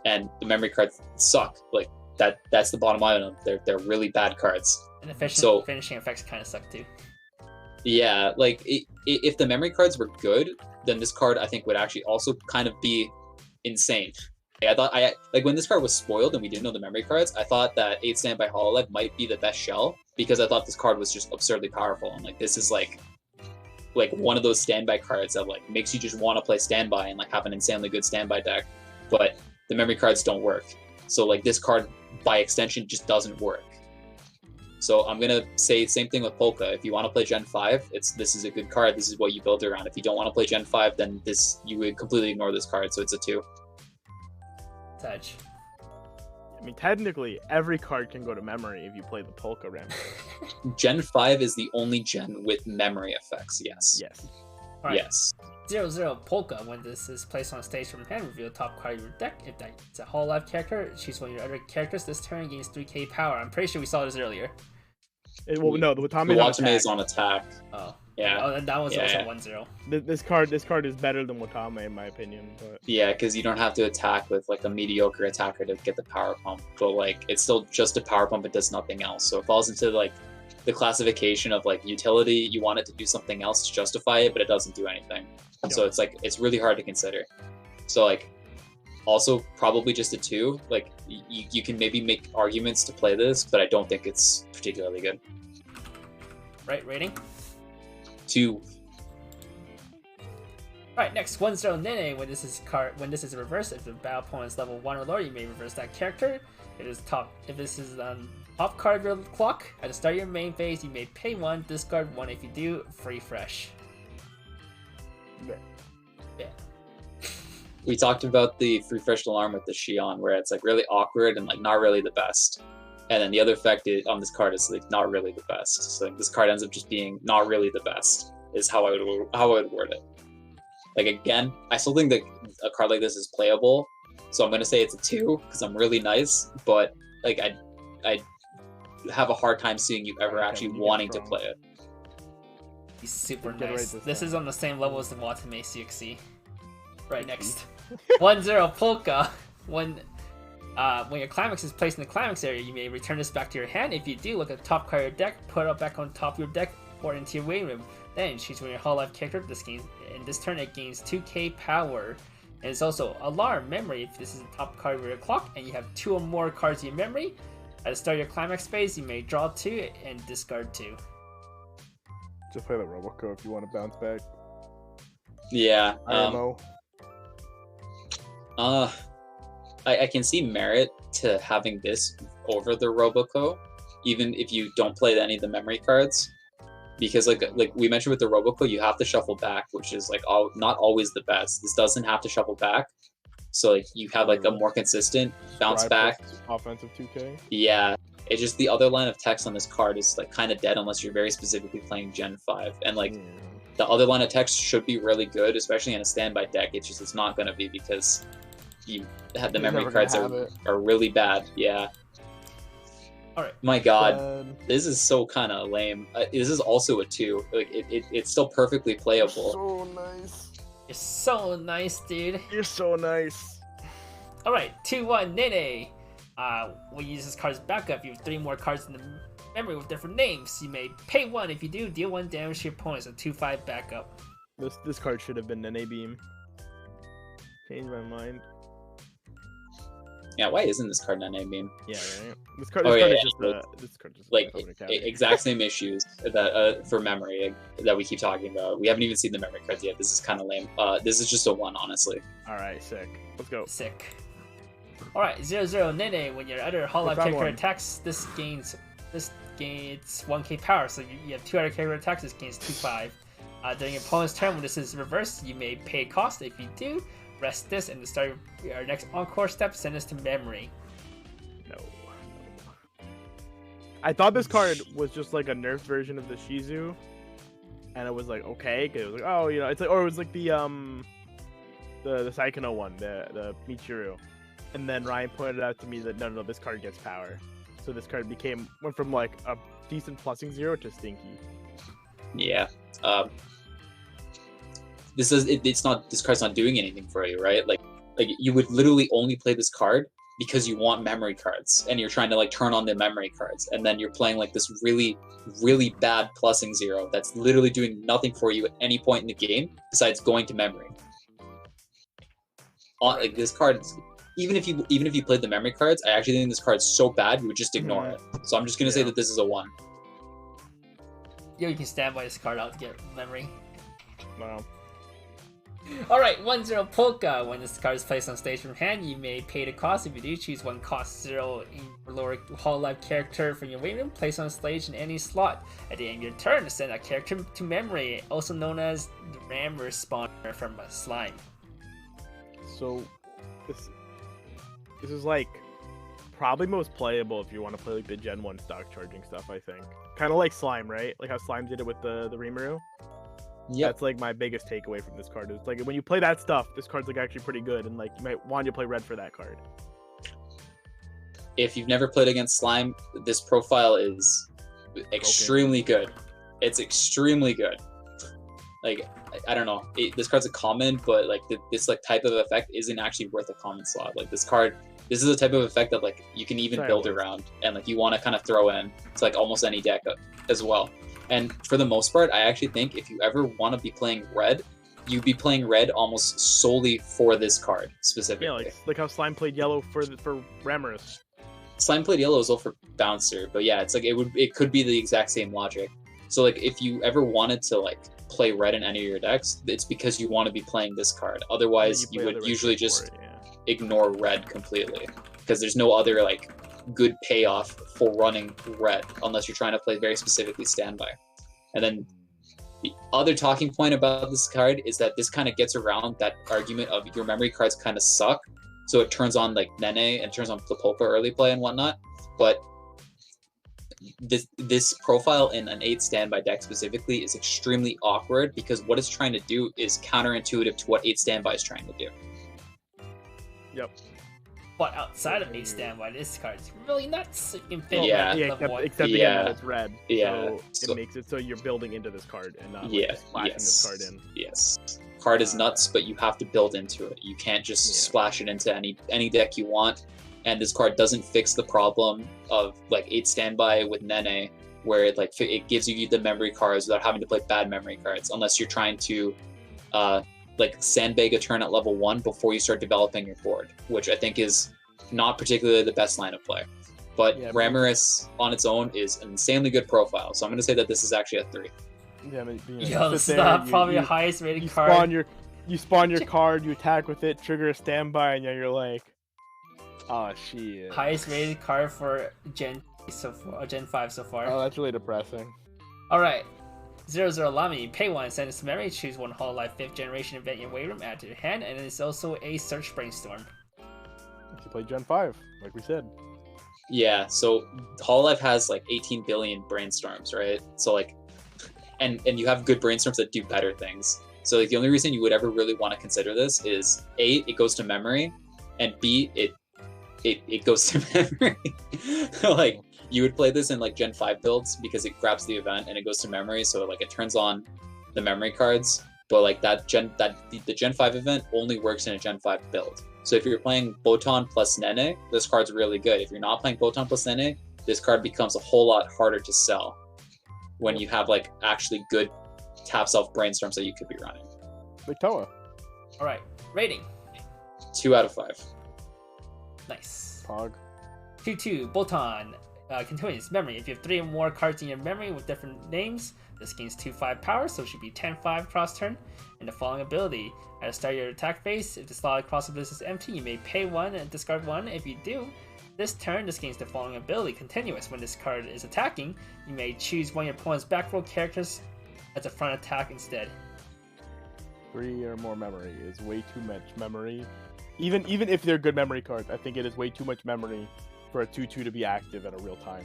And the memory cards suck. Like that's the bottom line of them. They're really bad cards. And the finishing effects kind of suck too. Yeah, like if the memory cards were good, then this card I think would actually also kind of be insane. I thought like when this card was spoiled and we didn't know the memory cards, I thought that 8 Standby Hololive might be the best shell because I thought this card was just absurdly powerful and like this is like one of those standby cards that like makes you just want to play standby and like have an insanely good standby deck, but the memory cards don't work. So like this card by extension just doesn't work. So I'm gonna say same thing with Polka. If you want to play Gen 5, this is a good card. This is what you build around. If you don't want to play Gen 5, then you would completely ignore this card. So it's a 2. Touch. I mean, technically, every card can go to memory if you play the Polka Ram. Gen 5 is the only gen with memory effects, yes. Yes. Right. Yes. 0-0 Polka. When this is placed on stage from hand, reveal the top card of your deck. If that's a Hololive character, choose one of your other characters. This turn gains 3k power. I'm pretty sure we saw this earlier. No, the Watame is on attack. Oh. Yeah. Oh, that was Yeah. also 1-0. This card is better than Watame in my opinion. But Yeah, because you don't have to attack with like a mediocre attacker to get the power pump, but like it's still just a power pump. It does nothing else. So it falls into like the classification of like utility. You want it to do something else to justify it, but it doesn't do anything. So it's like it's really hard to consider. So like also probably just a 2. Like you can maybe make arguments to play this, but I don't think it's particularly good. Right, rating? 2. Alright, next 1-0 Nene. When this is reversed, if the battle opponent's level 1 or lower, you may reverse that character. If this is on top card of your clock, at the start of your main phase, you may pay 1, discard 1. If you do, free fresh. Yeah. We talked about the free fresh alarm with the Shion, where it's like really awkward and like not really the best. And then the other effect on this card is like not really the best. So like, this card ends up just being not really the best. Is how I would word it. Like again, I still think that a card like this is playable. So I'm gonna say it's a 2 because I'm really nice. But like I have a hard time seeing you ever actually wanting to play it. He's super nice. This is on the same level as the Watame CXC. Right, next. 1-0 Polka. When your climax is placed in the climax area, you may return this back to your hand. If you do, look at the top card of your deck, put it back on top of your deck, or into your waiting room. Then choose one of your Hololive character. In this turn, it gains 2k power. And it's also alarm memory if this is the top card of your clock and you have 2 or more cards in your memory. At the start of your climax phase, you may draw 2 and discard 2. Just play the Roboco if you want to bounce back. Yeah. IMO. I can see merit to having this over the Roboco, even if you don't play any of the memory cards, because like we mentioned with the Roboco, you have to shuffle back, which is like not always the best. This doesn't have to shuffle back, so like you have like a more consistent bounce back. Offensive 2K. Yeah, it's just the other line of text on this card is like kind of dead unless you're very specifically playing Gen 5, and like the other line of text should be really good, especially in a standby deck. It's not going to be because you have the memory cards are really bad. Yeah. All right. My God, this is so kind of lame. This is also a 2. Like it's still perfectly playable. So nice. You're so nice, dude. You're so nice. All right, 2/1 Nene. We'll use this card's backup. You have 3 more cards in the memory with different names. You may pay 1 if you do. Deal 1 damage to your opponent. It's a 2/5 backup. This card should have been Nene Beam. Changed my mind. Yeah, why isn't this card Nene Beam? Yeah, right. This card is just like exact same issues that for memory that we keep talking about. We haven't even seen the memory cards yet. This is kind of lame. This is just a 1, honestly. All right, sick. Let's go. Sick. All right, 0/0 Nene. When your other Hololive character attacks, this gains 1k power. So you have 2 other character attacks. This gains 2/5. During your opponent's turn, when this is reversed, you may pay cost. If you do, rest this and start your next encore step. Send this to memory. No. I thought this card was just like a nerfed version of the Shizu, and it was like okay, cause it was like oh it's like, or it was like the Saikano one, the Michiru, and then Ryan pointed out to me that no, this card gets power, so this card went from like a decent plussing 0 to stinky. Yeah. This card's not doing anything for you, right? Like you would literally only play this card because you want memory cards and you're trying to like turn on the memory cards, and then you're playing like this really, really bad plussing 0 that's literally doing nothing for you at any point in the game besides going to memory. Like this card, even if you played the memory cards, I actually think this card's so bad you would just ignore it. So I'm just gonna say that this is a 1. Yeah, you can stand by this card out to get memory. Wow. Alright, 1/0 Polka. When this card is placed on stage from hand, you may pay the cost. If you do, choose 1 cost 0 in your lower Hololive character from your waiting room, place on stage in any slot. At the end of your turn, send that character to memory, also known as the RAM respawner from a slime. So, this is like probably most playable if you want to play like the Gen 1 stock charging stuff, I think. Kind of like Slime, right? Like how Slime did it with the Rimuru. Yeah, that's like my biggest takeaway from this card. Is like when you play that stuff, this card's like actually pretty good, and like you might want to play red for that card. If you've never played against Slime, this profile is extremely good. It's extremely good. Like I don't know, this card's a common, but like this like type of effect isn't actually worth a common slot. Like this is a type of effect that like you can even build around, and like you want to kind of throw in to like almost any deck as well. And for the most part, I actually think if you ever want to be playing red, you'd be playing red almost solely for this card specifically. Yeah, like how Slime played yellow for Ramorous. Slime played yellow as well for Bouncer, but yeah, it's like it could be the exact same logic. So like if you ever wanted to like play red in any of your decks, it's because you want to be playing this card. Otherwise, you would usually just ignore red completely, because there's no other like good payoff for running red unless you're trying to play very specifically standby. And then the other talking point about this card is that this kind of gets around that argument of your memory cards kind of suck, so it turns on like Nene and turns on the Polka early play and whatnot. But this profile in an 8 standby deck specifically is extremely awkward, because what it's trying to do is counterintuitive to what 8 standby is trying to do. Yep. But outside of 8 standby, this card's really nuts. You can fit except again, it's red. Yeah. So it makes it so you're building into this card and not just splashing this card in. Yes. Card is nuts, but you have to build into it. You can't just splash it into any deck you want. And this card doesn't fix the problem of like 8 standby with Nene, where it gives you the memory cards without having to play bad memory cards, unless you're trying to like sandbag a turn at level 1 before you start developing your board, which I think is not particularly the best line of play. But Yeah, Ramorous on its own is an insanely good profile, so I'm going to say that this is actually a 3. Yeah, I mean, Yo, this sit is there, not probably the highest rated you card. you spawn your card, you attack with it, trigger a standby, and then you're like, oh shit. Highest rated card for Gen 5 so far. Oh, that's really depressing. Alright. 00 Lami, pay 1, send it to memory, choose one Hololive 5th generation event in your waiting room, add to your hand, and it's also a search brainstorm. If you play Gen 5, like we said. Yeah, so Hololive has like 18 billion brainstorms, right? So like, and you have good brainstorms that do better things. So like the only reason you would ever really want to consider this is A, it goes to memory, and B, it goes to memory. Like you would play this in like Gen 5 builds because it grabs the event and it goes to memory, so like it turns on the memory cards. But like the Gen 5 event only works in a Gen 5 build. So if you're playing Botan plus Nene, this card's really good. If you're not playing Botan plus Nene, this card becomes a whole lot harder to sell when you have like actually good tap self brainstorms that you could be running. Like Toa. Alright, rating. 2 out of 5. Nice. Pog. 2-2, Botan. Continuous memory. If you have 3 or more cards in your memory with different names, this gains 2/5 power, so it should be 10/5 cross turn. And the following ability: at the start of your attack phase, if the slot across the list is empty, you may pay 1 and discard 1. If you do, this turn, this gains the following ability: continuous. When this card is attacking, you may choose one of your opponent's back row characters as a front attack instead. 3 or more memory is way too much memory. Even if they're good memory cards, I think it is way too much memory for a 2/2 to be active at a real time.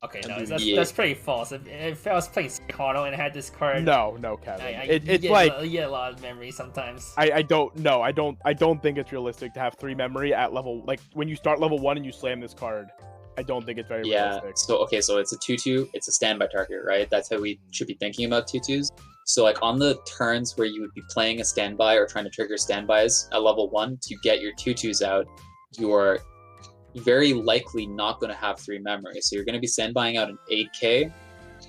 Okay, And no, do that's pretty false. If I was playing Psychono and I had this card, No, Kevin. It's you like get a lot of memory sometimes. I don't think it's realistic to have 3 memory at level, like when you start level 1 and you slam this card. I don't think it's very realistic. So it's a 2/2, it's a standby target, right? That's how we should be thinking about 2/2s. So like on the turns where you would be playing a standby or trying to trigger standbys at level 1 to get your 2/2s out, you are very likely not going to have 3 memory. So you're going to be standbying out an 8k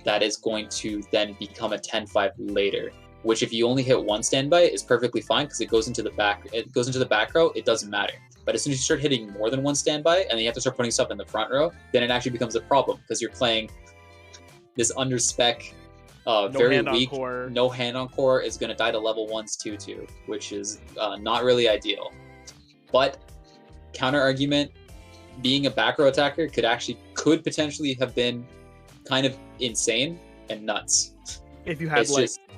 that is going to then become a 10/5 later, which if you only hit 1 standby is perfectly fine because it goes into the back row, it doesn't matter. But as soon as you start hitting more than 1 standby and then you have to start putting stuff in the front row, then it actually becomes a problem because you're playing this under spec, very weak, no hand on core is going to die to level 1's 2/2, which is not really ideal. But counter argument, being a back row attacker could potentially have been kind of insane and nuts. If you had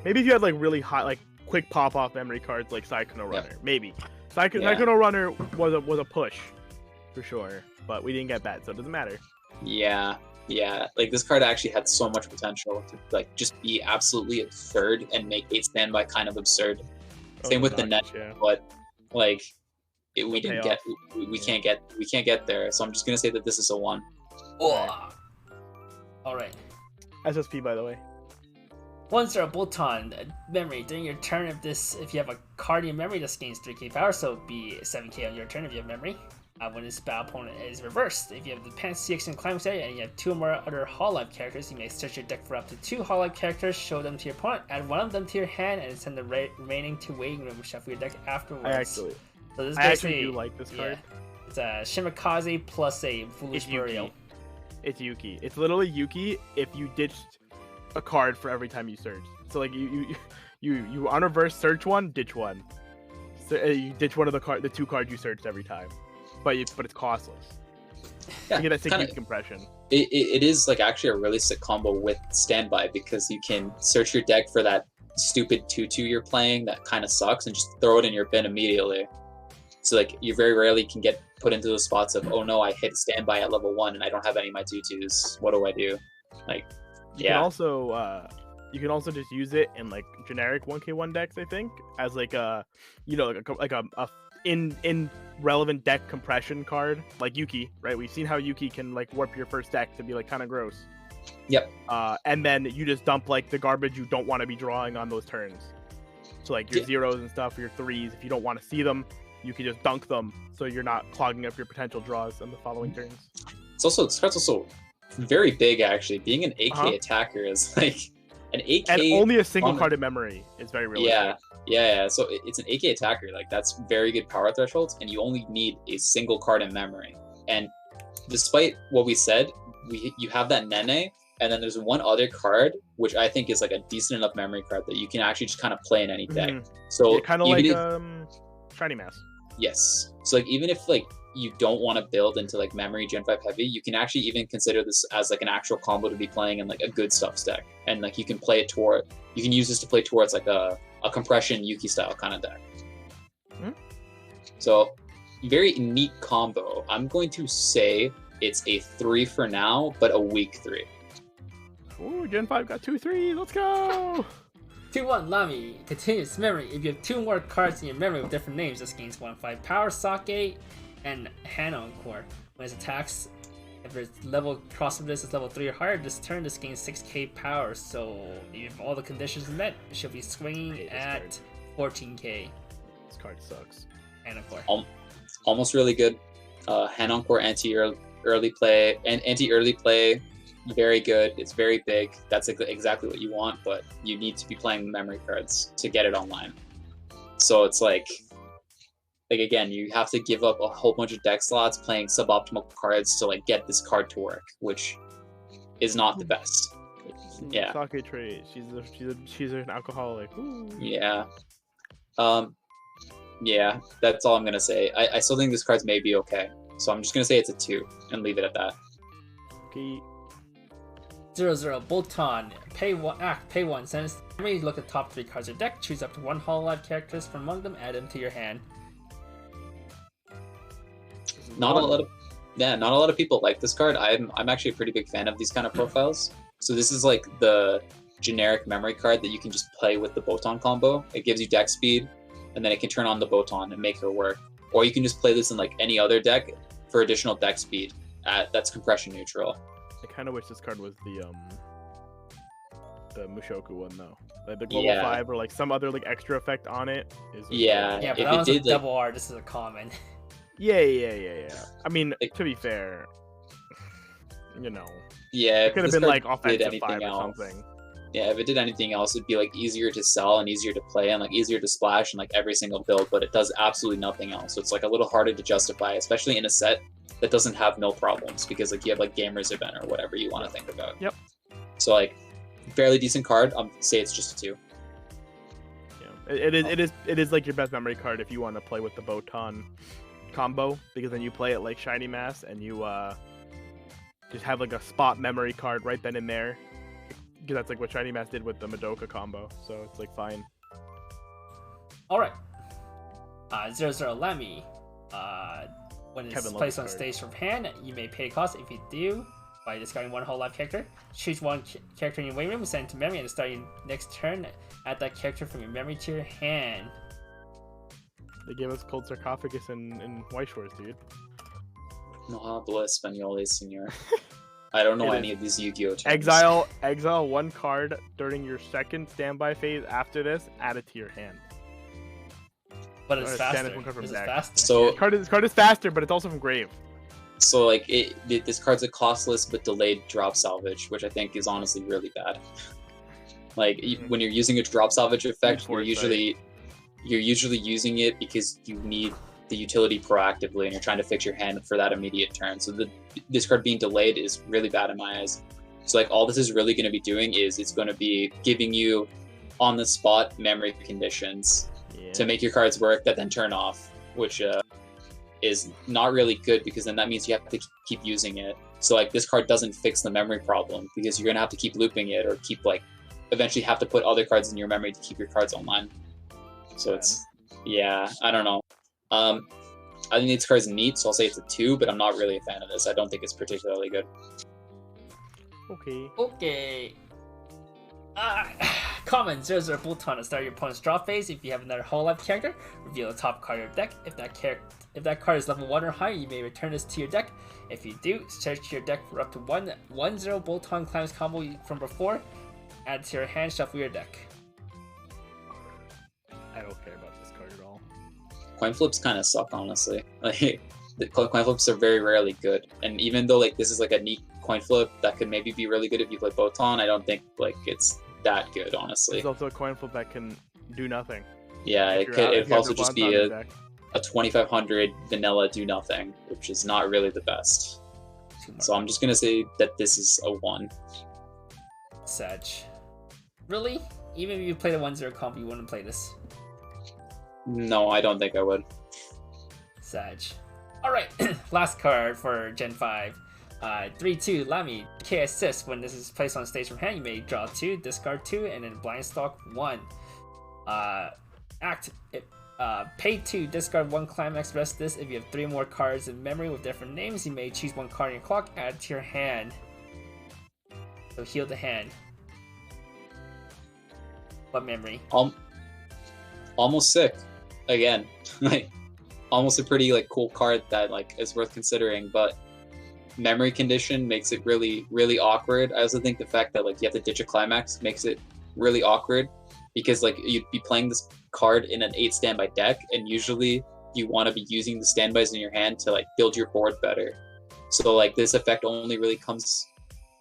maybe if you had like really hot, like quick pop off memory cards like Psychono Runner, maybe. Psychono Runner was a push for sure, but we didn't get that, so it doesn't matter. Yeah. Like this card actually had so much potential to like just be absolutely absurd and make 8 standby kind of absurd. Same with the net, but like we can't get there. So I'm just gonna say that this is a 1. Oh. All right. SSP, by the way. Once you're a Botan memory during your turn, if you have a card in your memory, this gains 3k power, so it'd be 7k on your turn if you have memory. When this battle opponent is reversed, if you have the Pants CX and Climax area and you have 2 or more other Hololive characters, you may search your deck for up to 2 Hololive characters, show them to your opponent, add 1 of them to your hand, and send the remaining to waiting room, shuffle your deck afterwards. I actually do like this card. It's a Shimakaze plus a Foolish Burial. It's Yuki. It's literally Yuki if you ditched a card for every time you search. So like you on reverse search 1, ditch 1. So you ditch one of the 2 cards you searched every time. But it's costless. Yeah, you get that 6 compression. It is like actually a really sick combo with standby because you can search your deck for that stupid 2/2 you're playing that kind of sucks and just throw it in your bin immediately. So like you very rarely can get put into the spots of, oh no, I hit standby at level 1 and I don't have any of my 2/2s. What do I do? Like, you can also just use it in like generic 1k1 decks, I think, as like a in relevant deck compression card, like Yuki, right? We've seen how Yuki can like warp your first deck to be like kind of gross. Yep. And then you just dump like the garbage you don't want to be drawing on those turns. So like your 0s and stuff, your 3s, if you don't want to see them, you can just dunk them so you're not clogging up your potential draws on the following turns. This card's also very big actually. Being an 8k attacker is like an 8k and only a single card in memory is very realistic. Yeah. Yeah, so it's an AK attacker. Like that's very good power thresholds, and you only need a single card in memory. And despite what we said, you have that Nene, and then there's one other card which I think is like a decent enough memory card that you can actually just kind of play in any deck. So yeah, kind of like Shiny Mass. Yes. So like even if like you don't want to build into like memory Gen 5 heavy, you can actually even consider this as like an actual combo to be playing in like a good stuff deck. And like you can play it toward, you can use this to play towards like a compression Yuki style kind of deck. So very neat combo. I'm going to say it's a 3 for now, but a weak 3. Ooh, Gen 5 got 2-3. Let's go! 2-1 Lami. Continuous memory. If you have 2 more cards in your memory with different names, this gains 1-5 power, Sake, and Hana Encore. When it attacks, if its level cross of this is level 3 or higher, this turn this gains 6k power. So if all the conditions are met, it should be swinging at 14k. This card sucks. Hana Encore. Almost really good. Hana Encore anti-early play, and anti-early play. Very good. It's very big. That's exactly what you want, but you need to be playing memory cards to get it online. So it's like again, you have to give up a whole bunch of deck slots playing suboptimal cards to like get this card to work, which is not the best. Yeah. Sake trade. She's an alcoholic. Ooh. Yeah. Yeah. That's all I'm gonna say. I still think this card's maybe okay, so I'm just gonna say it's a 2 and leave it at that. Okay. 0-0 Bolton. Pay 1. Send us. Look at top 3 cards of your deck. Choose up to 1 Hololive characters from among them. Add them to your hand. Not a lot of people like this card. I'm actually a pretty big fan of these kind of profiles. So this is like the generic memory card that you can just play with the Botan combo. It gives you deck speed, and then it can turn on the Botan and make her work. Or you can just play this in like any other deck for additional deck speed. That's compression neutral. I kind of wish this card was the Mushoku one though. Like the global 5 or like some other like extra effect on it. Yeah, but that was a double R. This is a common. Yeah. I mean, to be fair, you know. Yeah, it could have been like offensive 5 or something. Yeah, if it did anything else, it'd be like easier to sell and easier to play and like easier to splash in like every single build, but it does absolutely nothing else. So it's like a little harder to justify, especially in a set that doesn't have no problems because like you have like Gamers Event or whatever you want to think about. Yep. So like fairly decent card. Say it's just a 2. Yeah, it is like your best memory card if you want to play with the Botan combo, because then you play it like Shiny Mass and you just have like a spot memory card right then and there, because that's like what Shiny Mass did with the Madoka combo, so it's like fine. Alright. 0-0 Lemmy. When it's placed on stage from hand, you may pay a cost. If you do, by discarding 1 Hololive character, choose 1 character in your waiting room, send it to memory, and starting next turn, add that character from your memory to your hand. They gave us Cold Sarcophagus and Weiss Schwarz, dude. No hablo español, señor. I don't know any of these Yu-Gi-Oh terms. Exile 1 card during your second standby phase. After this, add it to your hand. But it's faster. So this card is faster, but it's also from grave. So like this card's a costless but delayed drop salvage, which I think is honestly really bad. Like when you're using a drop salvage effect, you're usually using it because you need the utility proactively and you're trying to fix your hand for that immediate turn. So this card being delayed is really bad in my eyes. So like all this is really going to be doing is it's going to be giving you on the spot memory conditions to make your cards work that then turn off, which is not really good because then that means you have to keep using it. So like this card doesn't fix the memory problem because you're going to have to keep looping it or keep like eventually have to put other cards in your memory to keep your cards online. So it's, yeah, I don't know. I think this card's neat, so I'll say it's a 2, but I'm not really a fan of this. I don't think it's particularly good. Okay. Common 0-0 Bolton to start your opponent's draw phase. If you have another Hololive character, reveal the top card of your deck. If that card is level 1 or higher, you may return this to your deck. If you do, search your deck for up to 1-0 Bolton Climbs combo from before. Add to your hand, shuffle your deck. I don't care about this card at all. Coin flips kind of suck, honestly. Like the coin flips are very rarely good, and even though like this is like a neat coin flip that could maybe be really good if you play Botan, I don't think like it's that good, honestly. It's also a coin flip that can do nothing. Yeah, If it you're could out- if it you have also the just buns on be your a deck. 2500 vanilla do nothing, which is not really the best. Two more. So I'm just gonna say that this is a 1. Sag. Really? Even if you play the 1-0 comp, you wouldn't play this. No, I don't think I would. Sag. Alright, last card for Gen 5. 3-2 Lamy. K assist. When this is placed on stage from hand, you may draw 2, discard 2, and then blind stalk 1. Pay 2, discard 1 climax, rest this. If you have 3 more cards in memory with different names, you may choose 1 card in your clock, add it to your hand. So heal the hand. What memory? Almost sick. Again, like almost a pretty like cool card that like is worth considering, but memory condition makes it really, really awkward. I also think the fact that like you have to ditch a climax makes it really awkward because like you'd be playing this card in an 8 standby deck, and usually you want to be using the standbys in your hand to like build your board better. So like this effect only really comes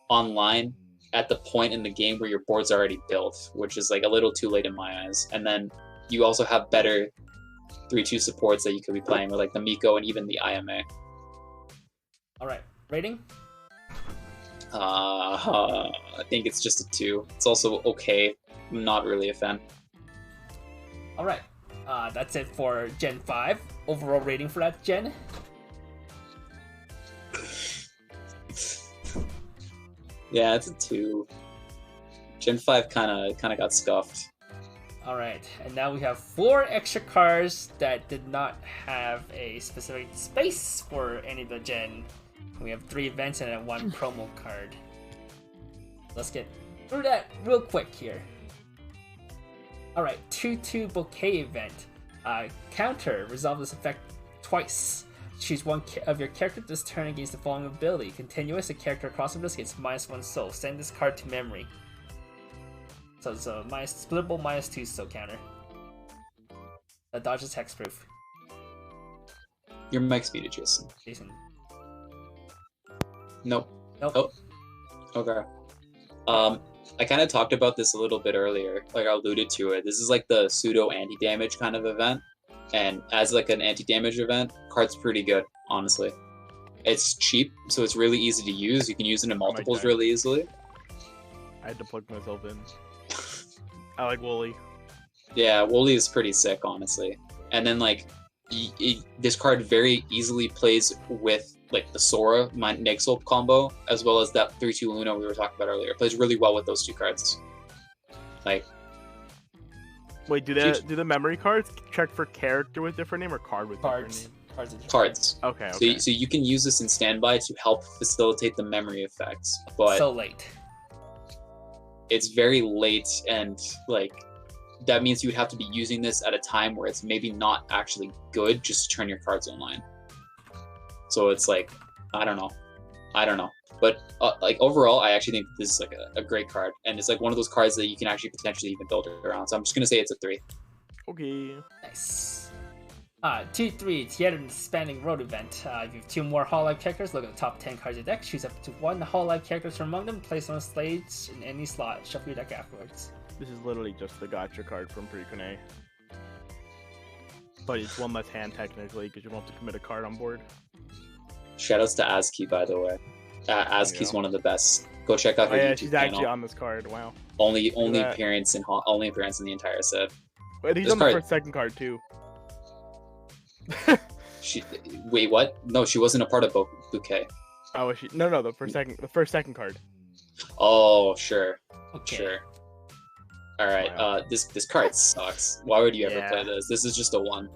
online at the point in the game where your board's already built, which is like a little too late in my eyes. And then you also have better 3-2 supports that you could be playing with like the Miko and even the IMA. Alright, rating? I think it's just a 2. It's also okay. I'm not really a fan. Alright, that's it for Gen 5. Overall rating for that gen? Yeah, it's a 2. Gen 5 kind of got scuffed. Alright, and now we have 4 extra cards that did not have a specific space for any of the gen. We have 3 events and then 1 promo card. Let's get through that real quick here. Alright, 2-2 Bouquet event. Counter, resolve this effect twice. Choose 1 of your character this turn against the following ability. Continuous, a character across from this gets -1 soul. Send this card to memory. So it's a splittable -2 soul counter. That dodges hexproof. Your mic's muted, Jason. Jason. Nope. Nope. Oh. Okay. I kind of talked about this a little bit earlier. Like I alluded to it. This is like the pseudo anti-damage kind of event, and as like an anti-damage event, card's pretty good, honestly. It's cheap, so it's really easy to use. You can use it in multiples really easily. I had to plug myself in. I like Wooly. Yeah, Wooly is pretty sick, honestly. And then like, this card very easily plays with like the Sora Nexo combo, as well as that 3-2 Uno we were talking about earlier. It plays really well with those 2 cards. Like, Wait, do the memory cards check for character with different name or card with different Cards. name? cards. Okay, okay. So you can use this in standby to help facilitate the memory effects, but So late. it's very late, and like that means you would have to be using this at a time where it's maybe not actually good just to turn your cards online. So it's like, I don't know. But like overall, I actually think this is like a great card, and it's like one of those cards that you can actually potentially even build around. So I'm just gonna say it's a 3. Okay. Nice. 2-3 Tierra Spanning Road event. If you have 2 more Hololive characters, look at the top 10 cards of your deck. Choose up to 1 Hololive characters from among them. Place on a stage in any slot. Shuffle your deck afterwards. This is literally just the gotcha card from Pekora. But it's one less hand technically because you won't have to commit a card on board. Shoutouts to Azki, by the way. Azki's one of the best. Go check out her Oh yeah, YouTube she's channel. actually on this card. Wow. Only that. appearance in the entire set. Wait, he's This on the card- second card too. Wait, what? No, she wasn't a part of Bouquet. Oh, is she? No, the first second card. Oh, sure. Okay. Sure. All right. Wow. This card sucks. Why would you ever Yeah. play this? This is just a 1.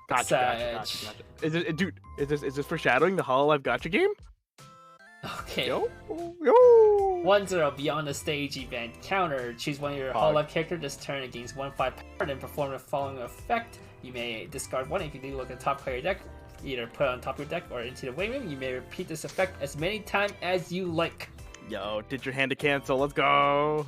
Gotcha. Is this foreshadowing the Hololive gotcha game? Okay. Yo. 1-0 Beyond the Stage event. Counter. Choose 1 of your Hog. Hololive character this turn against 1/5 power, then perform the following effect. You may discard 1 if you do look at the top card of your deck. Either put it on top of your deck or into the wing room. You may repeat this effect as many times as you like. Yo, did your hand to cancel? Let's go.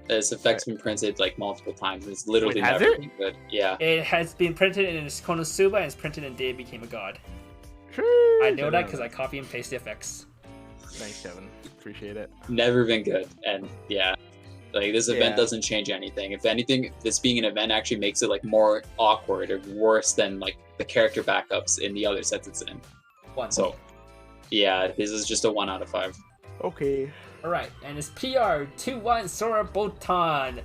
This effect's been printed like multiple times. It's literally Wait, has never it? been good. Yeah. It has been printed in Konosuba and it's printed in Day Became a God. Sheesh. I know that because I copy and paste the effects. Thanks, Kevin. Appreciate it. Never been good. And yeah. Like this event Yeah. doesn't change anything. If anything, this being an event actually makes it like more awkward or worse than like the character backups in the other sets it's in. One. So, yeah, this is just a 1 out of 5. Okay. Alright, and it's PR 2-1 Sora Botan.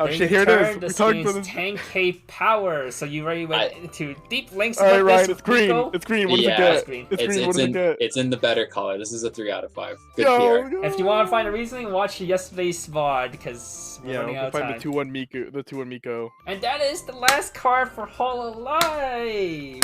Oh They shit, here it is. returned We're to talking gain's about this. 10k power, so you already went into deep links Alright, with Ryan, this it's green. Rico. It's green. What does Yeah, it get? it's green. It's green. What It's does in it get? it's in the better color. This is a 3 out of 5. Good Yo, PR. yo. If you want to find a reasoning, watch yesterday's VOD, because we're Yeah, running we'll out of find time. the 2-1 Miku. The 2-1 Miko. And that is the last card for Hololive!